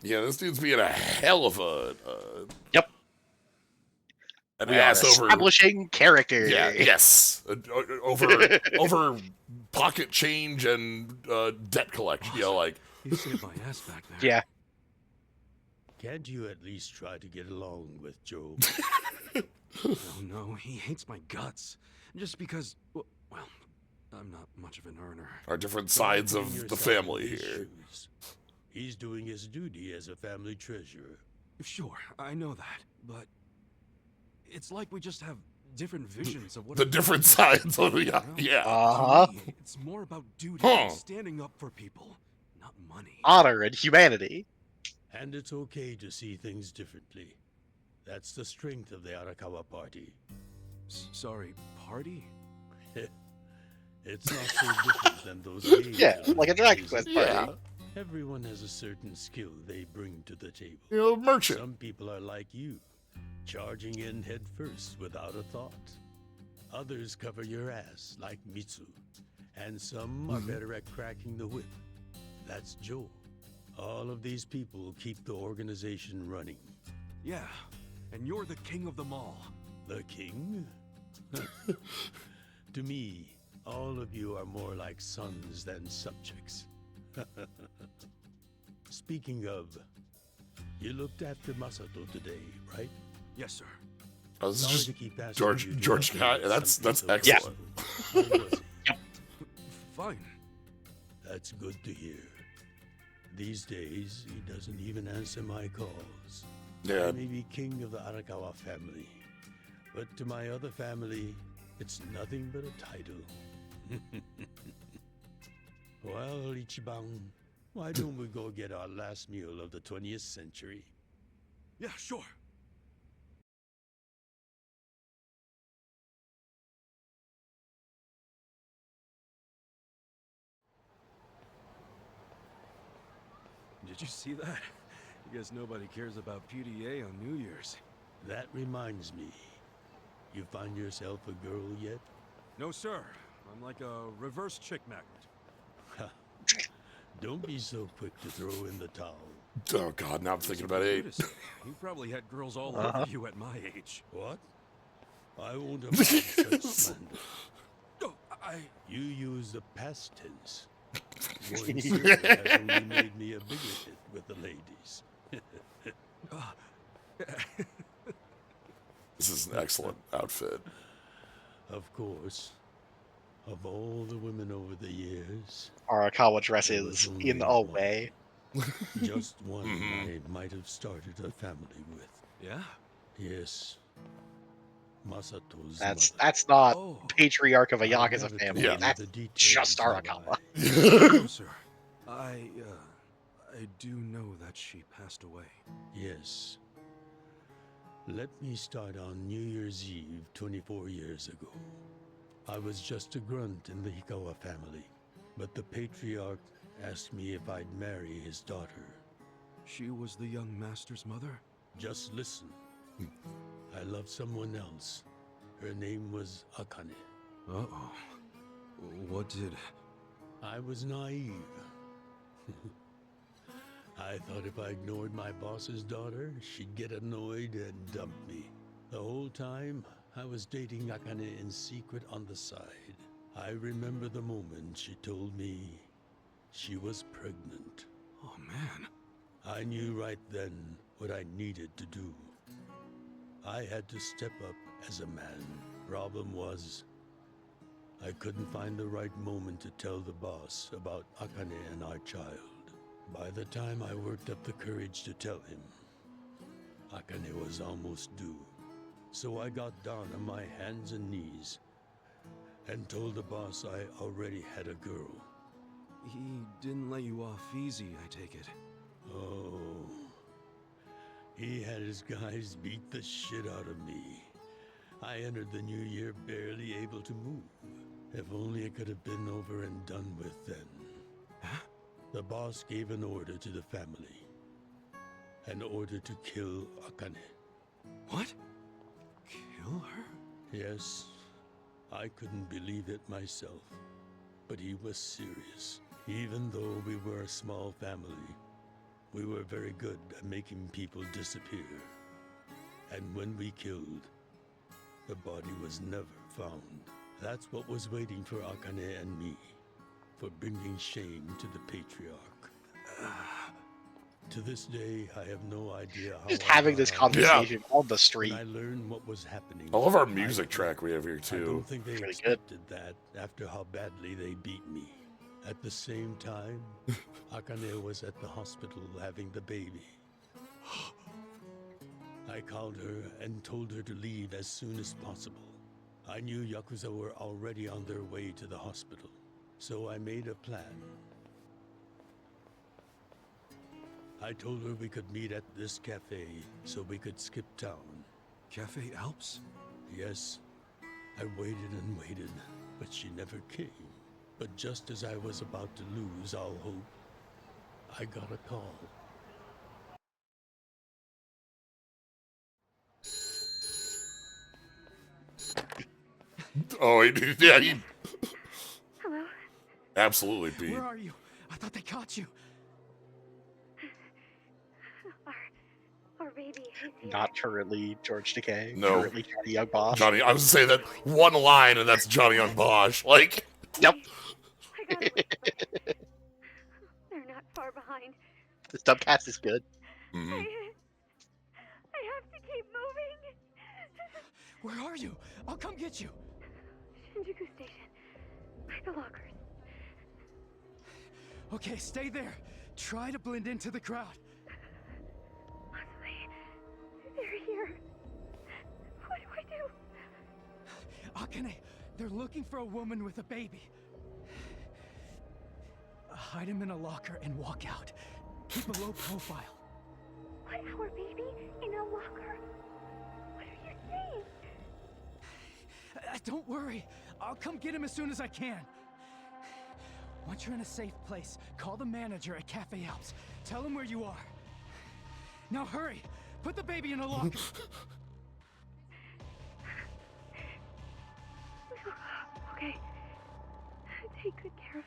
S1: Yeah, this dude's being a hell of a
S2: Yep.
S1: An
S2: We are
S1: ass over
S2: establishing character.
S1: Yeah, yes. Over pocket change and debt collection. You know, like
S17: You saved my ass back there.
S2: Yeah.
S17: Can't you at least try to get along with Joe?
S9: No, he hates my guts. Just because, well, I'm not much of an earner.
S1: are different sides
S17: Put
S1: of the
S17: yourself
S1: family
S17: in his
S1: here.
S17: shoes. He's doing his duty as a family treasurer.
S9: Sure, I know that, but it's like we just have different visions of what
S1: The
S9: it
S1: different
S9: is.
S1: sides of
S9: You know?
S1: yeah.
S2: Uh-huh.
S9: To me, it's more about duty
S1: Huh.
S9: and standing up for people, not money.
S2: Honor and humanity.
S17: And it's okay to see things differently. That's the strength of the Arakawa party.
S9: Sorry, party?
S17: It's not so different than those games.
S2: Yeah,
S17: of
S2: like a Dragon
S17: Disney.
S2: Quest party.
S1: Yeah.
S17: Everyone has a certain skill they bring to the table.
S1: You know, merchant.
S17: Some people are like you, charging in head first without a thought. Others cover your ass, like Mitsu. And some are better at cracking the whip. That's Joe, All of these people keep the organization running.
S9: Yeah, and you're the king of them all.
S17: The king? To me, all of you are more like sons than subjects. Speaking of, you looked after Masato today, right?
S9: Yes, sir.
S1: Oh, this
S17: Sorry
S1: is
S17: to keep
S1: just
S17: asking
S1: George.
S17: you to
S1: George,
S17: do
S1: that's
S17: something so
S1: excellent.
S17: How was it?
S9: Fine.
S17: That's good to hear. These days, he doesn't even answer my calls.
S1: Yeah.
S17: I may be king of the Arakawa family, but to my other family, it's nothing but a title. Well, Ichiban, why don't we go get our last meal of the 20th century?
S9: Yeah, sure. Did you see that? I guess nobody cares about PDA on New Year's.
S17: That reminds me. You find yourself a girl yet?
S9: No, sir. I'm like a reverse chick magnet.
S17: Don't be so quick to throw in the towel.
S1: Oh God, now I'm thinking about it.
S9: You probably had girls all
S1: Uh-huh.
S9: over you at my age.
S17: What? I won't allow such slander.
S9: Oh,
S17: You use the past tense. Going silver has only made me a bigger hit with the ladies.
S1: This is an excellent outfit.
S17: Of course. Of all the women over the years,
S2: Arakawa dresses in a way.
S17: just one I might have started a family with.
S9: Yeah?
S17: Yes. Masato's
S2: That's not
S9: Oh.
S2: patriarch of a
S17: I
S2: Yakuza
S17: never
S2: family.
S17: told you
S2: That's
S17: the details,
S2: just
S17: have
S2: Arakawa.
S9: No, sir. I do know that she passed away.
S17: Yes. Let me start on New Year's Eve 24 years ago. I was just a grunt in the Hikawa family, but the patriarch asked me if I'd marry his daughter.
S9: She was the young master's mother?
S17: Just listen. I loved someone else. Her name was Akane.
S9: Uh-oh. What did...
S17: I was naive. I thought if I ignored my boss's daughter, she'd get annoyed and dump me. The whole time, I was dating Akane in secret on the side. I remember the moment she told me she was pregnant.
S9: Oh, man.
S17: I knew right then what I needed to do. I had to step up as a man. Problem was, I couldn't find the right moment to tell the boss about Akane and our child. By the time I worked up the courage to tell him, Akane was almost due. So I got down on my hands and knees and told the boss I already had a girl.
S9: He didn't let you off easy, I take it.
S17: Oh, he had his guys beat the shit out of me. I entered the new year barely able to move. If only it could have been over and done with then.
S9: Huh?
S17: The boss gave an order to the family. An order to kill Akane.
S9: What? Kill her?
S17: Yes, I couldn't believe it myself. But he was serious. Even though we were a small family, we were very good at making people disappear. And when we killed, the body was never found. That's what was waiting for Akane and me, for bringing shame to the patriarch. To this day, I have no idea how
S2: Just
S17: I
S2: having
S17: got
S2: this
S17: out.
S2: conversation on the street.
S17: When I learned what was happening.
S1: I love our music track we have here
S17: I
S1: too.
S17: don't think they
S2: Really good.
S17: expected that after how badly they beat me. At the same time, Akane was at the hospital having the baby. I called her and told her to leave as soon as possible. I knew Yakuza were already on their way to the hospital, so I made a plan. I told her we could meet at this cafe so we could skip town.
S9: Cafe Alps?
S17: Yes. I waited and waited, but she never came. But just as I was about to lose all hope, I got a call.
S1: Oh, yeah, he
S3: Hello.
S1: absolutely beat.
S3: Where are you? I thought they caught you.
S18: Our baby is here.
S2: Not currently George Takei.
S1: No.
S2: Currently Johnny Young Bosch.
S1: Johnny, I was gonna say that one line, and that's Johnny Young Bosch. Like,
S2: yep.
S18: I gotta whisper. They're not far behind.
S2: This dubcast is good.
S1: Mm-hmm.
S18: I have to keep moving.
S14: Where are you? I'll come get you.
S18: Shinjuku Station. By the lockers.
S14: Okay, stay there. Try to blend into the crowd.
S18: Honestly, they're here. What do I do?
S14: Akane, they're looking for a woman with a baby. Hide him in a locker and walk out. Keep a low profile.
S18: What, our baby in a locker? What are you saying?
S14: Don't worry. I'll come get him as soon as I can. Once you're in a safe place, call the manager at Cafe Alps. Tell him where you are. Now hurry! Put the baby in a locker!
S18: Okay. Take good care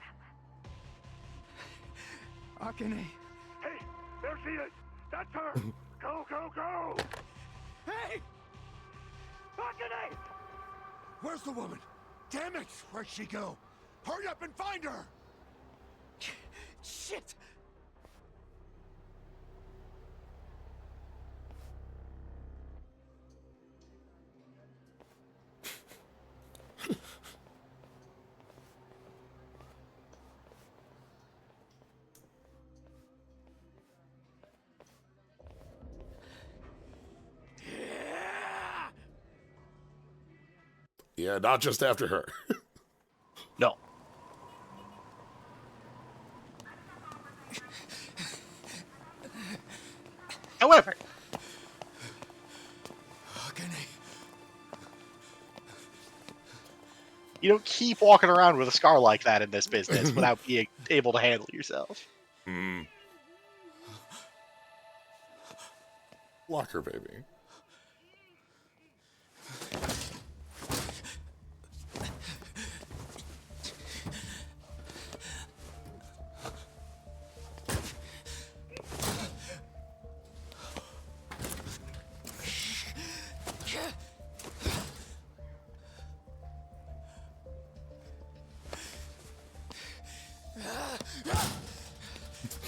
S18: of him.
S14: Akane!
S16: Hey, there she is! That's her! Go, go, go!
S14: Hey!
S16: Akane!
S8: Where's the woman? Damn it! Where'd she go? Hurry up and find her!
S14: Shit!
S1: yeah, not just after her.
S2: No. However, you don't keep walking around with a scar like that in this business without being able to handle yourself.
S1: Mm. Locker baby.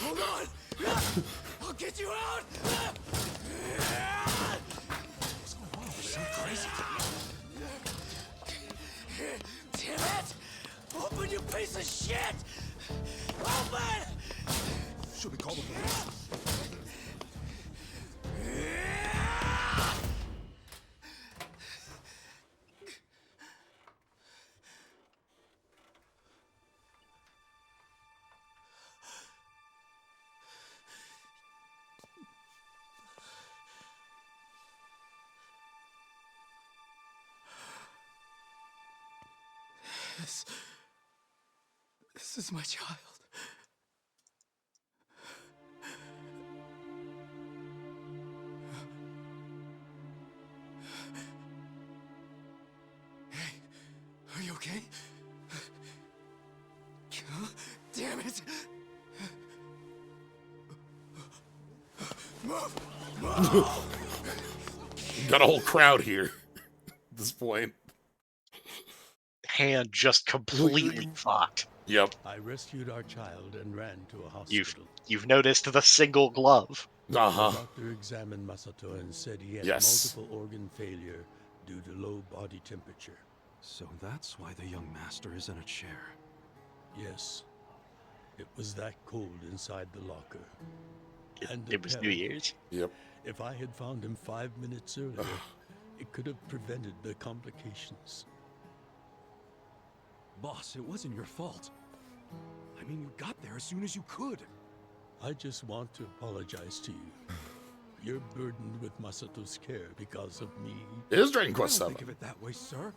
S14: Hold on! I'll get you out!
S8: So crazy.
S14: Damn it! Open, you piece of shit! Open!
S8: Should we call the police?
S14: This is my child. Hey, are you okay? Damn it! Move!
S1: Got a whole crowd here at this point.
S2: Hand just completely fucked.
S1: Yep.
S17: I rescued our child and ran to a hospital.
S2: You've noticed the single glove.
S1: Uh-huh.
S17: The doctor examined Masato and said he had
S1: Yes.
S17: multiple organ failure due to low body temperature.
S9: So that's why the young master is in a chair.
S17: Yes. It was that cold inside the locker.
S2: It was New Year's.
S1: Yep.
S17: If I had found him 5 minutes earlier, it could have prevented the complications.
S9: Boss, it wasn't your fault. I mean, you got there as soon as you could.
S17: I just want to apologize to you. You're burdened with Masato's care because of me.
S1: It is Dragon Quest
S9: I don't
S1: 7.
S9: think of it that way, sir.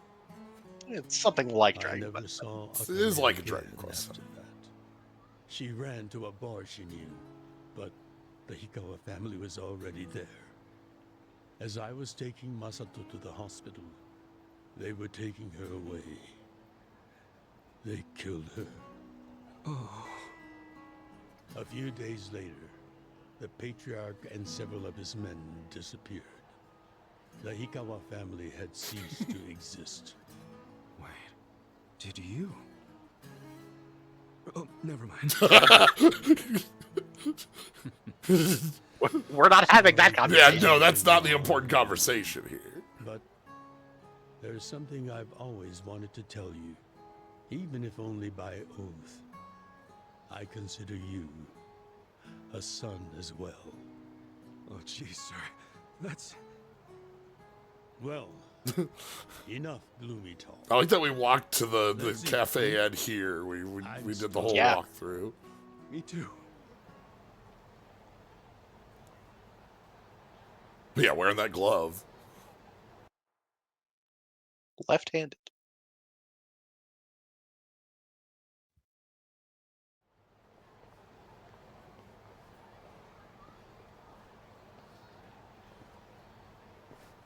S2: It's something like
S17: I
S2: Dragon
S17: never
S2: Quest.
S17: saw
S1: It is like a
S17: Akane
S1: Dragon
S17: again
S1: Quest.
S17: after that. She ran to a bar she knew, but the Hikawa family was already there. As I was taking Masato to the hospital, they were taking her away. They killed her.
S9: Oh.
S17: A few days later, the patriarch and several of his men disappeared. The Hikawa family had ceased to exist.
S9: Wait, did you? Oh, never mind.
S2: We're not having that conversation.
S1: Yeah, no, that's not the important conversation here.
S17: But there's something I've always wanted to tell you, even if only by oath. I consider you a son as well.
S9: Oh, jeez, sir. That's...
S17: Well, enough gloomy talk.
S1: I like that we walked to the cafe at here. We did the whole walkthrough.
S9: Me too.
S1: Yeah, wearing that glove.
S2: Left-handed.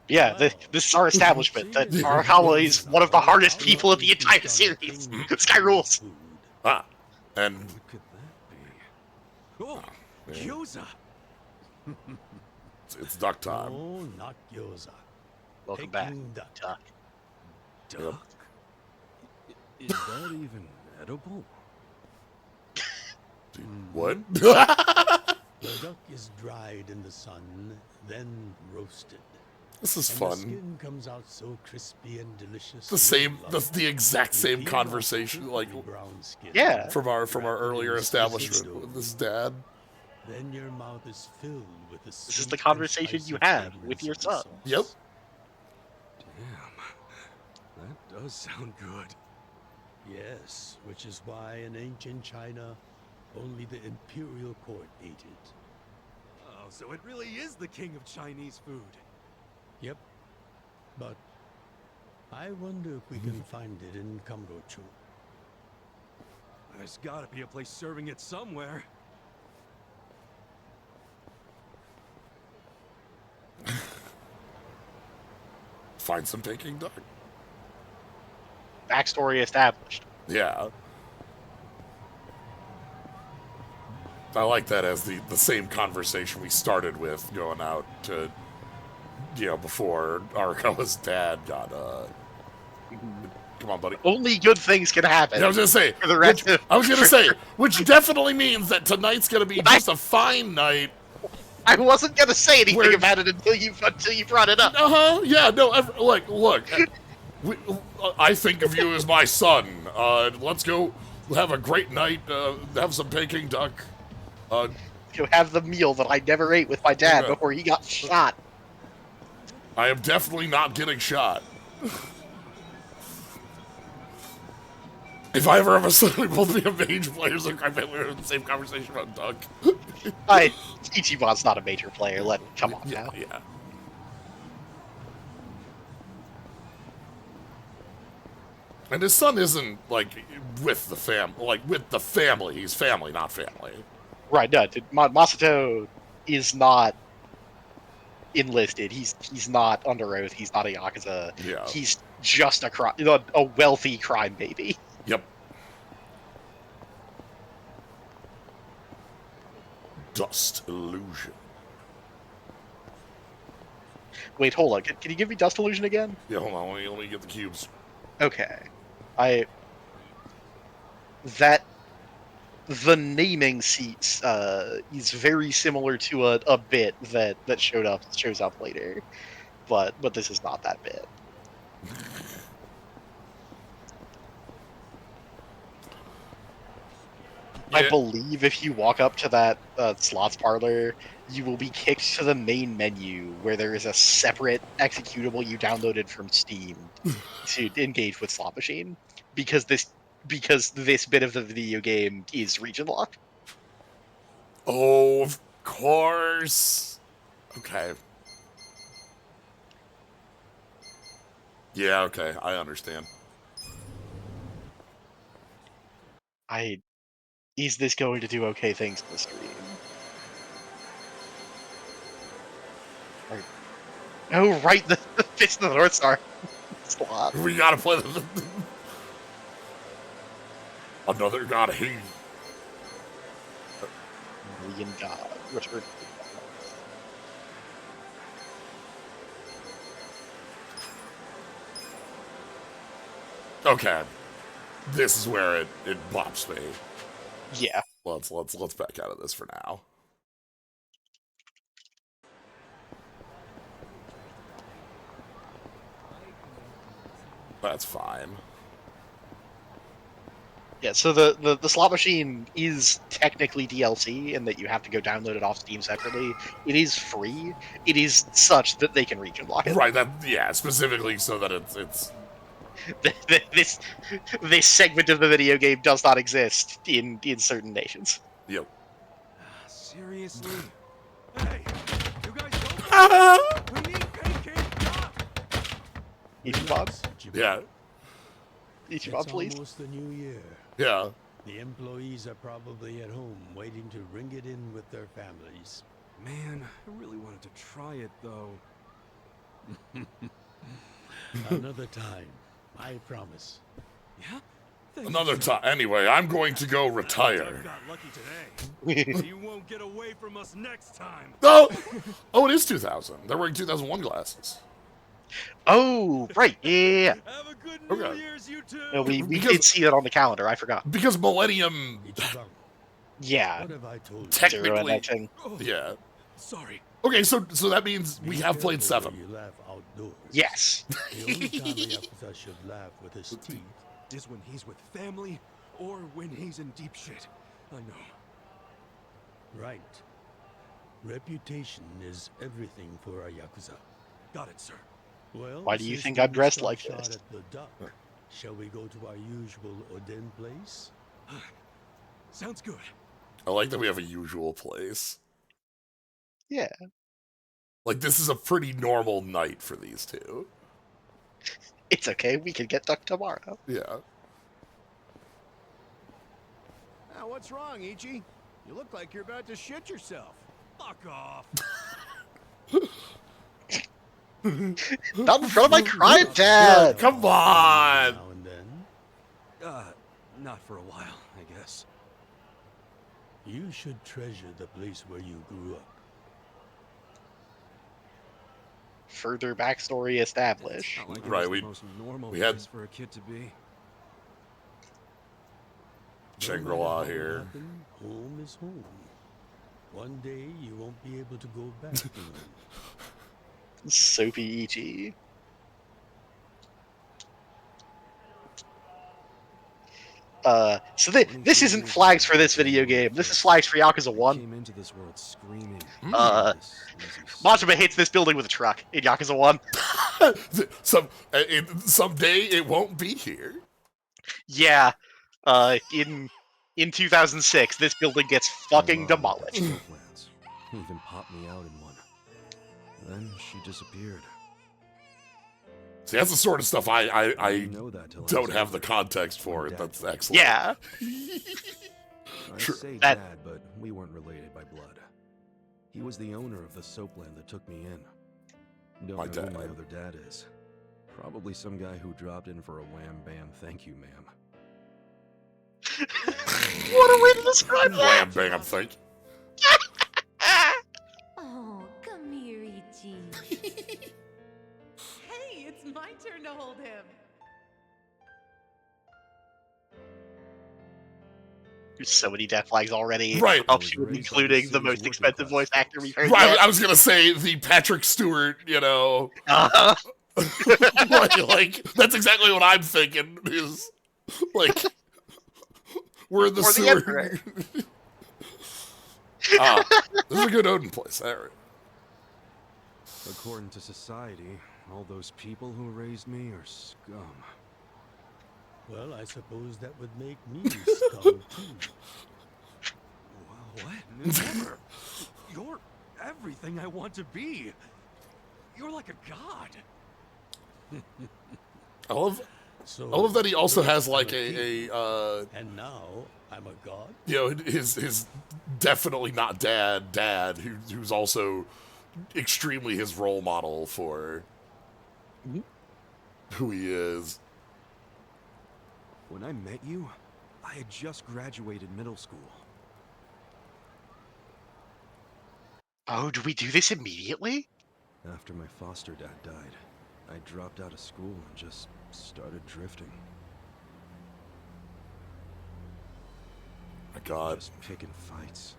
S2: Yeah, this is our establishment. That Arakawa is one of the hardest people in the entire series. Sky rules.
S1: Ah, and
S9: What could that be? Oh, Yakuza!
S1: it's duck time.
S17: Oh, not gyoza.
S2: Welcome back,
S17: Peking duck.
S2: Duck.
S9: Duck? Is that even edible?
S1: What?
S17: The duck is dried in the sun, then roasted.
S1: This is
S17: and
S1: fun.
S17: The skin comes out so crispy and delicious.
S1: The exact same conversation, like
S17: brown skin.
S2: Yeah.
S1: from our earlier establishment with this dad.
S17: Then your mouth is filled with the
S2: This is the conversation you had with your son.
S1: Yep.
S9: Damn. That does sound good.
S17: Yes, which is why in ancient China, only the imperial court ate it.
S9: Oh, so it really is the king of Chinese food.
S17: Yep. But I wonder if we can find it in Kamurocho.
S9: There's gotta be a place serving it somewhere.
S1: Find some Peking duck.
S2: Backstory established.
S1: Yeah. I like that as the same conversation we started with going out to, before Arakawa's dad got, come on, buddy.
S2: Only good things can happen.
S1: Yeah, I was gonna say,
S2: For the rest of,
S1: which definitely means that tonight's gonna be just a fine night.
S2: I wasn't gonna say anything about it until you brought it up.
S1: Yeah, no, look. I think of you as my son. Let's go have a great night. Have some Peking duck.
S2: To have the meal that I never ate with my dad before he got shot.
S1: I am definitely not getting shot. If I ever have a son, we both be a mage players. I bet we were in the same conversation about duck.
S2: Ichiban's not a major player. Come on now.
S1: Yeah. And his son isn't with the family. He's family, not family.
S2: Right, no, Masato is not enlisted. He's not under oath. He's not a Yakuza.
S1: Yeah.
S2: He's just a wealthy crime baby.
S1: Yep. Dust illusion.
S2: Wait, hold on. Can you give me Dust Illusion again?
S1: Yeah, hold on. Let me get the cubes.
S2: Okay. The naming seats is very similar to a bit that shows up later, but this is not that bit.
S1: Yeah.
S2: I believe if you walk up to that slots parlor, you will be kicked to the main menu where there is a separate executable you downloaded from Steam to engage with Slot Machine, because this bit of the video game is region locked.
S1: Oh, of course. Okay. Yeah, okay. I understand.
S2: Is this going to do okay things in the stream? Oh, right, the Fist of the North Star slot.
S1: We gotta play the... Another god hate.
S2: Alien God. Return.
S1: Okay. This is where it bops me.
S2: Yeah.
S1: Let's back out of this for now. That's fine.
S2: Yeah, so the slot machine is technically DLC in that you have to go download it off Steam separately. It is free. It is such that they can region lock it.
S1: Right, yeah, specifically so that it's
S2: this segment of the video game does not exist in certain nations.
S1: Yep.
S9: Seriously? Hey, you guys don't we need pancake.
S2: Ichiban?
S1: Yeah.
S2: Ichiban,
S17: It's
S2: please.
S17: almost the new year.
S1: Yeah.
S17: The employees are probably at home waiting to ring it in with their families.
S9: Man, I really wanted to try it though.
S17: Another time, I promise.
S9: Yeah?
S1: Another time. Anyway, I'm going to go retire.
S9: Got lucky today. You won't get away from us next time.
S1: Oh, it is 2000. They're wearing 2001 glasses.
S2: Oh, right. Yeah.
S9: Have a good
S1: Okay.
S9: New Year's, you two.
S2: No, we did see that on the calendar. I forgot.
S1: Because Millennium.
S2: Yeah.
S17: What have I told you?
S1: Technically. Yeah.
S9: Sorry.
S1: Okay, so that means we have played 7.
S17: You laugh outdoors.
S2: Yes.
S17: The only time a Yakuza should laugh with his teeth
S9: is when he's with family or when he's in deep shit. I know.
S17: Right. Reputation is everything for a Yakuza.
S9: Got it, sir.
S17: Well,
S2: Why do you
S17: since
S2: think
S17: we
S2: I'm dressed
S17: missed our
S2: like
S17: shot
S2: this?
S17: At the duck, shall we go to our usual Oden place?
S9: Sounds good.
S1: I like that we have a usual place.
S2: Yeah.
S1: Like, this is a pretty normal night for these two.
S2: It's okay. We can get duck tomorrow.
S1: Yeah.
S10: Now, what's wrong, Ichi? You look like you're about to shit yourself.
S9: Fuck off.
S2: Not in front of my crying dad.
S1: Come on.
S17: Now and then.
S9: Not for a while, I guess.
S17: You should treasure the place where you grew up.
S2: Further backstory established.
S9: Not like it
S1: Right,
S9: was the most normal
S1: we had-
S9: place for a kid to be.
S1: Shangri-La here.
S17: Home is home. One day you won't be able to go back to home.
S2: Soapy Ichi. So this isn't flags for this video game. This is flags for Yakuza 1.
S9: Came into this world screaming.
S2: Majima hits this building with a truck in Yakuza 1.
S1: Someday it won't be here.
S2: Yeah. In 2006, this building gets fucking demolished.
S9: Plans. Even popped me out in one. Then she disappeared.
S1: See, that's the sort of stuff I
S9: know that till I
S1: don't
S9: was
S1: have the
S9: older.
S1: context for it. That's excellent.
S2: Yeah.
S9: I
S1: Sure.
S9: say
S2: That-
S9: dad, but we weren't related by blood. He was the owner of the soapland that took me in. Don't
S1: My
S9: know who
S1: dad.
S9: my other dad is. Probably some guy who dropped in for a wham bam thank you, ma'am.
S2: What a way to describe that!
S1: Wham bang, I'm thinking.
S5: Oh, come here, Ichi.
S13: Hey, it's my turn to hold him.
S2: There's so many death flags already.
S1: Right.
S2: Up to and including the most expensive voice actor we've heard
S1: Right,
S2: yet.
S1: I was gonna say the Patrick Stewart,
S2: Uh-huh.
S1: like that's exactly what I'm thinking. Is like we're in the
S2: Or the
S1: sewer.
S2: Emperor.
S1: This is a good Odin place. All right.
S9: According to society, all those people who raised me are scum.
S17: Well, I suppose that would make me scum too.
S9: What? Never. You're everything I want to be. You're like a god.
S1: I love
S17: So,
S1: that he also has
S17: I'm
S1: like
S17: king,
S1: a
S17: and now I'm a god.
S1: his definitely not dad who's also extremely his role model for who he is.
S9: When I met you, I had just graduated middle school.
S2: Oh, do we do this immediately?
S19: After my foster dad died, I dropped out of school and just started drifting.
S1: My God.
S19: Just picking fights,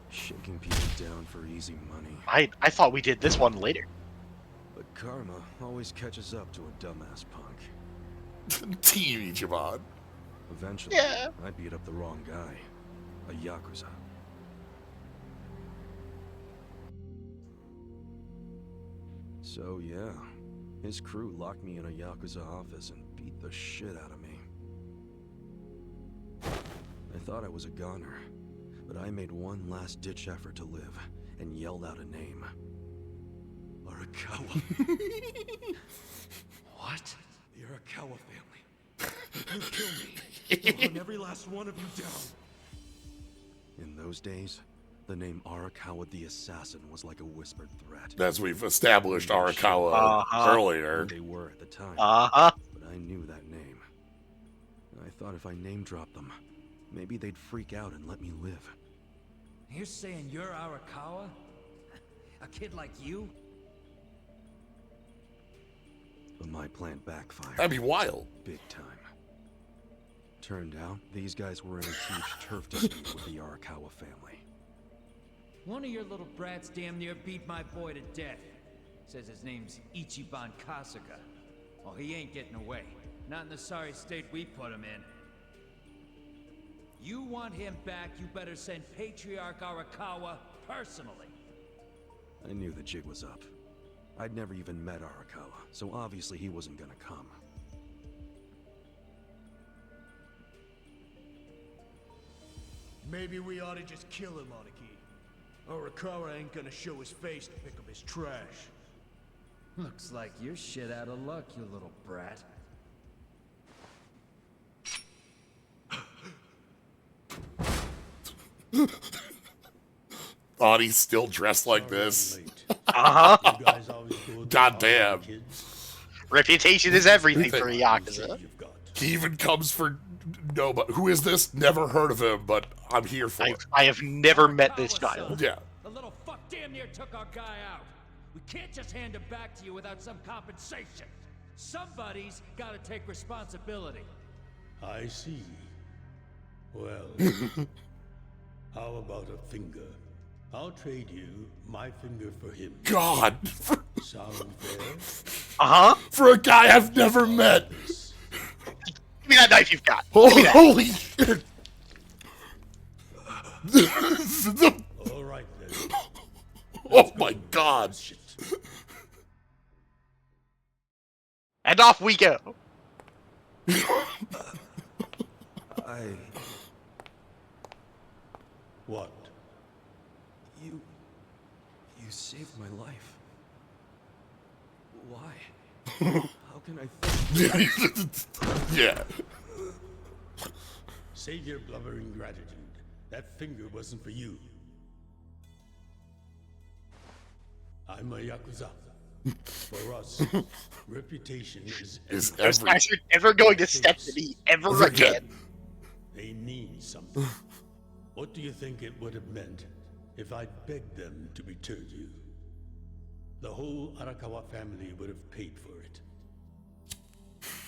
S19: shaking people down for easy money.
S2: I thought we did this one later.
S19: But karma always catches up to a dumbass punk.
S1: Team Ichiban.
S19: Eventually,
S2: Yeah.
S19: I beat up the wrong guy. A Yakuza. So yeah, his crew locked me in a Yakuza office and beat the shit out of me. I thought I was a goner, but I made one last-ditch effort to live and yelled out a name. Arakawa.
S9: What? The Arakawa family. You kill me. I'll hunt every last one of you down.
S19: In those days, the name Arakawa the Assassin was like a whispered threat.
S1: As we've established Arakawa earlier.
S19: They were at the time. But I knew that name. I thought if I name-dropped them, maybe they'd freak out and let me live.
S14: You're saying you're Arakawa? A kid like you?
S19: But my plan backfired.
S1: That'd be wild.
S19: Big time. Turned out, these guys were in a huge turf dispute with the Arakawa family.
S14: One of your little brats damn near beat my boy to death. Says his name's Ichiban Kasuga. Well, he ain't getting away. Not in the sorry state we put him in. You want him back, you better send Patriarch Arakawa personally.
S19: I knew the jig was up. I'd never even met Arakawa, so obviously he wasn't gonna come.
S9: Maybe we ought to just kill him, Aniki. Arakawa ain't gonna show his face to pick up his trash.
S14: Looks like you're shit out of luck, you little brat.
S1: Thought he's still dressed like this. God damn.
S2: Reputation is everything for a Yakuza.
S1: He even comes for nobody. Who is this? Never heard of him, but I'm here for it.
S2: I have never met this child.
S1: Yeah.
S14: The little fuck damn near took our guy out. We can't just hand him back to you without some compensation. Somebody's gotta take responsibility.
S17: I see. Well, how about a finger? I'll trade you my finger for him.
S1: God.
S17: Sound fair?
S1: For a guy I've never met.
S2: Give me that knife you've got.
S1: Holy shit.
S17: All right then.
S1: Oh my God.
S2: And off we go.
S17: What?
S19: You saved my life. Why? How can I thank you?
S1: Yeah.
S17: Save your blubbering gratitude. That finger wasn't for you. I'm a Yakuza. For us, reputation is
S2: Those guys are never going to step to me ever again.
S17: They need something. What do you think it would have meant if I'd begged them to return you? The whole Arakawa family would have paid for it.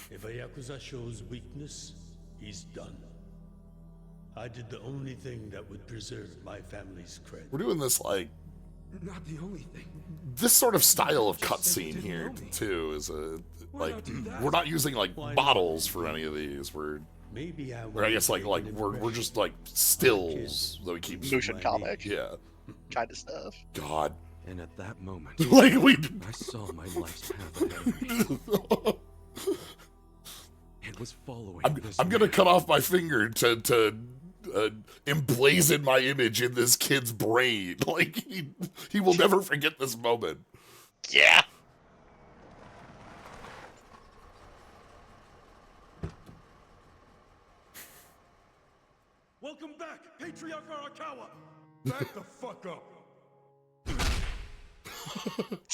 S17: If a Yakuza shows weakness, he's done. I did the only thing that would preserve my family's cred.
S1: We're doing this like
S19: not the only thing.
S1: This sort of style of cutscene here too is a like we're not using like bottles for any of these. We're
S17: maybe
S1: I guess like we're just like stills that we keep
S2: motion comic.
S1: Yeah.
S2: Kind of stuff.
S1: God.
S19: And at that moment,
S1: like
S19: I saw my life's path ahead of me. It was following.
S1: I'm gonna cut off my finger to emblazon my image in this kid's brain. Like he will never forget this moment.
S2: Yeah.
S9: Welcome back, Patriarch Arakawa! Back the fuck up!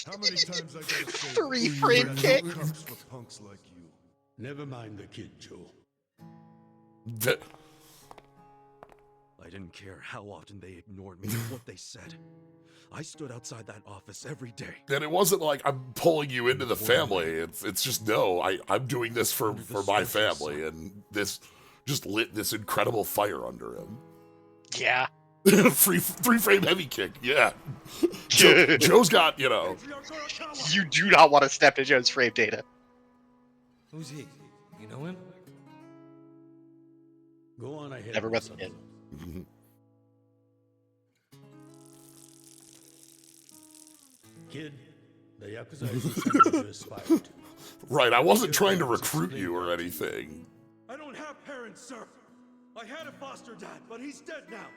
S9: How many times I gotta say
S2: 3 frame kick.
S9: Cups for punks like you.
S17: Never mind the kid, Joe.
S19: I didn't care how often they ignored me or what they said. I stood outside that office every day.
S1: And it wasn't like I'm pulling you into the family. It's just, no, I'm doing this for my family, and this just lit this incredible fire under him.
S2: Yeah.
S1: Three frame heavy kick, yeah. Joe's got, you know.
S2: You do not want to step in Joe's frame data.
S7: Who's he? You know him?
S17: Go on ahead.
S2: Never met him.
S17: Kid, the Yakuza isn't something you aspire to.
S1: Right, I wasn't trying to recruit you or anything.
S9: I don't have parents, sir. I had a foster dad, but he's dead now.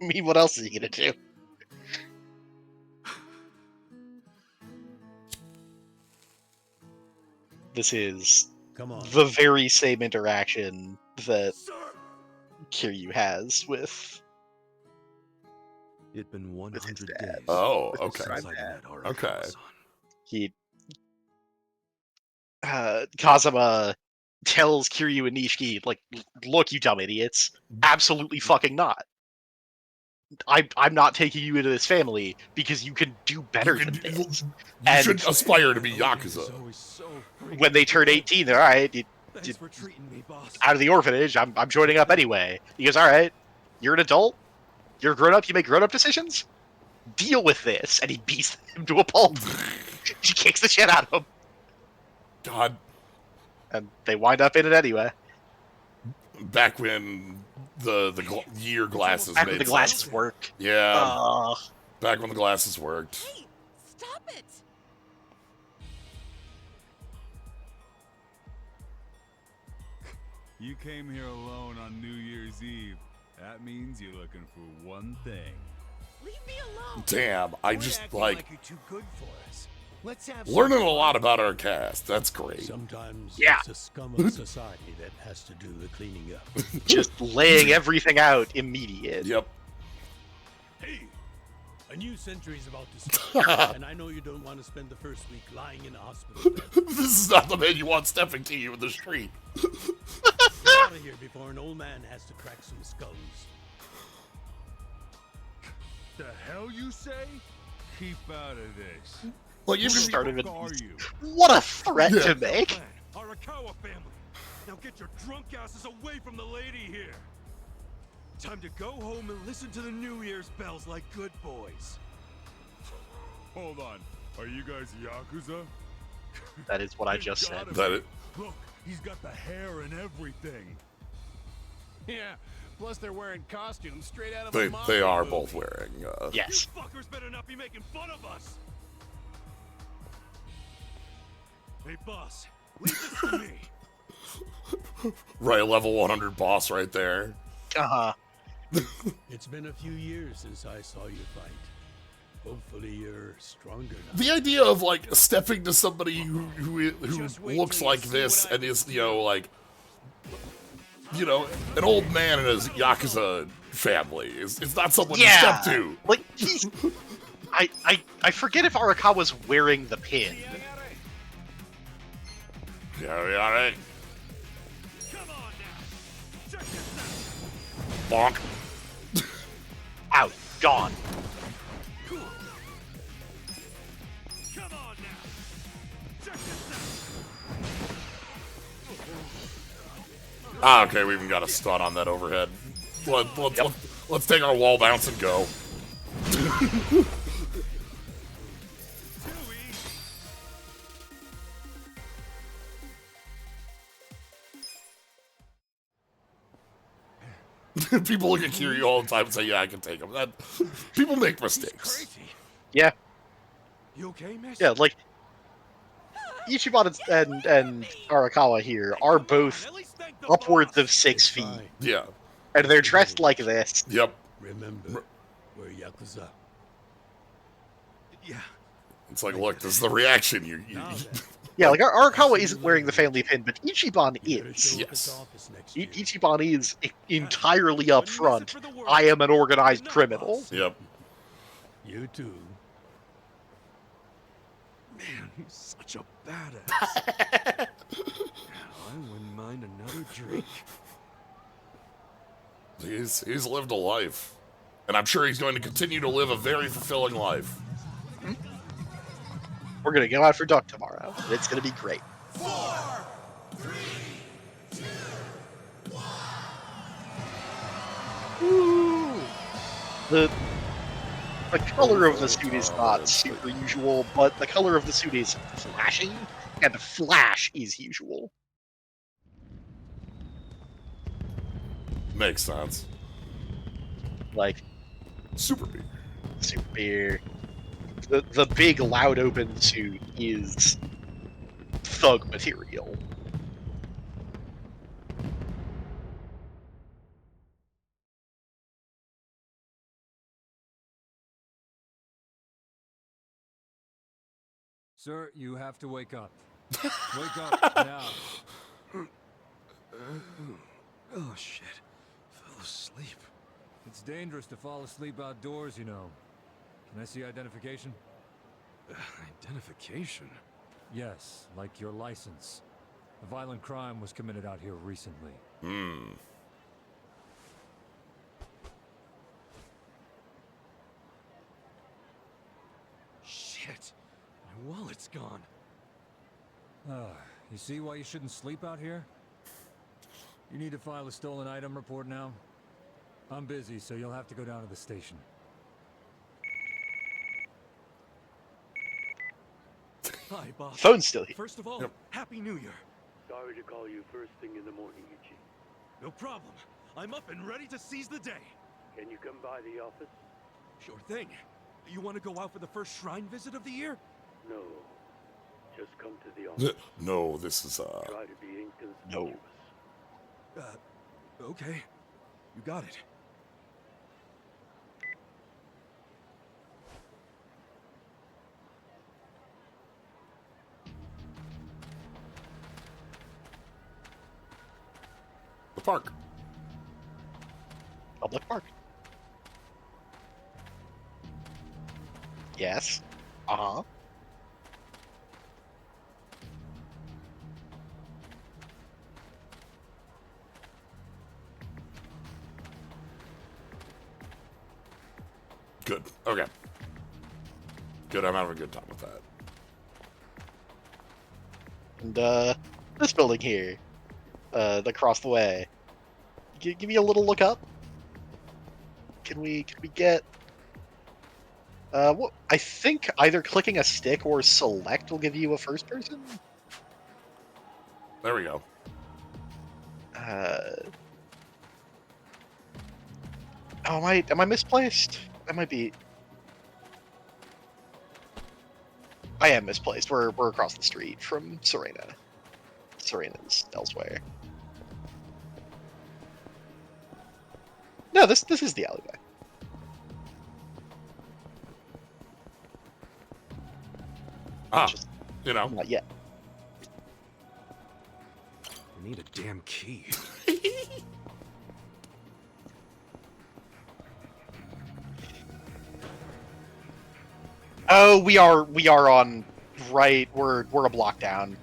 S2: I mean, what else is he gonna do? This is the very same interaction that Kiryu has with.
S19: It'd been 100 days.
S1: Oh, okay.
S19: since I met Arakawa-san.
S1: Okay.
S2: He. Kazama tells Kiryu and Nishiki, like, look, you dumb idiots. Absolutely fucking not. I'm not taking you into this family because you can do better than this.
S1: You should aspire to be Yakuza.
S2: When they turn 18, they're alright. Out of the orphanage, I'm joining up anyway. He goes, alright, you're an adult, you're a grown up, you make grown up decisions? Deal with this. And he beats him to a pulp. He kicks the shit out of him.
S1: God.
S2: And they wind up in it anyway.
S1: Back when the year glasses
S2: Back
S1: made
S2: when the
S1: sense.
S2: glasses work.
S1: Yeah. Back when the glasses worked.
S13: Stop it!
S11: You came here alone on New Year's Eve. That means you're looking for one thing.
S13: Leave me alone!
S1: Damn, I just like
S10: you're too good for us. Let's have
S1: learning a lot about our cast. That's great.
S17: Sometimes
S2: Yeah.
S17: it's the scum of society that has to do the cleaning up.
S2: Just laying everything out immediate.
S1: Yep.
S17: Hey, a new century's about to start, and I know you don't want to spend the first week lying in a hospital bed.
S1: This is not the man you want stepping to you in the street.
S17: Get out of here before an old man has to crack some skulls.
S11: The hell you say? Keep out of this.
S1: Like, you
S2: started
S11: are you?
S2: What a threat to make!
S9: Arakawa family. Now get your drunk asses away from the lady here. Time to go home and listen to the New Year's bells like good boys.
S11: Hold on. Are you guys Yakuza?
S2: That is what I just said.
S11: Look, he's got the hair and everything.
S10: Yeah. Plus they're wearing costumes straight out of
S1: They
S10: a mafia
S1: are
S10: movie.
S1: both wearing.
S2: Yes.
S9: You fuckers better not be making fun of us. Hey, boss, leave this to me.
S1: Right, level 100 boss right there.
S2: Uh-huh.
S17: It's been a few years since I saw you fight. Hopefully you're stronger now.
S1: The idea of like stepping to somebody who looks like this and is, you know, like, you know, an old man in his Yakuza family is not someone you step to.
S2: Like, he's... I forget if Arakawa's wearing the pin.
S1: Yeah, alright. Bonk.
S2: Out. Gone.
S1: Ah, okay, we even got a stun on that overhead. Let's take our wall bounce and go. People look at Kiryu all the time and say, yeah, I can take him. People make mistakes.
S2: Yeah.
S9: You okay, miss?
S2: Yeah, like, Ichiban and Arakawa here are both upwards of 6 feet.
S1: Yeah.
S2: And they're dressed like this.
S1: Yep.
S17: Remember, we're Yakuza.
S9: Yeah.
S1: It's like, look, this is the reaction you
S2: Yeah, like, Arakawa isn't wearing the family pin, but Ichiban is.
S1: Yes.
S2: Ichiban is entirely upfront. I am an organized criminal.
S1: Yep.
S17: You too. Man, he's such a badass. I wouldn't mind another drink.
S1: He's lived a life. And I'm sure he's going to continue to live a very fulfilling life.
S2: We're gonna go out for duck tomorrow. It's gonna be great.
S8: 4, 3, 2, 1.
S2: The color of the suit is not super usual, but the color of the suit is flashy, and the flash is usual.
S1: Makes sense.
S2: Like
S1: super beer.
S2: Super beer. The big loud open suit is thug material.
S9: Sir, you have to wake up. Wake up now.
S17: Oh shit. Fell asleep.
S9: It's dangerous to fall asleep outdoors, you know. Can I see identification?
S17: Identification?
S9: Yes, like your license. A violent crime was committed out here recently.
S1: Hmm.
S17: Shit. My wallet's gone.
S9: You see why you shouldn't sleep out here? You need to file a stolen item report now. I'm busy, so you'll have to go down to the station.
S17: Hi, boss.
S2: Phone's still here.
S17: First of all, Happy New Year.
S20: Sorry to call you first thing in the morning, Ichi.
S17: No problem. I'm up and ready to seize the day.
S20: Can you come by the office?
S17: Sure thing. You want to go out for the first shrine visit of the year?
S20: No. Just come to the office.
S1: No, this is
S20: Try to be inconspicuous.
S17: Okay. You got it.
S1: the park.
S2: Public park. Yes. Uh-huh.
S1: Good. Okay. Good, I'm having a good time with that.
S2: And, this building here, across the way. Give me a little look up. Can we get... what? I think either clicking a stick or select will give you a first person?
S1: There we go.
S2: Oh, am I misplaced? I might be... I am misplaced. We're across the street from Serena. Serena's elsewhere. No, this is the alleyway.
S1: You know.
S2: Not yet.
S19: I need a damn key.
S2: Oh, we are on right. We're a block down.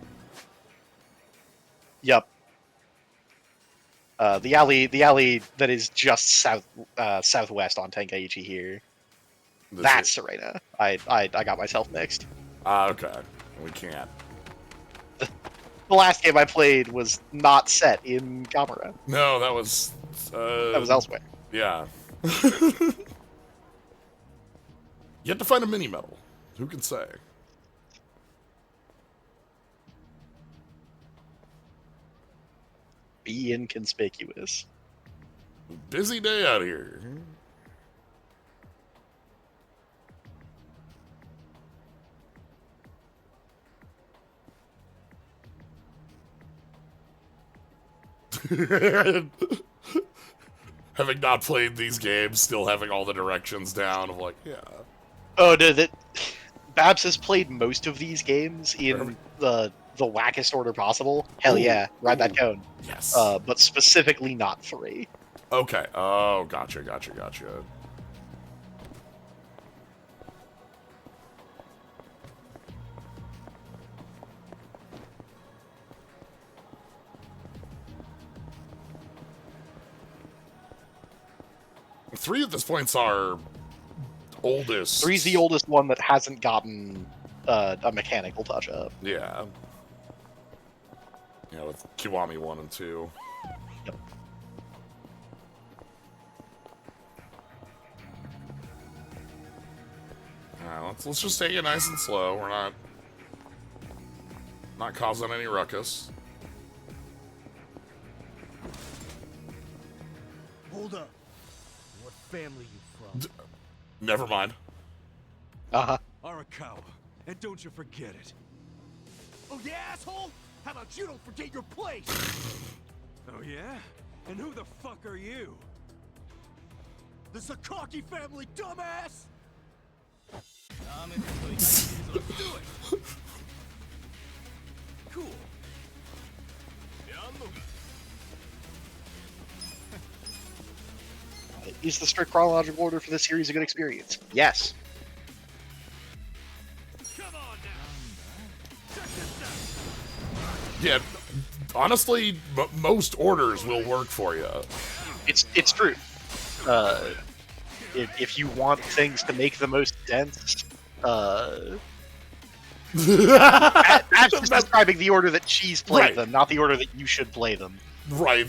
S2: Yep. The alley that is just southwest on Tenkaichi here. That's Serena. I got myself mixed.
S1: Okay. We can't.
S2: The last game I played was not set in Gamera.
S1: No, that was
S2: elsewhere.
S1: Yeah. You have to find a mini medal. Who can say?
S2: Be inconspicuous.
S1: Busy day out here. Having not played these games, still having all the directions down, I'm like, yeah.
S2: Oh no, Babs has played most of these games in the wackest order possible. Hell yeah, ride that cone.
S1: Yes.
S2: But specifically not 3.
S1: Okay. Oh, gotcha. 3 at this point's our oldest.
S2: 3's the oldest one that hasn't gotten a mechanical touch-up.
S1: Yeah. Yeah, with Kiwami 1 and 2.
S2: Yep.
S1: Alright, let's just take it nice and slow. We're not causing any ruckus.
S10: Hold up. What family you from?
S1: Never mind.
S2: Uh-huh.
S9: Arakawa. And don't you forget it.
S10: Oh, yeah, asshole? How about you don't forget your place?
S9: Oh, yeah? And who the fuck are you?
S10: The Sakaki family, dumbass!
S9: Let's do it! Cool.
S2: Is the strict chronological order for this series a good experience? Yes.
S1: Yeah, honestly, most orders will work for you.
S2: It's true. If you want things to make the most sense, that's just describing the order that she's played them, not the order that you should play them.
S1: Right.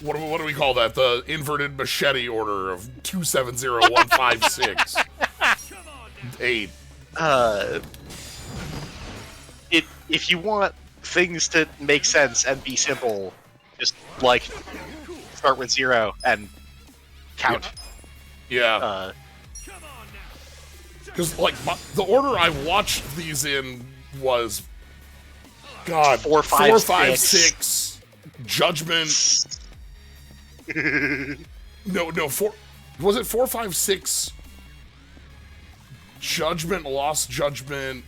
S1: What do we call that? The inverted machete order of 270156. 8.
S2: If you want things to make sense and be simple, just like start with 0 and count.
S1: Yeah. Because like the order I watched these in was
S2: 4, 5,
S1: 6, Judgment. No, 4. Was it 4, 5, 6? Judgment, Lost Judgment,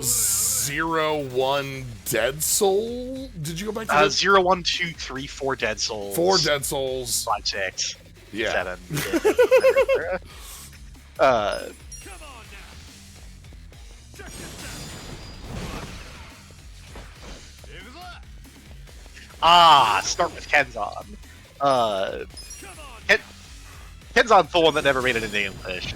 S1: 0, 1, Dead Soul? Did you go back to that?
S2: 0, 1, 2, 3, 4 Dead Souls.
S1: 4 Dead Souls.
S2: 5, 6.
S1: Yeah.
S2: 7. Start with Kenzan. Kenzan's the one that never made it into English.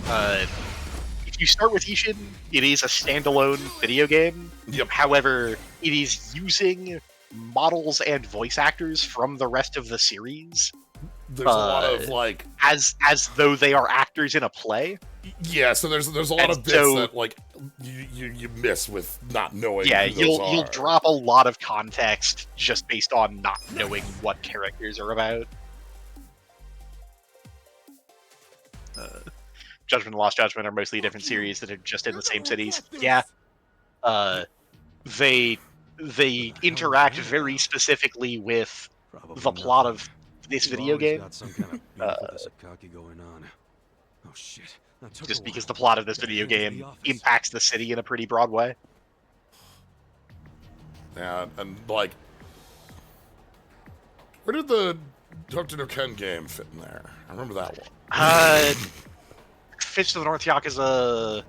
S2: If you start with Ishin, it is a standalone video game.
S1: Yep.
S2: However, it is using models and voice actors from the rest of the series.
S1: There's a lot of like
S2: as though they are actors in a play.
S1: Yeah, so there's a lot of bits that like you miss with not knowing.
S2: Yeah,
S1: who those
S2: you'll
S1: are.
S2: drop a lot of context just based on not knowing what characters are about. Judgment and Lost Judgment are mostly different series that are just in the same cities. Yeah, they interact very specifically with the plot of this video game.
S19: Got some kind of beef with the Sakaki going on.
S9: Oh shit.
S2: Just because the plot of this video game impacts the city in a pretty broad way.
S1: Yeah, and like, where did the Hokuto no Ken game fit in there? I remember that one.
S2: Fist of the North Yakuza.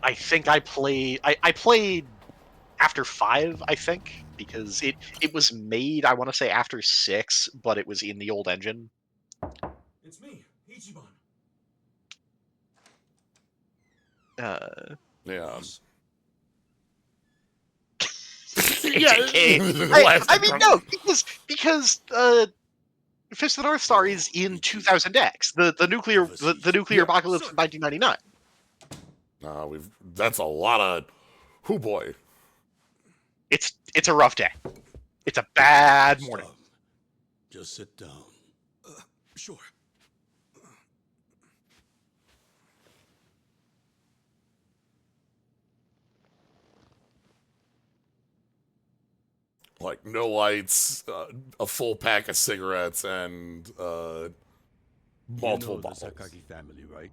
S2: I think I played after 5. I think because it was made. I want to say after 6, but it was in the old engine.
S9: It's me, Ichiban.
S1: Yeah.
S2: Yeah, I mean, no, because Fist of the North Star is in 2000X, the nuclear apocalypse of 1999.
S1: That's a lot of. Hoo boy.
S2: It's a rough day. It's a bad morning.
S17: Just sit down.
S9: Sure.
S1: Like no lights, a full pack of cigarettes, and multiple
S17: you know
S1: bottles.
S17: the Sakaki family, right?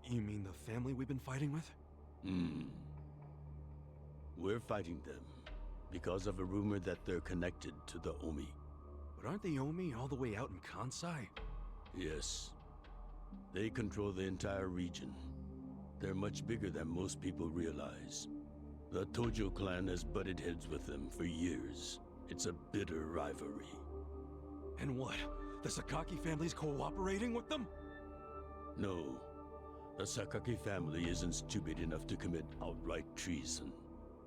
S9: You mean the family we've been fighting with?
S17: We're fighting them because of a rumor that they're connected to the Omi.
S9: But aren't the Omi all the way out in Kansai?
S17: Yes. They control the entire region. They're much bigger than most people realize. The Tojo clan has butted heads with them for years. It's a bitter rivalry.
S9: And what? The Sakaki family's cooperating with them?
S17: No. The Sakaki family isn't stupid enough to commit outright treason.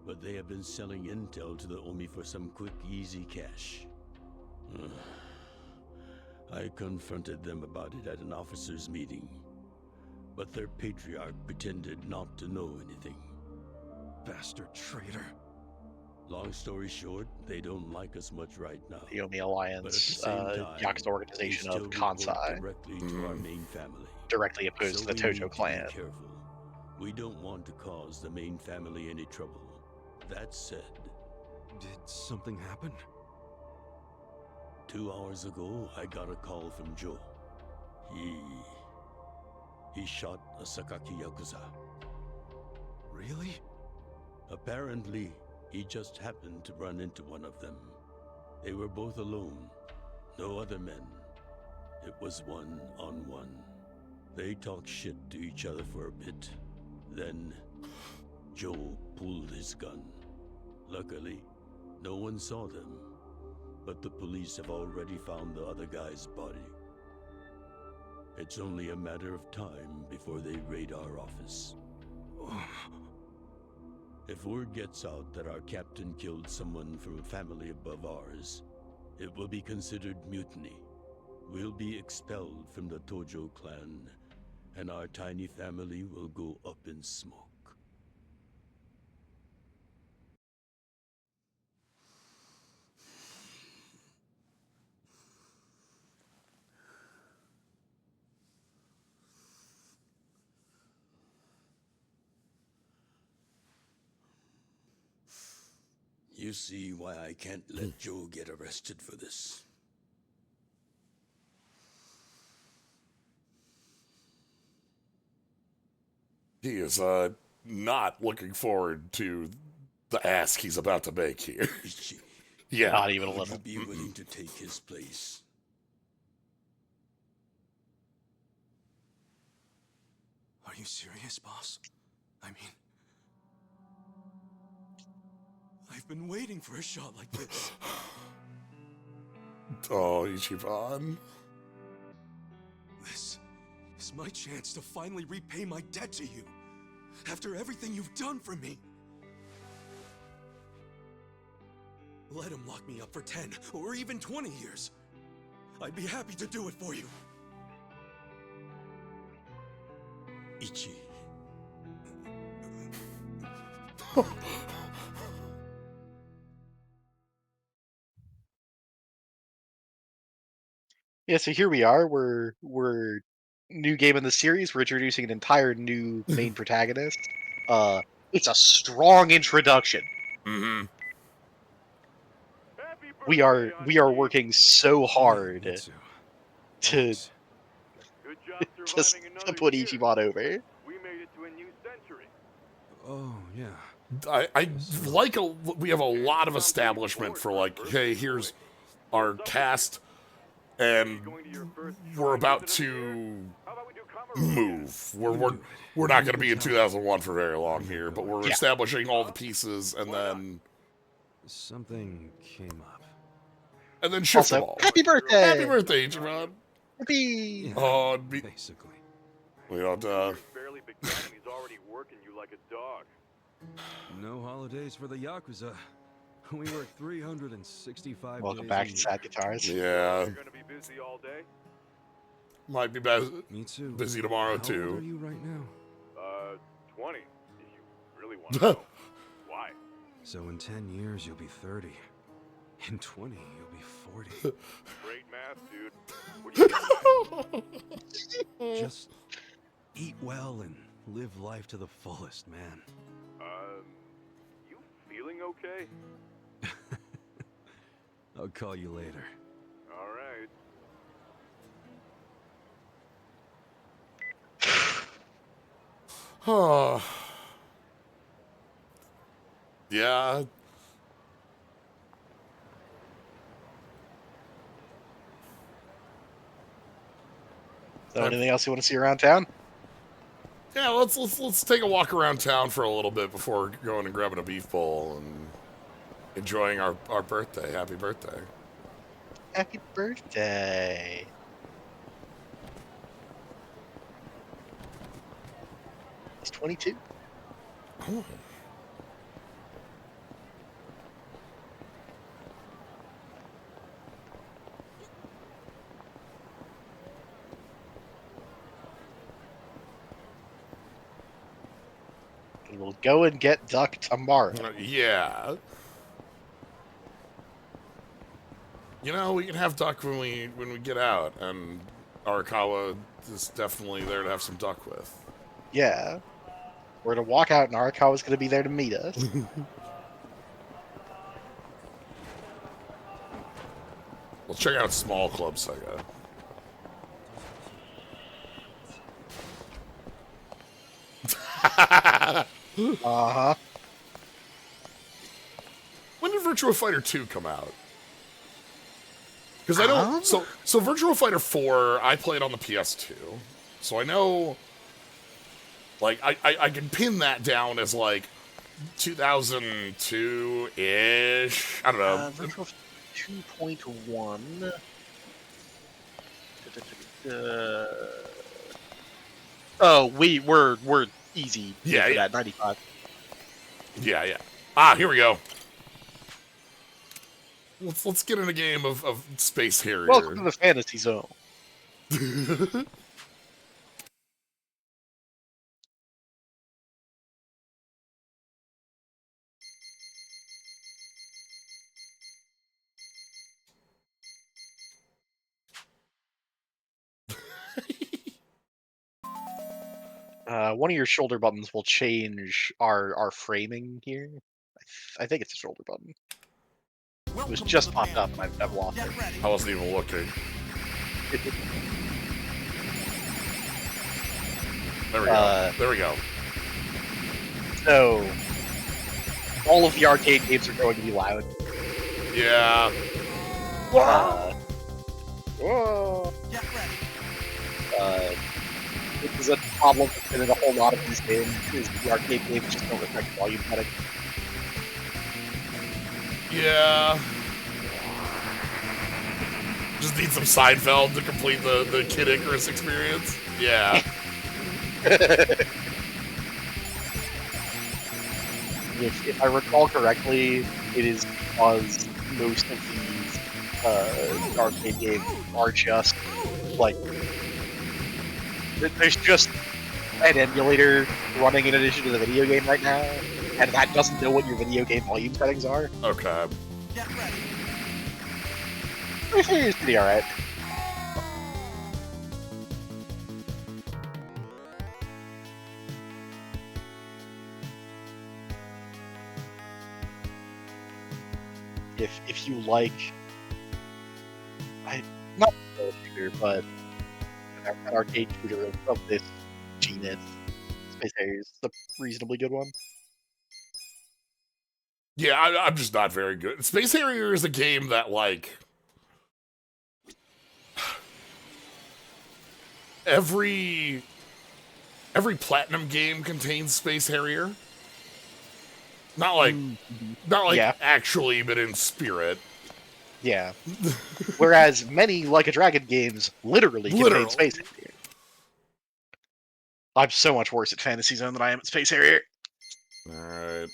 S17: But they have been selling intel to the Omi for some quick, easy cash. I confronted them about it at an officers' meeting. But their patriarch pretended not to know anything.
S9: Bastard traitor.
S17: Long story short, they don't like us much right now.
S2: The Omi Alliance, Yakuza organization of Kansai,
S17: directly to our main family.
S2: Directly opposed
S17: So
S2: to the
S17: we need
S2: Tojo
S17: to
S2: clan.
S17: Be careful. We don't want to cause the main family any trouble. That said,
S9: did something happen?
S17: 2 hours ago, I got a call from Joe. He shot a Sakaki Yakuza.
S9: Really?
S17: Apparently, he just happened to run into one of them. They were both alone, no other men. It was 1-on-1. They talked shit to each other for a bit. Then, Joe pulled his gun. Luckily, no one saw them, but the police have already found the other guy's body. It's only a matter of time before they raid our office. If word gets out that our captain killed someone from a family above ours, it will be considered mutiny. We'll be expelled from the Tojo clan, and our tiny family will go up in smoke. You see why I can't let Joe get arrested for this.
S1: He is not looking forward to the ask he's about to make here. Yeah.
S2: Not even a
S17: Would
S2: little.
S17: you be willing to take his place?
S9: Are you serious, boss? I mean, I've been waiting for a shot like this.
S1: Oh, Ichiban.
S9: This is my chance to finally repay my debt to you. After everything you've done for me. Let him lock me up for 10 or even 20 years. I'd be happy to do it for you.
S17: Ichi.
S2: Yeah, so here we are. We're new game in the series. We're introducing an entire new main protagonist. It's a strong introduction.
S1: Mm-hmm.
S2: We are working so hard to just to put Ichiban over.
S16: We made it to a new century.
S9: Oh, yeah.
S1: I like we have a lot of establishment for like, hey, here's our cast, and we're about to move. We're not going to be in 2001 for very long here, but we're establishing all the pieces, and then
S19: something came up.
S1: And then shift them all.
S2: Happy birthday!
S1: Happy birthday, Ichiban!
S2: Happy!
S19: Yeah,
S1: Oh,
S19: basically.
S1: We don't.
S16: Barely begun, and he's already working you like a dog.
S19: No holidays for the Yakuza. We work 365
S2: Welcome
S19: days
S2: back
S19: a
S2: to
S19: year.
S2: Sad Guitars.
S1: Yeah.
S16: You're gonna be busy all day?
S1: Might be
S19: Me too.
S1: busy tomorrow,
S19: How
S1: too.
S19: old are you right now?
S16: 20. If you really want to know. Why?
S19: So in 10 years, you'll be 30. In 20, you'll be 40.
S16: Great math, dude. What do you
S19: Just eat well and live life to the fullest, man.
S16: You feeling okay?
S19: I'll call you later.
S16: All right.
S1: Oh. Yeah.
S2: So anything else you want to see around town?
S1: Yeah, let's take a walk around town for a little bit before going and grabbing a beef bowl and enjoying our birthday. Happy birthday.
S2: Happy birthday. He's 22.
S1: Oh.
S2: We will go and get Duck tomorrow.
S1: Yeah. You know, we can have Duck when we get out, and Arakawa is definitely there to have some Duck with.
S2: Yeah. We're gonna walk out and Arakawa's gonna be there to meet us.
S1: Let's check out Small Club Sega.
S2: Uh-huh.
S1: When did Virtua Fighter 2 come out? Because I don't... So Virtua Fighter 4, I played on the PS2. So I know... Like, I can pin that down as, like, 2002-ish. I don't know.
S2: Virtual 2.1. Oh, we're easy.
S1: Yeah,
S2: for
S1: yeah.
S2: that 95.
S1: Yeah, yeah. Ah, here we go. Let's get in a game of Space Harrier.
S2: Welcome to the Fantasy Zone. One of your shoulder buttons will change our framing here. I think it's a shoulder button. It was just popped up and I've lost it.
S1: I wasn't even looking. There we go. There we go.
S2: So, all of the arcade games are going to be loud.
S1: Yeah.
S2: Whoa. This is a problem in a whole lot of these games, is the arcade games just don't reflect volume setting.
S1: Yeah. Just need some Seinfeld to complete the Kid Icarus experience. Yeah.
S2: If I recall correctly, it is because most of these arcade games are just, like, there's just an emulator running in addition to the video game right now, and that doesn't know what your video game volume settings are.
S1: Okay.
S2: It's pretty alright. If you like, not a shooter, but an arcade shooter of this genus, Space Harrier is a reasonably good one.
S1: Yeah, I'm just not very good. Space Harrier is a game that, like... Every Platinum game contains Space Harrier. Not like, actually, but in spirit.
S2: Yeah. Whereas many Like a Dragon games literally contain Space Harrier. I'm so much worse at Fantasy Zone than I am at Space Harrier.
S1: Alright.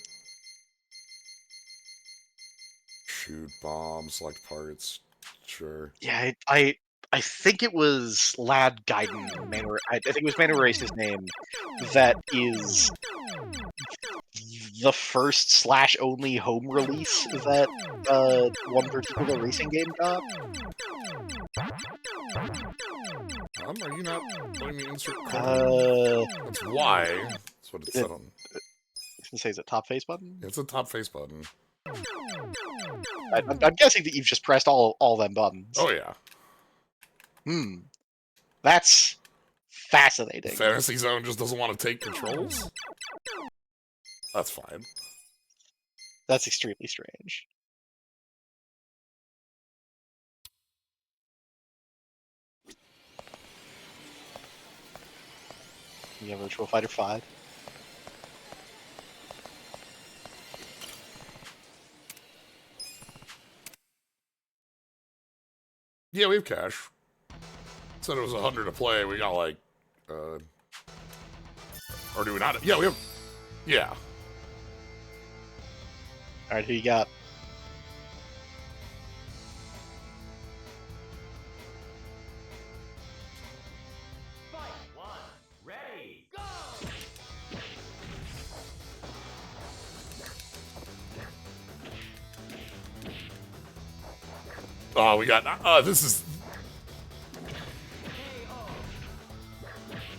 S1: Shoot, bomb, select parts. Sure.
S2: Yeah, I think it was Lad Gaiden, I think it was Manu Race's name, that is the first / only home release that one particular racing game got.
S1: Are you not letting me insert code? That's why. That's what it said on.
S2: I was gonna say, is it top face button?
S1: It's a top face button.
S2: I'm guessing that you've just pressed all them buttons.
S1: Oh yeah.
S2: That's fascinating.
S1: Fantasy Zone just doesn't want to take controls? That's fine.
S2: That's extremely strange. You have Virtua Fighter 5?
S1: Yeah, we have cash. Said it was 100 to play. We got like, or do we not? Yeah, we have. Yeah.
S2: All right, who you got?
S1: Oh, we got. This is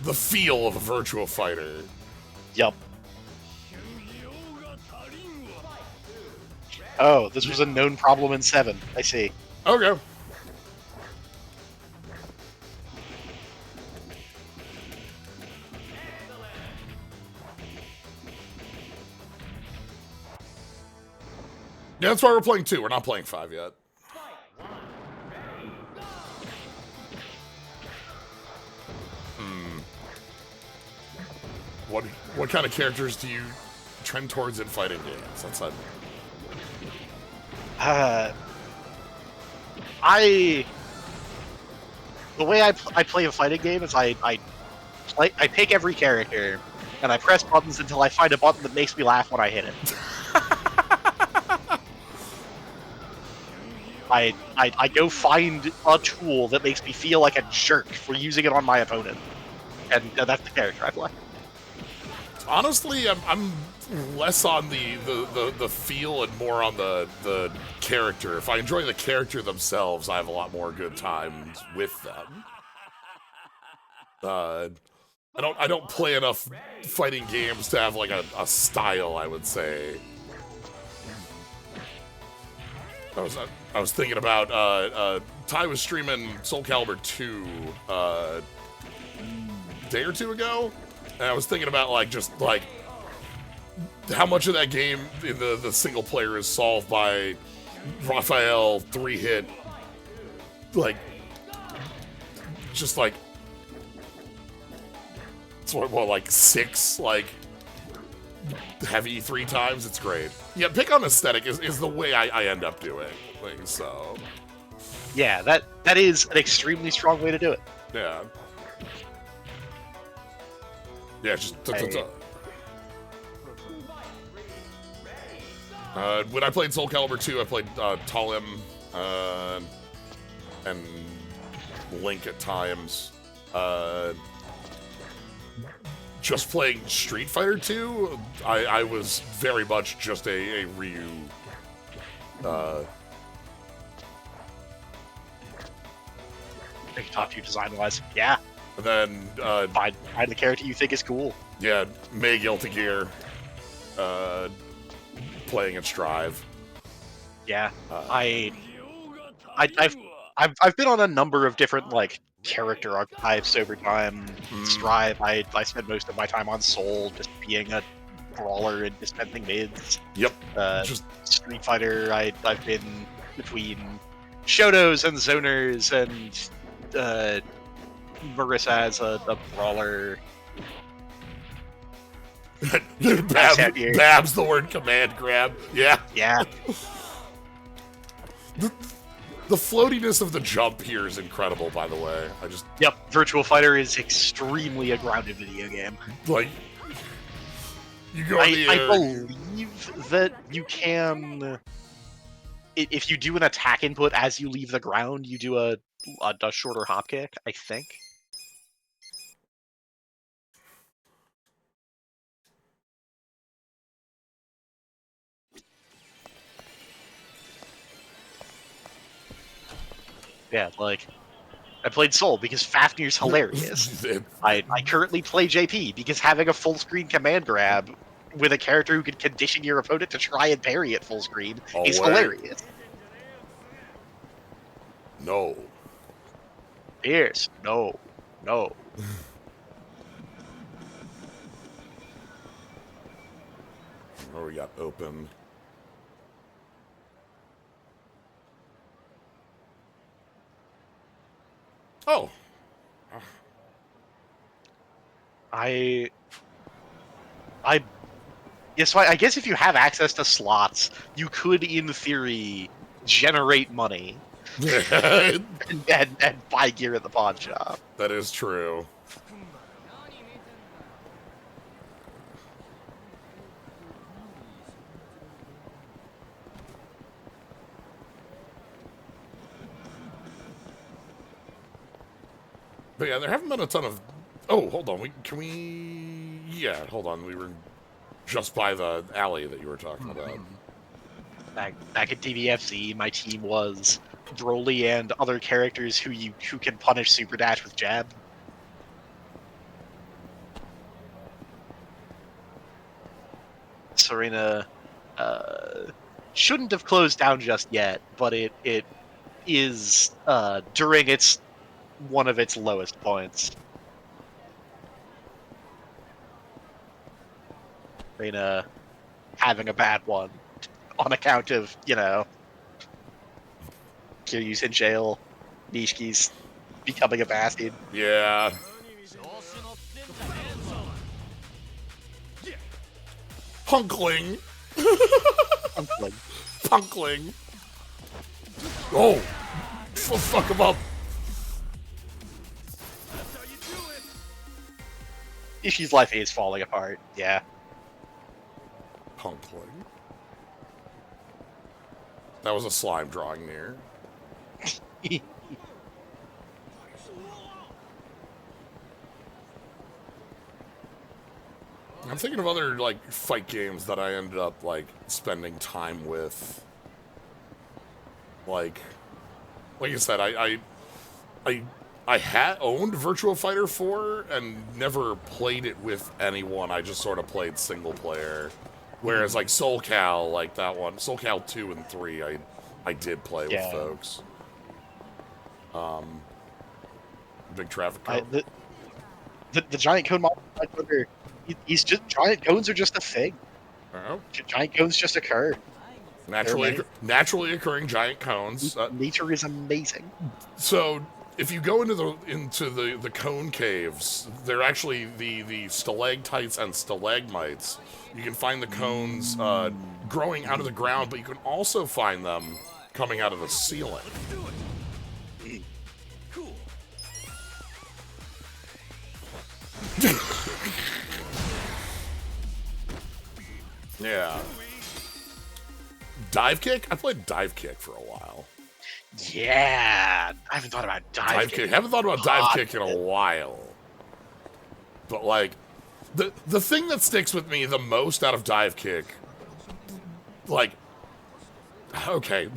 S1: the feel of a Virtua Fighter.
S2: Yup. Oh, this was a known problem in 7. I see.
S1: Okay. Yeah, that's why we're playing 2. We're not playing 5 yet. What kind of characters do you trend towards in fighting games? That's not...
S2: The way I play a fighting game is I pick every character and I press buttons until I find a button that makes me laugh when I hit it. I go find a tool that makes me feel like a jerk for using it on my opponent, and that's the character I play.
S1: Honestly, I'm less on the feel and more on the character. If I enjoy the character themselves, I have a lot more good times with them. I don't play enough fighting games to have like a style, I would say. I was thinking about Ty was streaming Soul Calibur 2 a day or two ago, and I was thinking about like just like how much of that game in the single player is solved by Raphael 3-hit, like just like sort of like 6 like heavy 3 times. It's great. Yeah, pick on aesthetic is the way I end up doing things. So
S2: yeah, that is an extremely strong way to do it.
S1: Yeah. Yeah, just when I played Soul Calibur 2, I played Talim and Link at times. Just playing Street Fighter 2, I was very much just a Ryu.
S2: Pick top 2 design-wise, yeah.
S1: And then
S2: find the character you think is cool.
S1: Yeah, May Guilty Gear. Playing at Strive.
S2: Yeah, I've been on a number of different like character archetypes over time. Strive, I spend most of my time on Soul, just being a brawler and dispensing mids.
S1: Yep.
S2: Just Street Fighter, I've been between Shotos and Zoners and Marissa as a brawler.
S1: Babs the word command grab. Yeah.
S2: Yeah.
S1: The floatiness of the jump here is incredible, by the way.
S2: Yep, Virtua Fighter is extremely a grounded video game.
S1: Like, you go in the
S2: I
S1: air.
S2: believe that you can... If you do an attack input as you leave the ground, you do a shorter hop kick, I think. Yeah, like, I played Soul because Fafnir's hilarious. I currently play JP because having a full screen command grab with a character who can condition your opponent to try and parry at full screen is hilarious.
S1: No.
S2: Yes. No. No.
S1: Where we got open. Oh.
S2: Yeah, so I guess if you have access to slots, you could, in theory, generate money. and buy gear at the pawn shop.
S1: That is true. But yeah, there haven't been a ton of... Oh, hold on. Yeah, hold on. We were just by the alley that you were talking about.
S2: Back at DBFZ, my team was Broly and other characters who can punish Super Dash with jab. Serena shouldn't have closed down just yet, but it is during one of its lowest points. Serena having a bad one on account of, Kiryu's in jail, Nishki's becoming a bastard.
S1: Yeah. Punkling.
S2: Punkling.
S1: Punkling. Oh. Fuck him up.
S2: Ishi's life is falling apart, yeah.
S1: Punkling. That was a slime drawing near. I'm thinking of other, fight games that I ended up, spending time with. Like I said, I had owned Virtua Fighter 4 and never played it with anyone. I just sort of played single player. Whereas, Soul Cal, that one, Soul Cal 2 and 3, I did play with folks. Big traffic cone.
S2: The giant cone monster, he's just giant cones are just a thing. Giant cones just occur.
S1: Naturally occurring giant cones.
S2: Nature is amazing.
S1: So if you go into the cone caves, they're actually the stalactites and stalagmites. You can find the cones growing out of the ground, but you can also find them coming out of the ceiling.
S9: Cool.
S1: Yeah. Dive kick? I played dive kick for a while.
S2: Yeah, I haven't thought about dive kick.
S1: Haven't thought about dive kick in a while. But the thing that sticks with me the most out of dive kick, okay,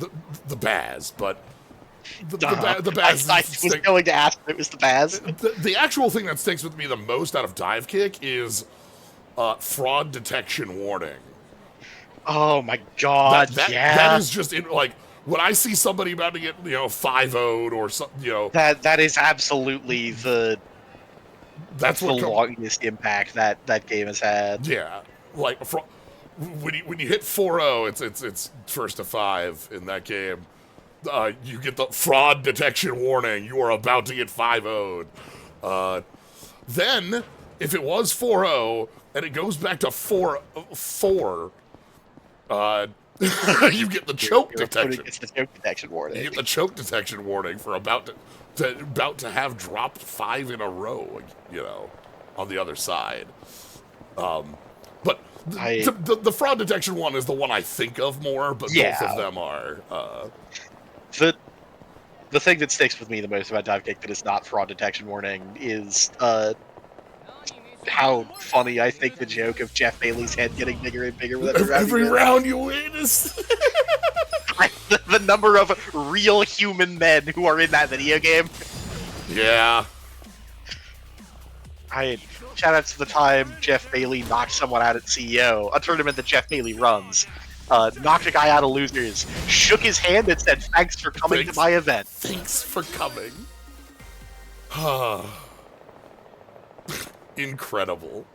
S1: the Baz, but the Baz.
S2: I was going to ask if it was the Baz.
S1: The actual thing that sticks with me the most out of dive kick is fraud detection warning.
S2: Oh my god!
S1: That is just when I see somebody about to get 5-0'd or something,
S2: that is absolutely that's the longest impact that game has had.
S1: Yeah, when you hit 4-0, it's first to 5 in that game. You get the fraud detection warning. You are about to get 5-0'd. Then, if it was 4-0 and it goes back to 4-4. You get the choke detection.
S2: It's the choke detection warning.
S1: You get the choke detection warning for about to have dropped 5 in a row, on the other side. But the fraud detection one is the one I think of more, but both of them are.
S2: The thing that sticks with me the most about dive kick that is not fraud detection warning is how funny I think the joke of Jeff Bailey's head getting bigger and bigger with
S1: every round you win is
S2: the number of real human men who are in that video game.
S1: Yeah.
S2: Shout out to the time Jeff Bailey knocked someone out at CEO, a tournament that Jeff Bailey runs. Knocked a guy out of losers, shook his hand and said, "Thanks for coming to my event."
S1: Thanks for coming. Incredible.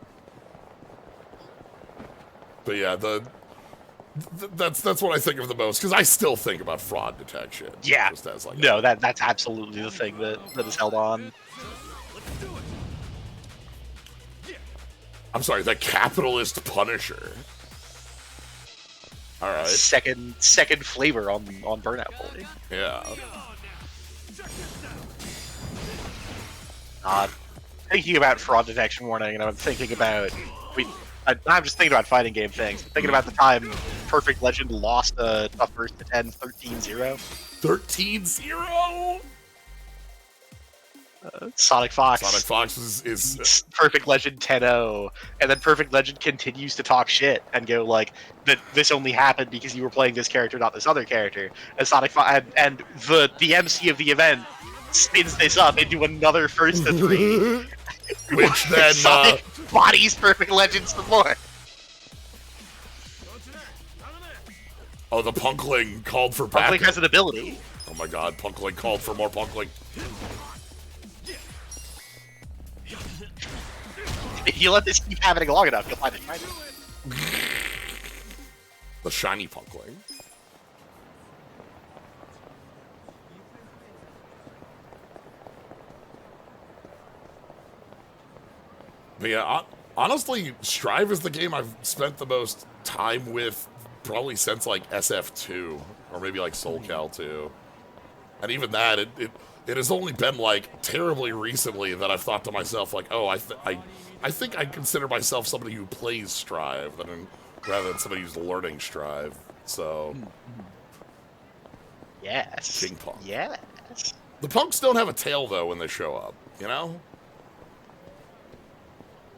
S1: But yeah, that's what I think of the most, because I still think about fraud detection.
S2: Yeah.
S1: Just as
S2: that's absolutely the thing that is held on.
S1: I'm sorry, the capitalist Punisher. All right.
S2: Second flavor on Burnout Boy.
S1: Yeah.
S2: Thinking about fraud detection warning, and I'm thinking about I'm just thinking about fighting game things. I'm thinking about the time Perfect Legend lost a first to 10 13-0.
S1: 13-0.
S2: Sonic Fox.
S1: Sonic Fox is
S2: Perfect Legend 10-0, and then Perfect Legend continues to talk shit and go like that this only happened because you were playing this character, not this other character. And Sonic Fox and the MC of the event spins this up into another first to 3,
S1: which then
S2: Sonic bodies Perfect Legend some more.
S1: Oh, the Punkling called for backup.
S2: Punkling has an ability.
S1: Oh my god, Punkling called for more Punkling.
S2: If you let this keep happening long enough, you'll find it shiny.
S1: The shiny Punkling. But yeah, honestly, Strive is the game I've spent the most time with probably since like SF2 or maybe like SoulCal 2. And even that, it has only been like terribly recently that I've thought to myself like, oh, I think I consider myself somebody who plays Strive rather than somebody who's learning Strive. So,
S2: yes,
S1: King Punk.
S2: Yes.
S1: The punks don't have a tail though when they show up. You know?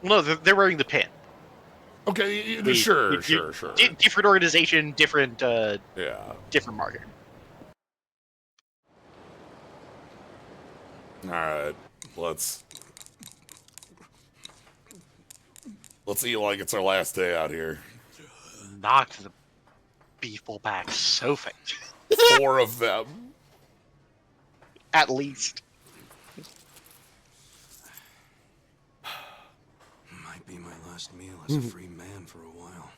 S2: No, they're wearing the pin.
S1: Okay, sure.
S2: Different organization, different different market.
S1: All right, let's eat like it's our last day out here.
S2: Knock the beef bowl back so fast.
S1: 4 of them,
S2: at least.
S7: Might be my last meal as a free man for a while.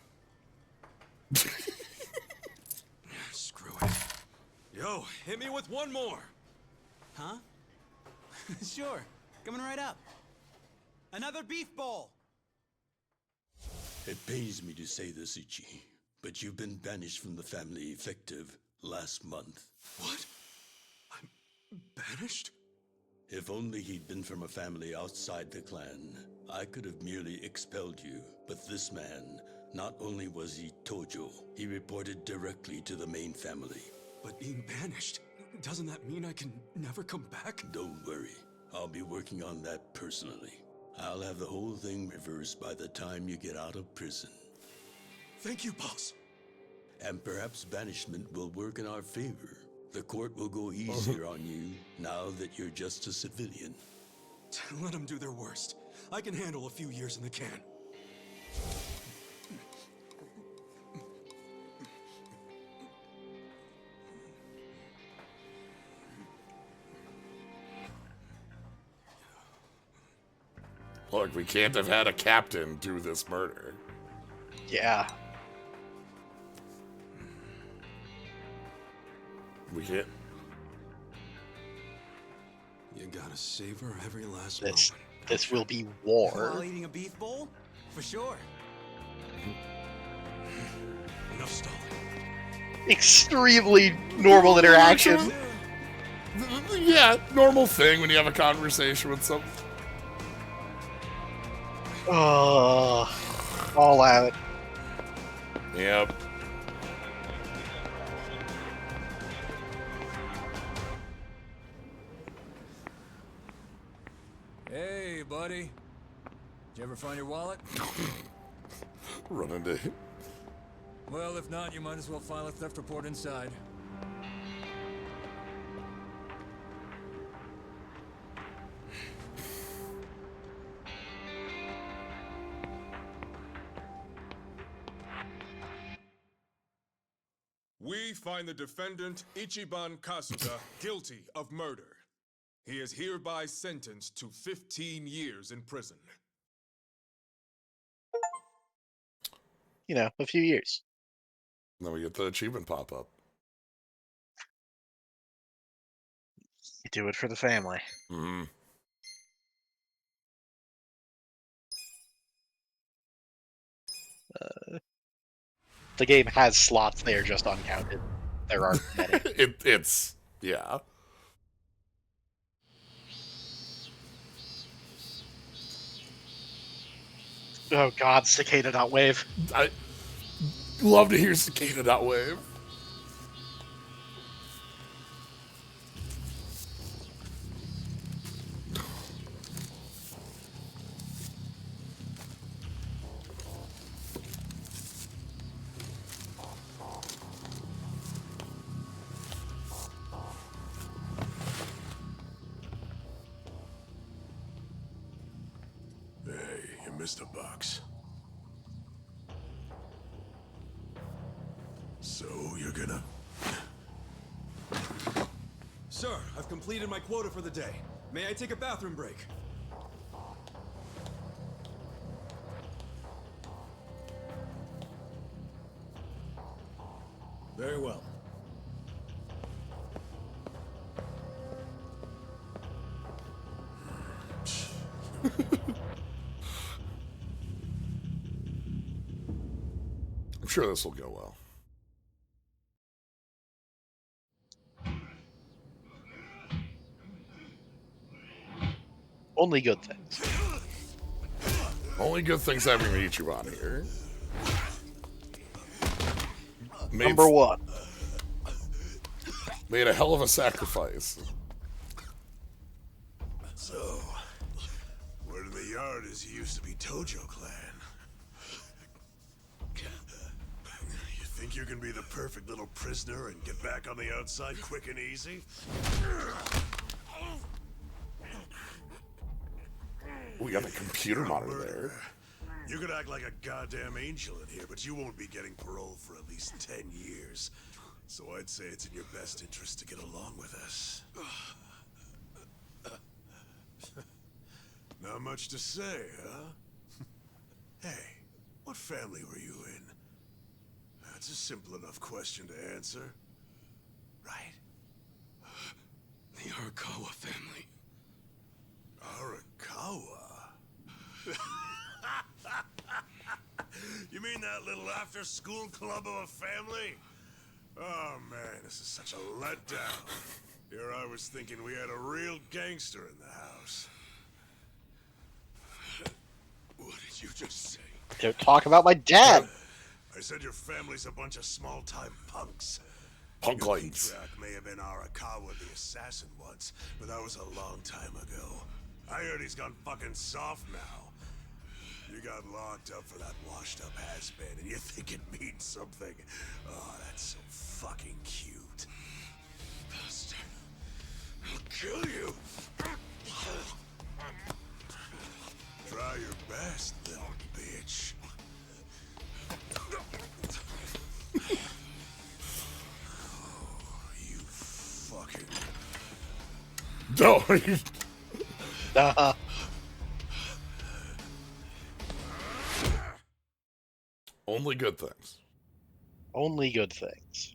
S7: Screw it.
S9: Yo, hit me with one more. Huh? Sure. Coming right up. Another beef bowl.
S17: It pains me to say this, Ichi, but you've been banished from the family effective last month.
S7: What? I'm banished?
S17: If only he'd been from a family outside the clan, I could have merely expelled you. But this man, not only was he Tojo, he reported directly to the main family.
S7: But being banished, doesn't that mean I can never come back?
S17: Don't worry, I'll be working on that personally. I'll have the whole thing reversed by the time you get out of prison.
S7: Thank you, boss.
S17: And perhaps banishment will work in our favor. The court will go easier on you now that you're just a civilian.
S7: Let them do their worst. I can handle a few years in the can.
S1: Look, we can't have had a captain do this murder.
S2: Yeah.
S1: We can't.
S7: You gotta savor every last
S2: This
S7: moment.
S2: this will be war.
S9: While eating a beef bowl? For sure.
S7: Enough stalling.
S2: Extremely normal interaction.
S1: Yeah, normal thing when you have a conversation with someone.
S2: Oh, all out.
S1: Yep.
S9: Hey, buddy. Did you ever find your wallet?
S1: Run into it.
S9: Well, if not, you might as well file a theft report inside.
S21: We find the defendant, Ichiban Kasuga, guilty of murder. He is hereby sentenced to 15 years in prison.
S2: You know, a few years.
S1: Then we get the achievement pop up.
S2: You do it for the family.
S1: Mm-hmm.
S2: The game has slots, they are just uncounted. There aren't many.
S1: It's yeah.
S2: Oh god, cicada.wave.
S1: I love to hear cicada.wave.
S6: Hey, you missed a box. So you're gonna...
S9: Sir, I've completed my quota for the day. May I take a bathroom break?
S6: Very well.
S1: I'm sure this will go well.
S2: Only good things.
S1: Only good things having Ichiban here.
S2: Number one.
S1: Made a hell of a sacrifice.
S6: So, word in the yard is you used to be Tojo Clan. You think you can be the perfect little prisoner and get back on the outside quick and easy?
S1: We got a computer monitor there.
S6: You could act like a goddamn angel in here, but you won't be getting parole for at least 10 years. So I'd say it's in your best interest to get along with us. Not much to say, huh? Hey, what family were you in? That's a simple enough question to answer. Right?
S7: The Arakawa family.
S6: Arakawa? You mean that little after-school club of a family? Oh man, this is such a letdown. Here I was thinking we had a real gangster in the house.
S7: What did you just say?
S2: Don't talk about my dad.
S6: I said your family's a bunch of small-time punks.
S1: Punk
S6: Your
S1: lights.
S6: patriarch may have been Arakawa the assassin once, but that was a long time ago. I heard he's gone fucking soft now. You got locked up for that washed-up has-been, and you think it means something. Oh, that's so fucking cute.
S7: Bastard. I'll kill you.
S6: Try your best, little bitch. Oh, you fucking...
S1: No. Only good things.
S2: Only good things.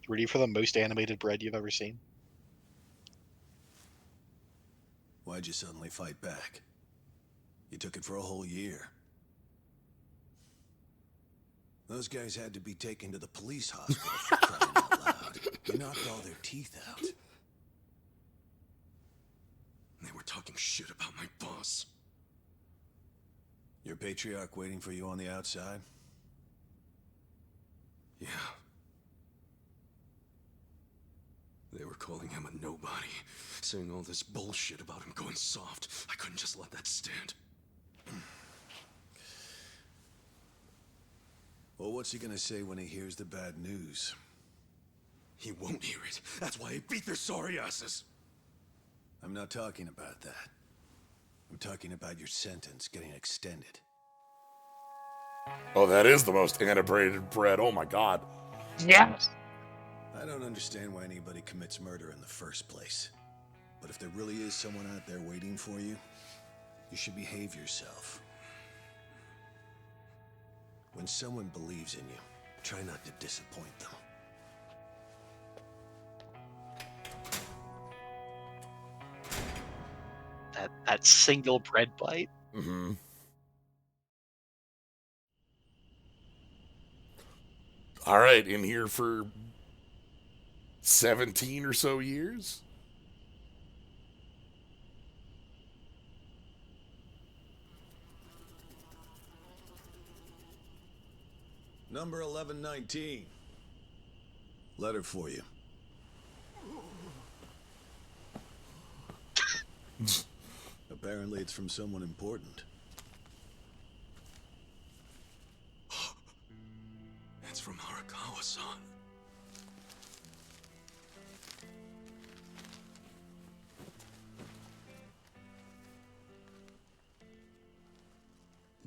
S2: Ready for the most animated bread you've ever seen?
S8: Why'd you suddenly fight back? You took it for a whole year. Those guys had to be taken to the police hospital for crying out loud. You knocked all their teeth out.
S7: They were talking shit about my boss.
S8: Your patriarch waiting for you on the outside?
S7: Yeah. They were calling him a nobody, saying all this bullshit about him going soft. I couldn't just let that stand.
S8: Well, what's he gonna say when he hears the bad news?
S7: He won't hear it. That's why he beat their sorry asses.
S8: I'm not talking about that. I'm talking about your sentence getting extended.
S1: Oh, that is the most animated bread. Oh my god.
S2: Yes.
S8: I don't understand why anybody commits murder in the first place. But if there really is someone out there waiting for you, you should behave yourself. When someone believes in you, Try not to disappoint them.
S2: That single bread bite.
S1: Mm-hmm. All right, in here for 17 or so years.
S8: Number 1119. Letter for you. Apparently it's from someone important.
S7: It's from Arakawa-san.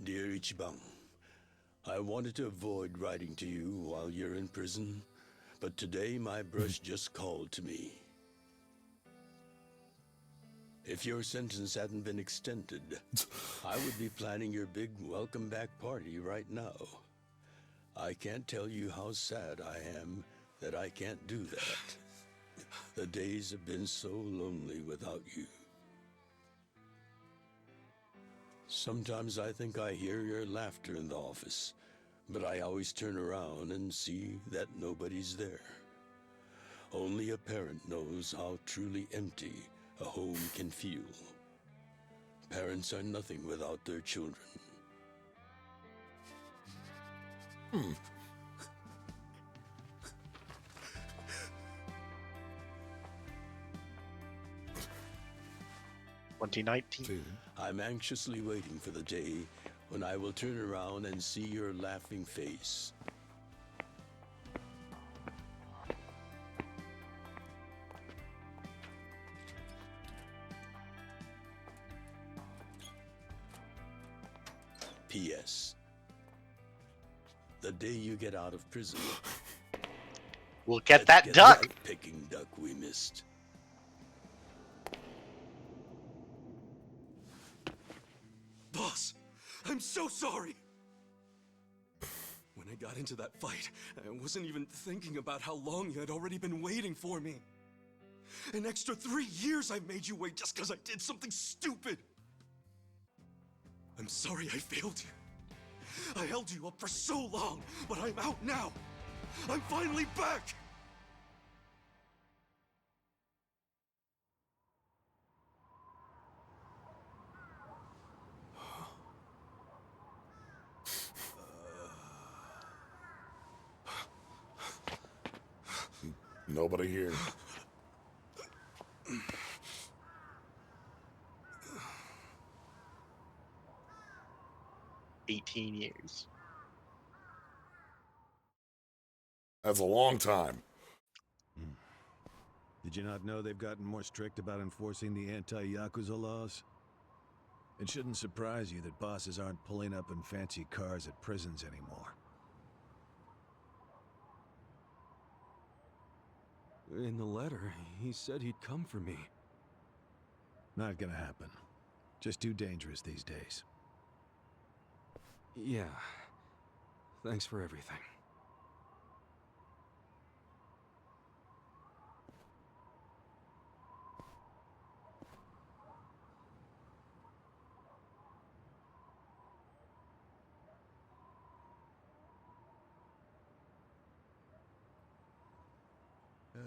S17: Dear Ichiban, I wanted to avoid writing to you while you're in prison, but today my brush just called to me. If your sentence hadn't been extended, I would be planning your big welcome back party right now. I can't tell you how sad I am that I can't do that. The days have been so lonely without you. Sometimes I think I hear your laughter in the office, but I always turn around and see that nobody's there. Only a parent knows how truly empty a home can feel. Parents are nothing without their children.
S1: Hmm.
S17: I'm anxiously waiting for the day when I will turn around and see your laughing face. P.S. The day you get out of prison,
S2: we'll get
S17: let's
S2: that duck.
S17: That Peking duck we missed.
S7: Boss, I'm so sorry. When I got into that fight, I wasn't even thinking about how long you had already been waiting for me. An extra 3 years I made you wait just because I did something stupid. I'm sorry I failed you. I held you up for so long, but I'm out now. I'm finally back.
S1: Nobody here.
S2: $18
S1: That's a long time.
S6: Did you not know they've gotten more strict about enforcing the anti-Yakuza laws? It shouldn't surprise you that bosses aren't pulling up in fancy cars at prisons anymore.
S19: In the letter, he said he'd come for me.
S6: Not gonna happen. Just too dangerous these days.
S19: Yeah. Thanks for everything.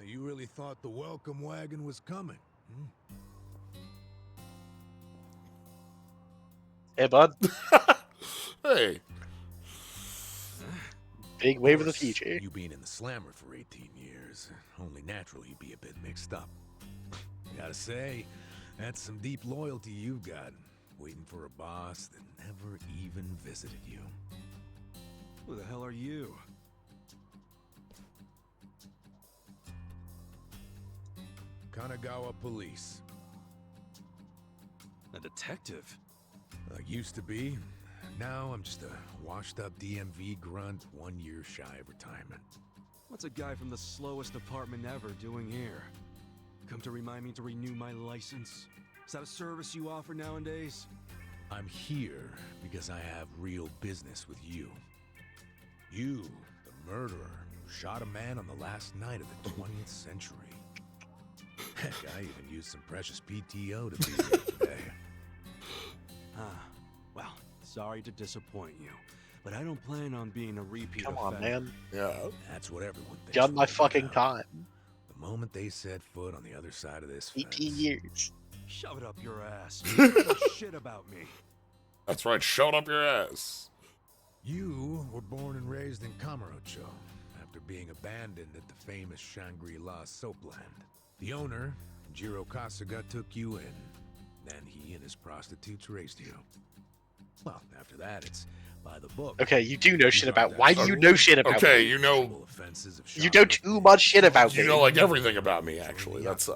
S6: You really thought the welcome wagon was coming?
S2: Hey, bud.
S1: Hey.
S2: Big wave of the future.
S4: You being in the slammer for 18 years, only natural you'd be a bit mixed up. Gotta say, that's some deep loyalty you've got, waiting for a boss that never even visited you.
S19: Who the hell are you?
S4: Kanagawa Police.
S19: A detective?
S4: Used to be. Now I'm just a washed-up DMV grunt 1 year shy of retirement.
S7: What's a guy from the slowest department ever doing here? Come to remind me to renew my license? Is that a service you offer nowadays?
S4: I'm here because I have real business with you. You, the murderer who shot a man on the last night of the 20th century. Heck, I even used some precious PTO to be here today.
S9: Well, sorry to disappoint you, but I don't plan on being a repeat
S2: Come on,
S9: offender.
S2: man.
S1: Yeah.
S4: That's what everyone thinks.
S2: Done my
S4: right
S2: fucking
S4: now.
S2: time.
S4: The moment they set foot on the other side of this fence.
S2: 18 years.
S9: Shove it up your ass. You don't know shit about me.
S1: That's right, shove it up your ass.
S4: You were born and raised in Kamurocho after being abandoned at the famous Shangri-La soapland. The owner, Jiro Kasuga, took you in. Then he and his prostitutes raised you. Well, after that, it's by the book.
S2: Okay, you do know shit about. Why do you know shit about?
S1: Okay,
S2: me?
S1: you know.
S2: You know too much shit about me.
S1: You know like everything about me, actually. That's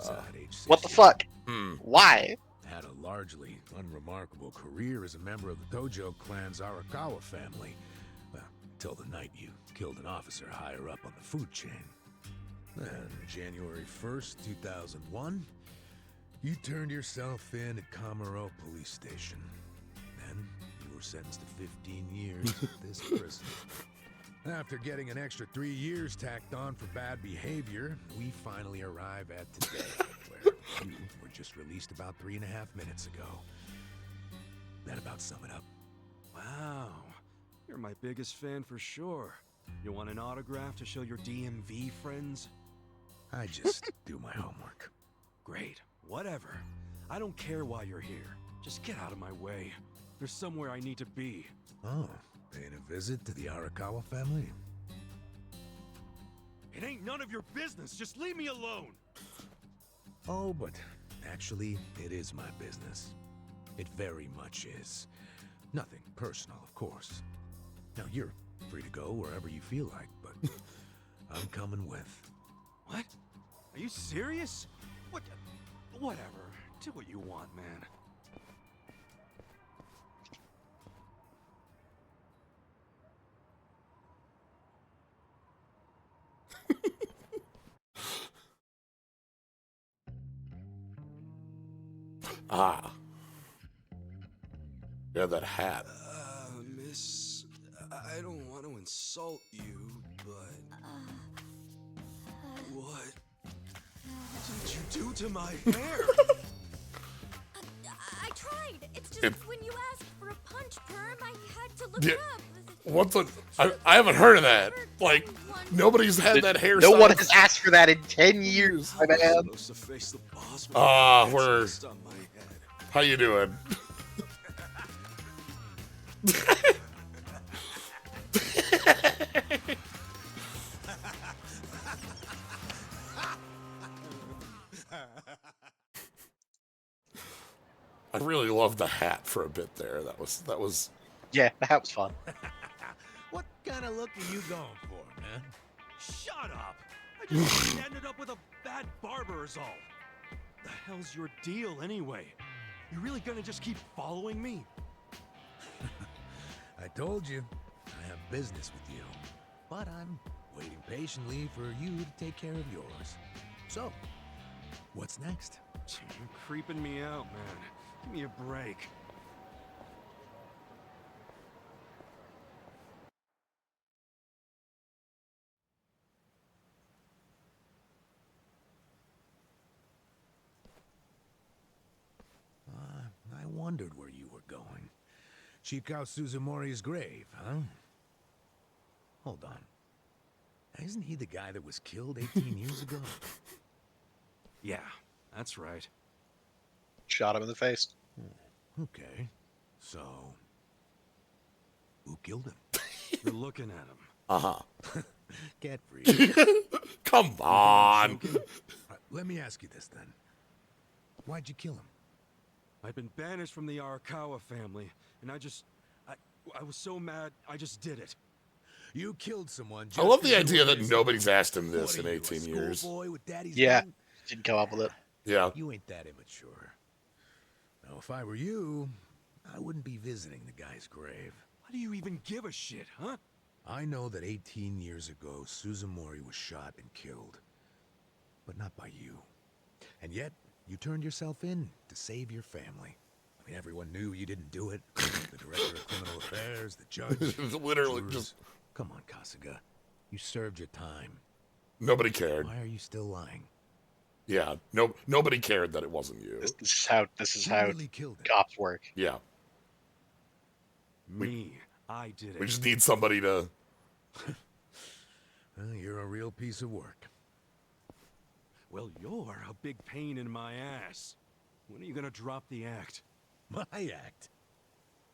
S2: What the fuck?
S1: Hmm.
S2: Why?
S4: Had a largely unremarkable career as a member of the Tojo clan's Arakawa family. Well, till the night you killed an officer higher up on the food chain. Then, January 1st, 2001, you turned yourself in at Kamuro Police Station. Then, you were sentenced to 15 years at this prison. After getting an extra 3 years tacked on for bad behavior, we finally arrive at today, where you were just released about 3.5 minutes ago. That about sum it up.
S9: Wow, you're my biggest fan for sure. You want an autograph to show your DMV friends?
S4: I just do my homework.
S9: Great, whatever. I don't care why you're here. Just get out of my way. There's somewhere I need to be.
S4: Oh, paying a visit to the Arakawa family?
S9: It ain't none of your business. Just leave me alone.
S4: Oh, but actually, it is my business. It very much is. Nothing personal, of course. Now, you're free to go wherever you feel like, but I'm coming with.
S9: What? Are you serious? What? Whatever. Do what you want, man.
S1: Ah. Yeah, that hat.
S7: Miss, I don't want to insult you, but what did you do to my hair?
S5: I tried. It's just when you asked for a punch perm, I had to look
S1: Yeah.
S5: it up.
S1: What the? I haven't heard of that. Like, nobody's had that hairstyle.
S2: No one has asked for that in 10 years, my man.
S1: We're. How you doing? I really loved the hat for a bit there. That was.
S2: Yeah, the hat was fun.
S4: What kind of look are you going for, man?
S9: Shut up! I just ended up with a bad barber is all. The hell's your deal anyway? You really gonna just keep following me?
S4: I told you, I have business with you. But I'm waiting patiently for you to take care of yours. So, what's next?
S9: You're creeping me out, man. Give me a break.
S4: I wondered where you were going. Chikao Suzumori's grave, huh? Hold on. Isn't he the guy that was killed 18 years ago?
S9: Yeah, that's right.
S2: Shot him in the face.
S4: Okay. So, who killed him?
S9: You're looking at him.
S1: Uh-huh.
S4: Get free.
S1: Come on.
S4: Let me ask you this then. Why'd you kill him?
S9: I've been banished from the Arakawa family, and I was so mad, I just did it.
S4: You killed someone.
S1: I love the idea that nobody's asked him this in 18 years.
S4: With daddy's
S2: Yeah,
S4: gun?
S2: didn't come up with it.
S1: Yeah.
S4: You ain't that immature. Now, if I were you, I wouldn't be visiting the guy's grave.
S9: Why do you even give a shit, huh?
S4: I know that 18 years ago, Suzumori was shot and killed. But not by you. And yet, you turned yourself in to save your family. I mean, everyone knew you didn't do it. The director of criminal affairs, the judge.
S1: Literally
S4: jurors.
S1: just...
S4: Come on, Kasuga. You served your time.
S1: Nobody cared.
S4: Why are you still lying?
S1: Yeah, nobody cared that it wasn't you.
S2: This is how
S4: really killed him?
S2: cops work.
S1: Yeah.
S9: I did it.
S1: We just need somebody to...
S4: Well, you're a real piece of work.
S9: Well, you're a big pain in my ass. When are you gonna drop the act?
S4: My act?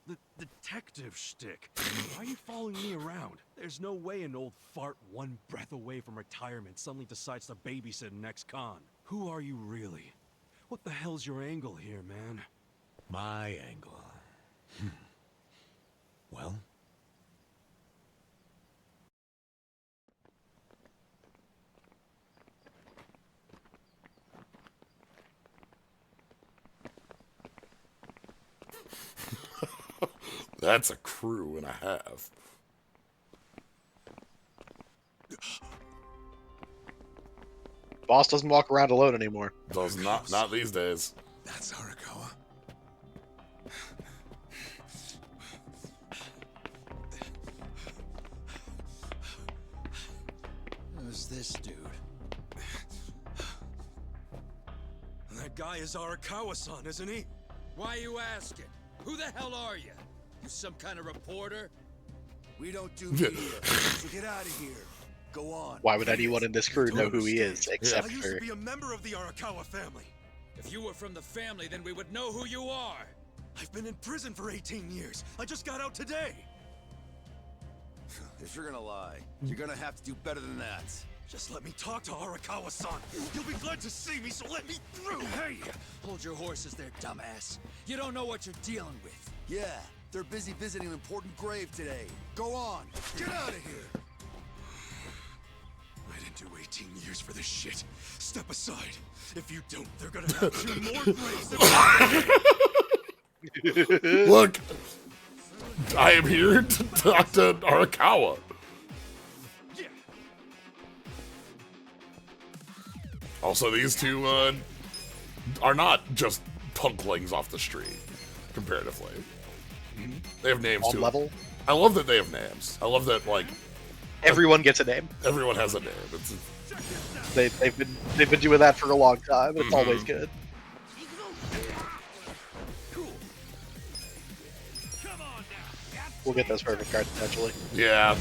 S9: The detective shtick. Why are you following me around? There's no way an old fart one breath away from retirement suddenly decides to babysit an ex-con. Who are you really? What the hell's your angle here, man?
S4: My angle. Well?
S1: That's a crew and a half.
S2: Boss doesn't walk around alone anymore.
S1: Does not these days.
S7: That's Arakawa.
S8: Who's this dude?
S9: That guy is Arakawa-san, isn't he?
S12: Why you asking? Who the hell are you? You some kind of reporter?
S8: We don't do media, so get out of here. Go on.
S2: Why would anyone in this crew know who he is, except
S9: I used
S2: for...
S9: to be a member of the Arakawa family.
S12: If you were from the family, then we would know who you are.
S9: I've been in prison for 18 years. I just got out today.
S8: If you're gonna lie, you're gonna have to do better than that.
S9: Just let me talk to Arakawa-san. You'll be glad to see me, so let me through.
S12: Hey! Hold your horses there, dumbass. You don't know what you're dealing with.
S8: Yeah, they're busy visiting an important grave today. Go on, get out of here.
S9: I didn't do 18 years for this shit. Step aside. If you don't, they're gonna have 2 more graves than
S1: Look, I am here to talk to Arakawa. Also, these two are not just punklings off the street, comparatively. They have names
S2: On
S1: too.
S2: level?
S1: I love that they have names. I love that, like...
S2: Everyone gets a name.
S1: Everyone has a name.
S2: They've been doing that for a long time. It's always good. We'll get those perfect cards eventually.
S1: Yeah.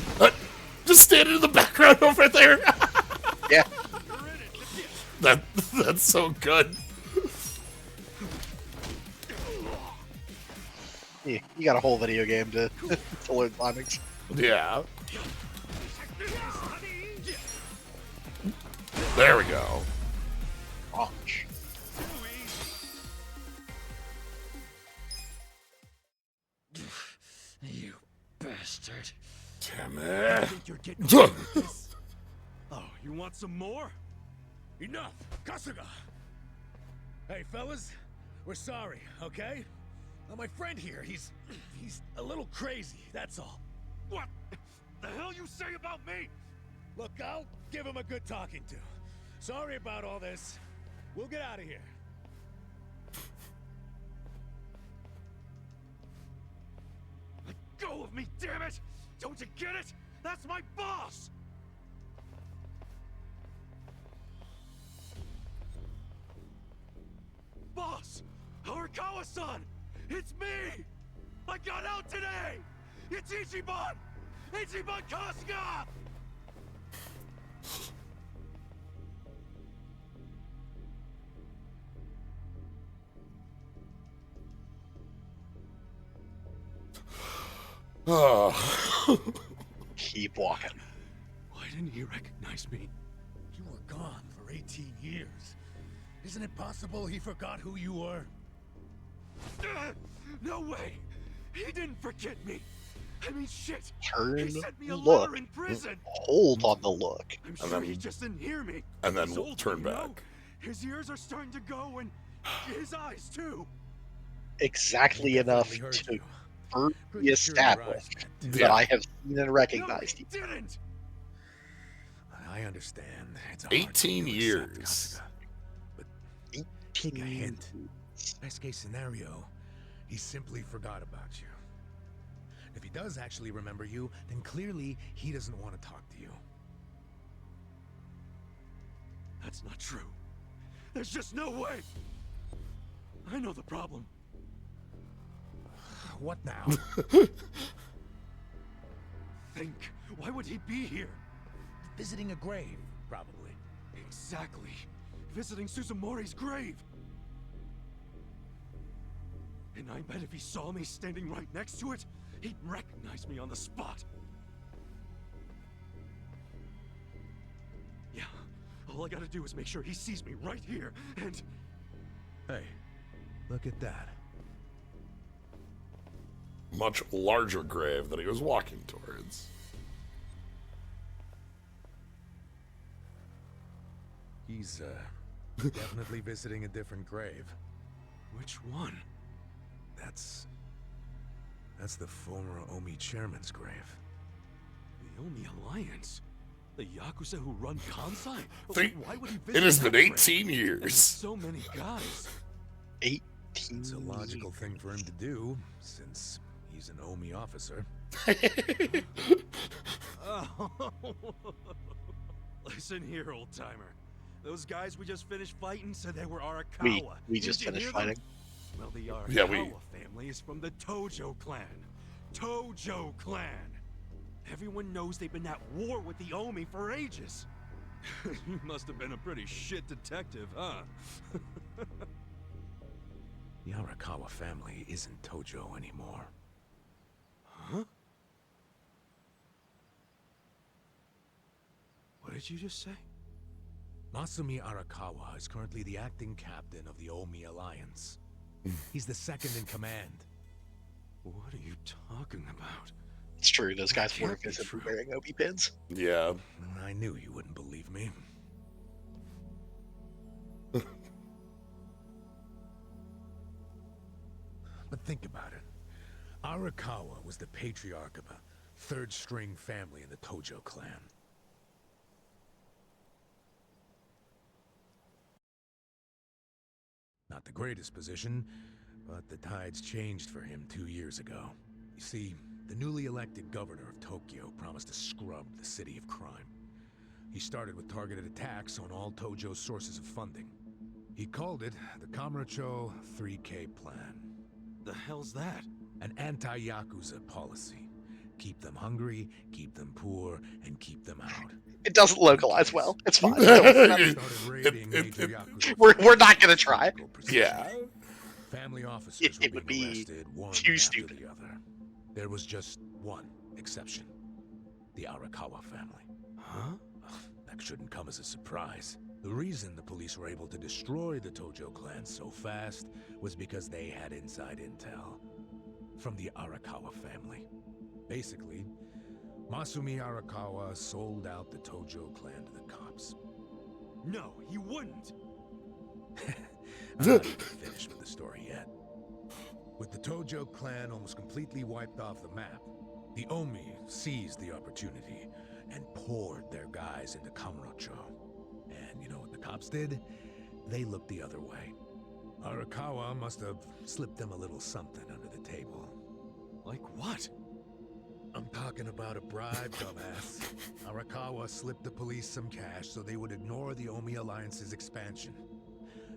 S1: Just standing in the background over there.
S2: Yeah.
S1: That's so good.
S2: You got a whole video game to, to learn timings.
S1: Yeah. There we go.
S2: Launch.
S12: You bastard.
S1: Damn
S9: I
S1: it.
S9: think you're getting away with this. Oh, you want some more?
S4: Enough! Kasuga! Hey, fellas, we're sorry, okay? My friend here, he's a little crazy, that's all.
S9: What the hell you say about me?
S4: Look, I'll give him a good talking to. Sorry about all this. We'll get out of here.
S9: Let go of me, damn it! Don't you get it? That's my boss! Boss! Arakawa-san! It's me! I got out today! It's Ichiban! Ichiban Kasuga!
S2: Keep walking.
S9: Why didn't he recognize me?
S4: You were gone for 18 years. Isn't it possible he forgot who you were?
S9: No way! He didn't forget me! I mean, shit!
S2: Turn,
S9: He sent me a
S2: look,
S9: letter in prison!
S2: hold on the look.
S9: I'm
S1: And
S9: sure
S1: then-
S9: he just didn't hear me.
S1: And then
S9: He's
S1: we'll
S9: older,
S1: turn
S9: you know?
S1: back.
S9: His ears are starting to go, and his eyes, too.
S2: Exactly enough to firmly establish that I have seen and recognized you.
S9: Didn't!
S4: I understand. It's a hard
S1: 18
S4: thing to
S1: years.
S4: accept, Kasuga. But take a hint. Best case scenario, he simply forgot about you. If he does actually remember you, then clearly he doesn't want to talk to you.
S9: That's not true. There's just no way. I know the problem.
S4: What now?
S9: Think. Why would he be here?
S4: Visiting a grave, probably.
S9: Exactly. Visiting Suzumori's grave. And I bet if he saw me standing right next to it, he'd recognize me on the spot. Yeah, all I gotta do is make sure he sees me right here, and...
S4: Hey, look at that.
S1: Much larger grave that he was walking towards.
S4: He's, definitely visiting a different grave.
S9: Which one?
S4: That's the former Omi chairman's grave.
S9: The Omi Alliance? The Yakuza who run Kansai? Why would he visit
S1: It has been
S9: that
S1: 18
S9: grave?
S1: years.
S9: And so many guys.
S2: 18
S4: It's a logical thing for him to do, since he's an Omi officer.
S9: Oh. Listen here, old-timer. Those guys we just finished fighting said they were Arakawa.
S2: We just finished fighting.
S9: Well, the Arakawa
S1: Yeah,
S9: family is from the Tojo clan. Tojo clan. Everyone knows they've been at war with the Omi for ages. You must have been a pretty shit detective, huh?
S4: The Arakawa family isn't Tojo anymore.
S9: Huh? What did you just say?
S4: Masumi Arakawa is currently the acting captain of the Omi Alliance. He's the second in command.
S9: What are you talking about?
S2: It's true, those guys were visibly wearing Obi pins.
S1: Yeah.
S4: I knew you wouldn't believe me. But think about it. Arakawa was the patriarch of a third-string family in the Tojo clan. Not the greatest position, but the tides changed for him 2 years ago. You see, the newly elected governor of Tokyo promised to scrub the city of crime. He started with targeted attacks on all Tojo's sources of funding. He called it the Kamurocho 3K Plan.
S9: The hell's that?
S4: An anti-Yakuza policy. Keep them hungry, keep them poor, and keep them out.
S2: It doesn't localize well. It's fine. We're not gonna try.
S1: Yeah.
S4: Family officers
S2: it would be
S4: arrested, one
S2: too
S4: after
S2: stupid.
S4: the other. There was just one exception. The Arakawa family.
S9: Huh?
S4: That shouldn't come as a surprise. The reason the police were able to destroy the Tojo clan so fast was because they had inside intel from the Arakawa family. Basically, Masumi Arakawa sold out the Tojo clan to the cops.
S9: No, he wouldn't.
S4: I'm not even finished with the story yet. With the Tojo clan almost completely wiped off the map, the Omi seized the opportunity and poured their guys into Kamurocho. And you know what the cops did? They looked the other way. Arakawa must have slipped them a little something under the table.
S9: Like what?
S4: I'm talking about a bribe, dumbass. Arakawa slipped the police some cash so they would ignore the Omi Alliance's expansion.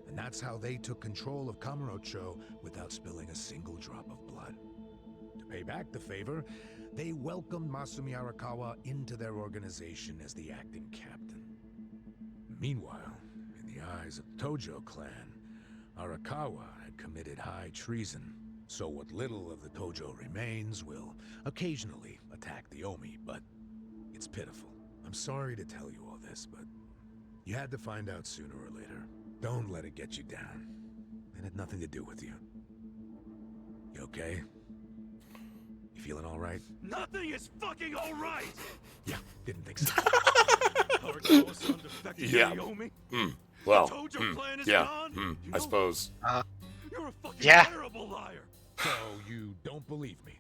S4: And that's how they took control of Kamurocho without spilling a single drop of blood. To pay back the favor, they welcomed Masumi Arakawa into their organization as the acting captain. Meanwhile, in the eyes of the Tojo clan, Arakawa had committed high treason. So what little of the Tojo remains will occasionally attack the Omi, but it's pitiful. I'm sorry to tell you all this, but you had to find out sooner or later. Don't let it get you down. It had nothing to do with you. You okay? You feeling all right?
S9: Nothing is fucking all right!
S4: Yeah, didn't think so.
S9: Arakawa-san defected to
S1: Yeah.
S9: the Omi?
S1: Well,
S9: The Tojo clan is
S1: yeah.
S9: gone? You
S1: I
S9: know,
S1: suppose.
S9: You're a fucking
S2: Yeah.
S9: terrible liar!
S4: So you don't believe me?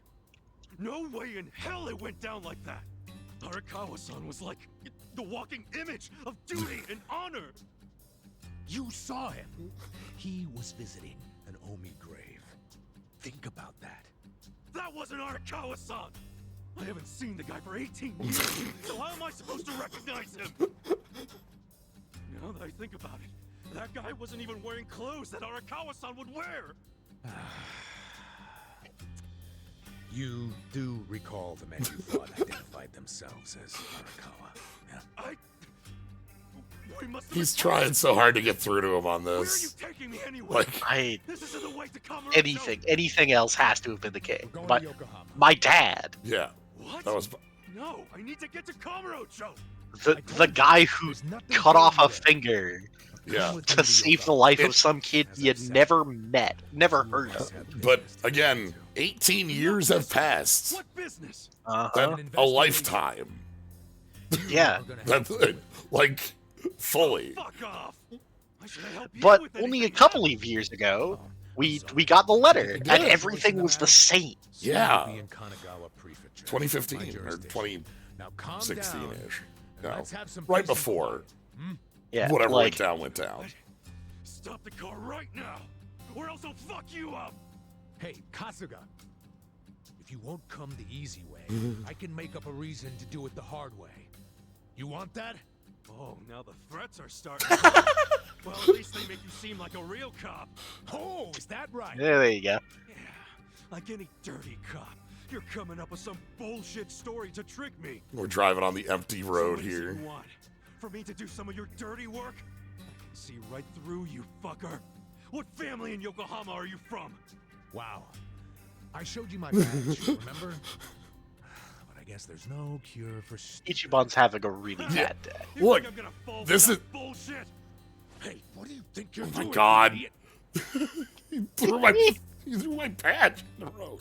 S9: No way in hell it went down like that! Arakawa-san was like the walking image of duty and honor!
S4: You saw him. He was visiting an Omi grave. Think about that.
S9: That wasn't Arakawa-san! I haven't seen the guy for 18 years, so how am I supposed to recognize him? Now that I think about it. That guy wasn't even wearing clothes that Arakawa-san would wear.
S4: You do recall the men you thought identified themselves as Arakawa. Yeah.
S9: We must have
S1: He's trying so hard to get through to him on
S9: Where are you
S1: this.
S9: taking me anyway?
S1: Like,
S9: This isn't the way to Kamurocho.
S2: Anything else has to have been the case.
S4: Going
S2: But
S4: to Yokohama.
S2: my dad,
S1: yeah,
S9: What?
S1: that was.
S9: No, I need to get to Kamurocho.
S2: the guy who cut off a finger
S1: Yeah.
S2: to save the life of some kid you had never met, never heard of.
S1: But again, 18 years have passed.
S9: What business?
S2: Uh-huh.
S1: A lifetime.
S2: Yeah.
S1: That's like fully.
S9: Fuck off. Why should I help you
S2: But
S9: with
S2: only a
S9: anything
S2: couple of years ago, we got the letter, and everything was the same.
S1: Yeah.
S4: In Kanagawa Prefecture.
S1: 2015
S4: My
S1: or
S4: jurisdiction. Now calm
S1: 2016
S4: down,
S1: ish.
S4: and
S1: No,
S4: let's have some
S1: right
S4: peace and
S1: before.
S4: quiet. Hmm?
S2: Yeah,
S1: Whatever
S2: like,
S1: went down.
S9: Stop the car right now, or else I'll fuck you up.
S4: Hey, Kasuga. If you won't come the easy way, I can make up a reason to do it the hard way. You want that?
S9: Oh, now the threats are starting. Well, at least they make you seem like a real cop.
S4: Oh, is that right?
S2: Yeah, there you go.
S9: Yeah, like any dirty cop. You're coming up with some bullshit story to trick me.
S1: We're driving on the empty road
S9: So what is it
S1: here.
S9: you want? For me to do some of your dirty work? I can see right through you, fucker. What family in Yokohama are you from?
S4: Wow. I showed you my badge, remember? But I guess there's no cure for
S2: Ichiban's having a really
S1: Yeah.
S2: bad day.
S9: You
S1: Look,
S9: think I'm gonna fall
S1: this
S9: for
S1: is.
S9: that bullshit?
S4: Hey, what do you think you're
S1: Oh
S4: doing?
S1: my god.
S4: idiot?
S1: He threw my badge in the road.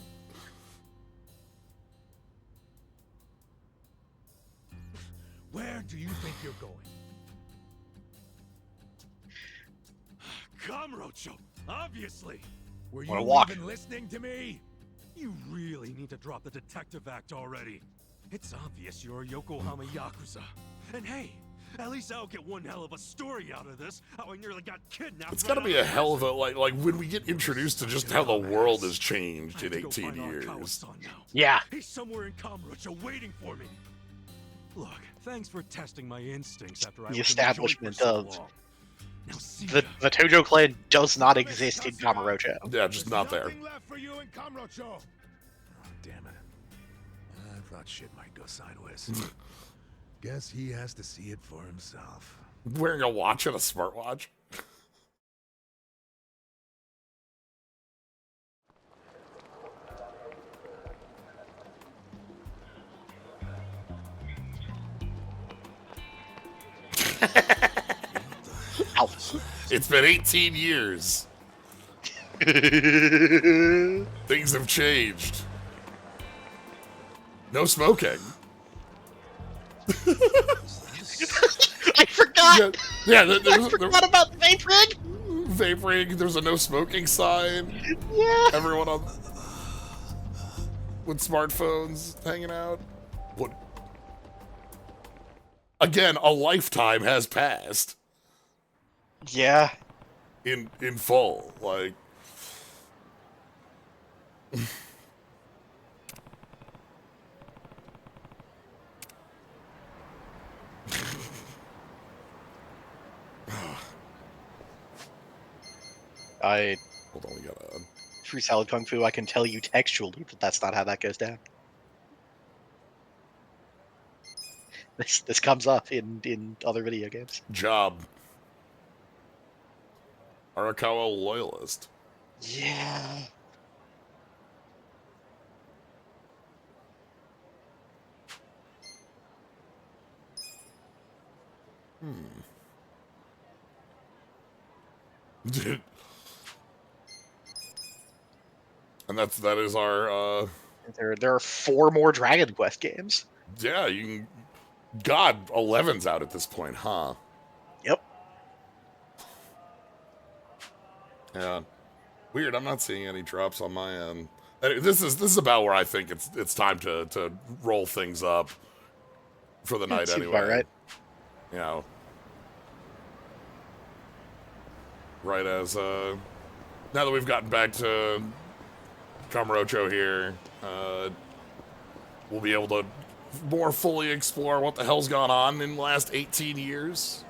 S4: Where do you think you're going?
S9: Kamurocho, obviously.
S4: Were
S2: Wanna
S4: you
S2: walk.
S4: even listening to me?
S9: You really need to drop the detective act already. It's obvious you're a Yokohama Yakuza. And hey, at least I'll get one hell of a story out of this. How I nearly got kidnapped.
S1: It's gotta be a hell of a like when we get introduced to just how the world has changed in 18 years.
S2: Yeah.
S9: He's somewhere in Kamurocho waiting for me. Look, thanks for testing my instincts after I
S2: The
S9: was in the joint
S2: establishment
S9: for so
S2: of
S9: long. Now see
S2: the Tojo clan does not exist in Kamurocho.
S1: Yeah, just not there.
S6: Nothing left for you in Kamurocho.
S4: Oh, damn it. I thought shit might go sideways. Guess he has to see it for himself.
S1: Wearing a watch and a smartwatch. It's been 18 years. Things have changed. No smoking.
S2: I forgot.
S1: Yeah,
S2: I forgot about the vape rig.
S1: Vape rig. There's a no smoking sign.
S2: Yeah.
S1: Everyone on with smartphones hanging out. What? Again, a lifetime has passed.
S2: Yeah.
S1: In full, like. Hold on, we gotta.
S2: Free salad kung fu. I can tell you textually that that's not how that goes down. This comes up in other video games.
S1: Job. Arakawa loyalist.
S2: Yeah.
S1: And that is our
S2: There are 4 more Dragon Quest games.
S1: yeah, you can God, 11's out at this point, huh?
S2: Yep.
S1: Yeah. Weird, I'm not seeing any drops on my end. This is about where I think it's time to roll things up for the night
S2: Seems
S1: anyway.
S2: about right.
S1: You know. Right as now that we've gotten back to Kamurocho here, we'll be able to more fully explore what the hell's gone on in the last 18 years.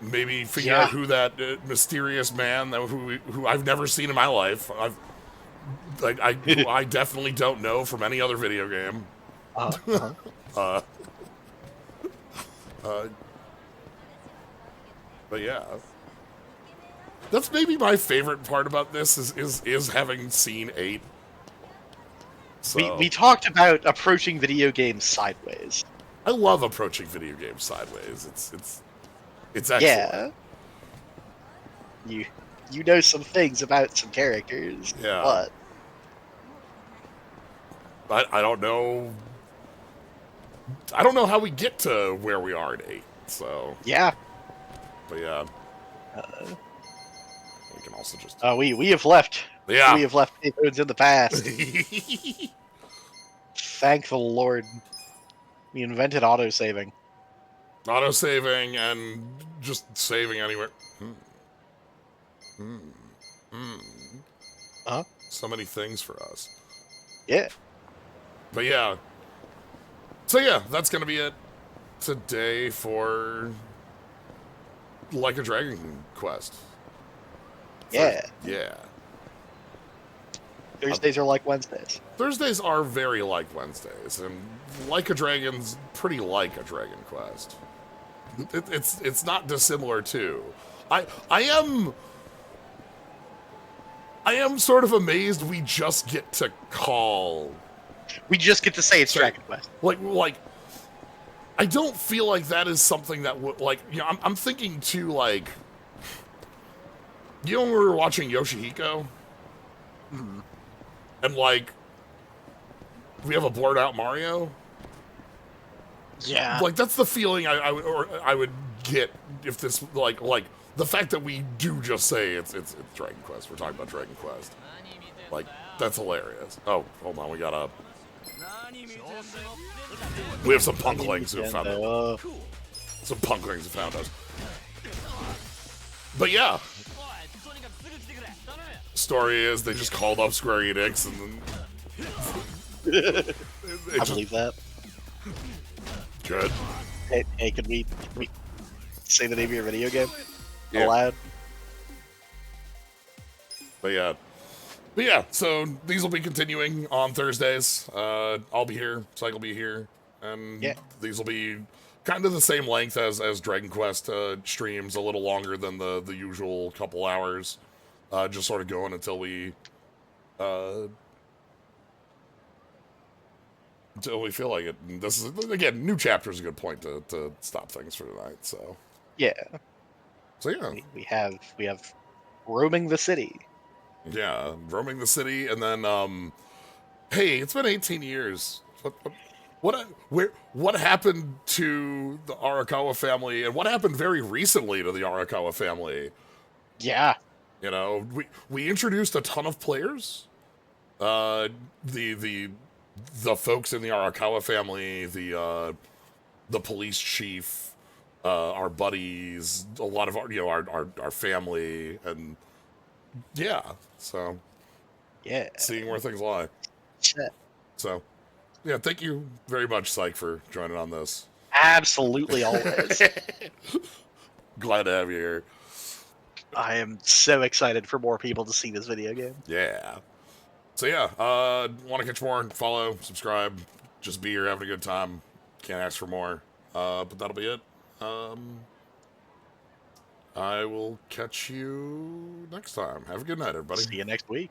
S1: Maybe figure out who that mysterious man who I've never seen in my life. Who I definitely don't know from any other video game. But yeah, that's maybe my favorite part about this is having seen 8. So,
S2: we talked about approaching video games sideways.
S1: I love approaching video games sideways. It's excellent.
S2: Yeah. You know some things about some characters.
S1: Yeah. But I don't know. I don't know how we get to where we are at 8. So
S2: yeah.
S1: But yeah. We can also just.
S2: We have left.
S1: Yeah.
S2: We have left episodes in the past. Thank the Lord. We invented autosaving.
S1: Autosaving and just saving anywhere.
S2: Huh?
S1: So many things for us.
S2: Yeah.
S1: But yeah. So yeah, that's gonna be it today for Like a Dragon Quest.
S2: Yeah.
S1: Yeah.
S2: Thursdays are like Wednesdays.
S1: Thursdays are very like Wednesdays, and Like a Dragon's pretty like a Dragon Quest. It's not dissimilar too. I am sort of amazed we just get to call.
S2: We just get to say it's Dragon Quest.
S1: Like, I don't feel like that is something that would I'm thinking too like. You know when we were watching Yoshihiko?
S2: Mm-hmm.
S1: And like, we have a blurred out Mario.
S2: Yeah.
S1: Like that's the feeling I would get if this like the fact that we do just say it's Dragon Quest. We're talking about Dragon Quest. Like that's hilarious. Oh, hold on, we have some punklings who found us. Some punklings who found us. But yeah. Story is they just called up Square Enix and then
S2: I believe that.
S1: Good.
S2: Hey, can we say the name of your video game?
S1: Yeah.
S2: Aloud?
S1: But yeah, so these will be continuing on Thursdays. I'll be here, Psyche will be here, and these will be kind of the same length as Dragon Quest streams, a little longer than the usual couple hours. Just sort of going until we feel like it. And this is again, new chapter is a good point to stop things for tonight. So
S2: yeah.
S1: So yeah,
S2: we have roaming the city.
S1: Yeah, roaming the city, and then hey, it's been 18 years. What happened to the Arakawa family, and what happened very recently to the Arakawa family?
S2: Yeah.
S1: You know, we introduced a ton of players. The folks in the Arakawa family, the police chief, our buddies, a lot of our family, and yeah, so
S2: yeah,
S1: seeing where things lie.
S2: Shit.
S1: So yeah, thank you very much, Psyche, for joining on this.
S2: Absolutely, always.
S1: Glad to have you here.
S2: I am so excited for more people to see this video game.
S1: Yeah. So yeah, want to catch more, follow, subscribe, just be here having a good time. Can't ask for more. But that'll be it. I will catch you next time. Have a good night, everybody.
S2: See you next week.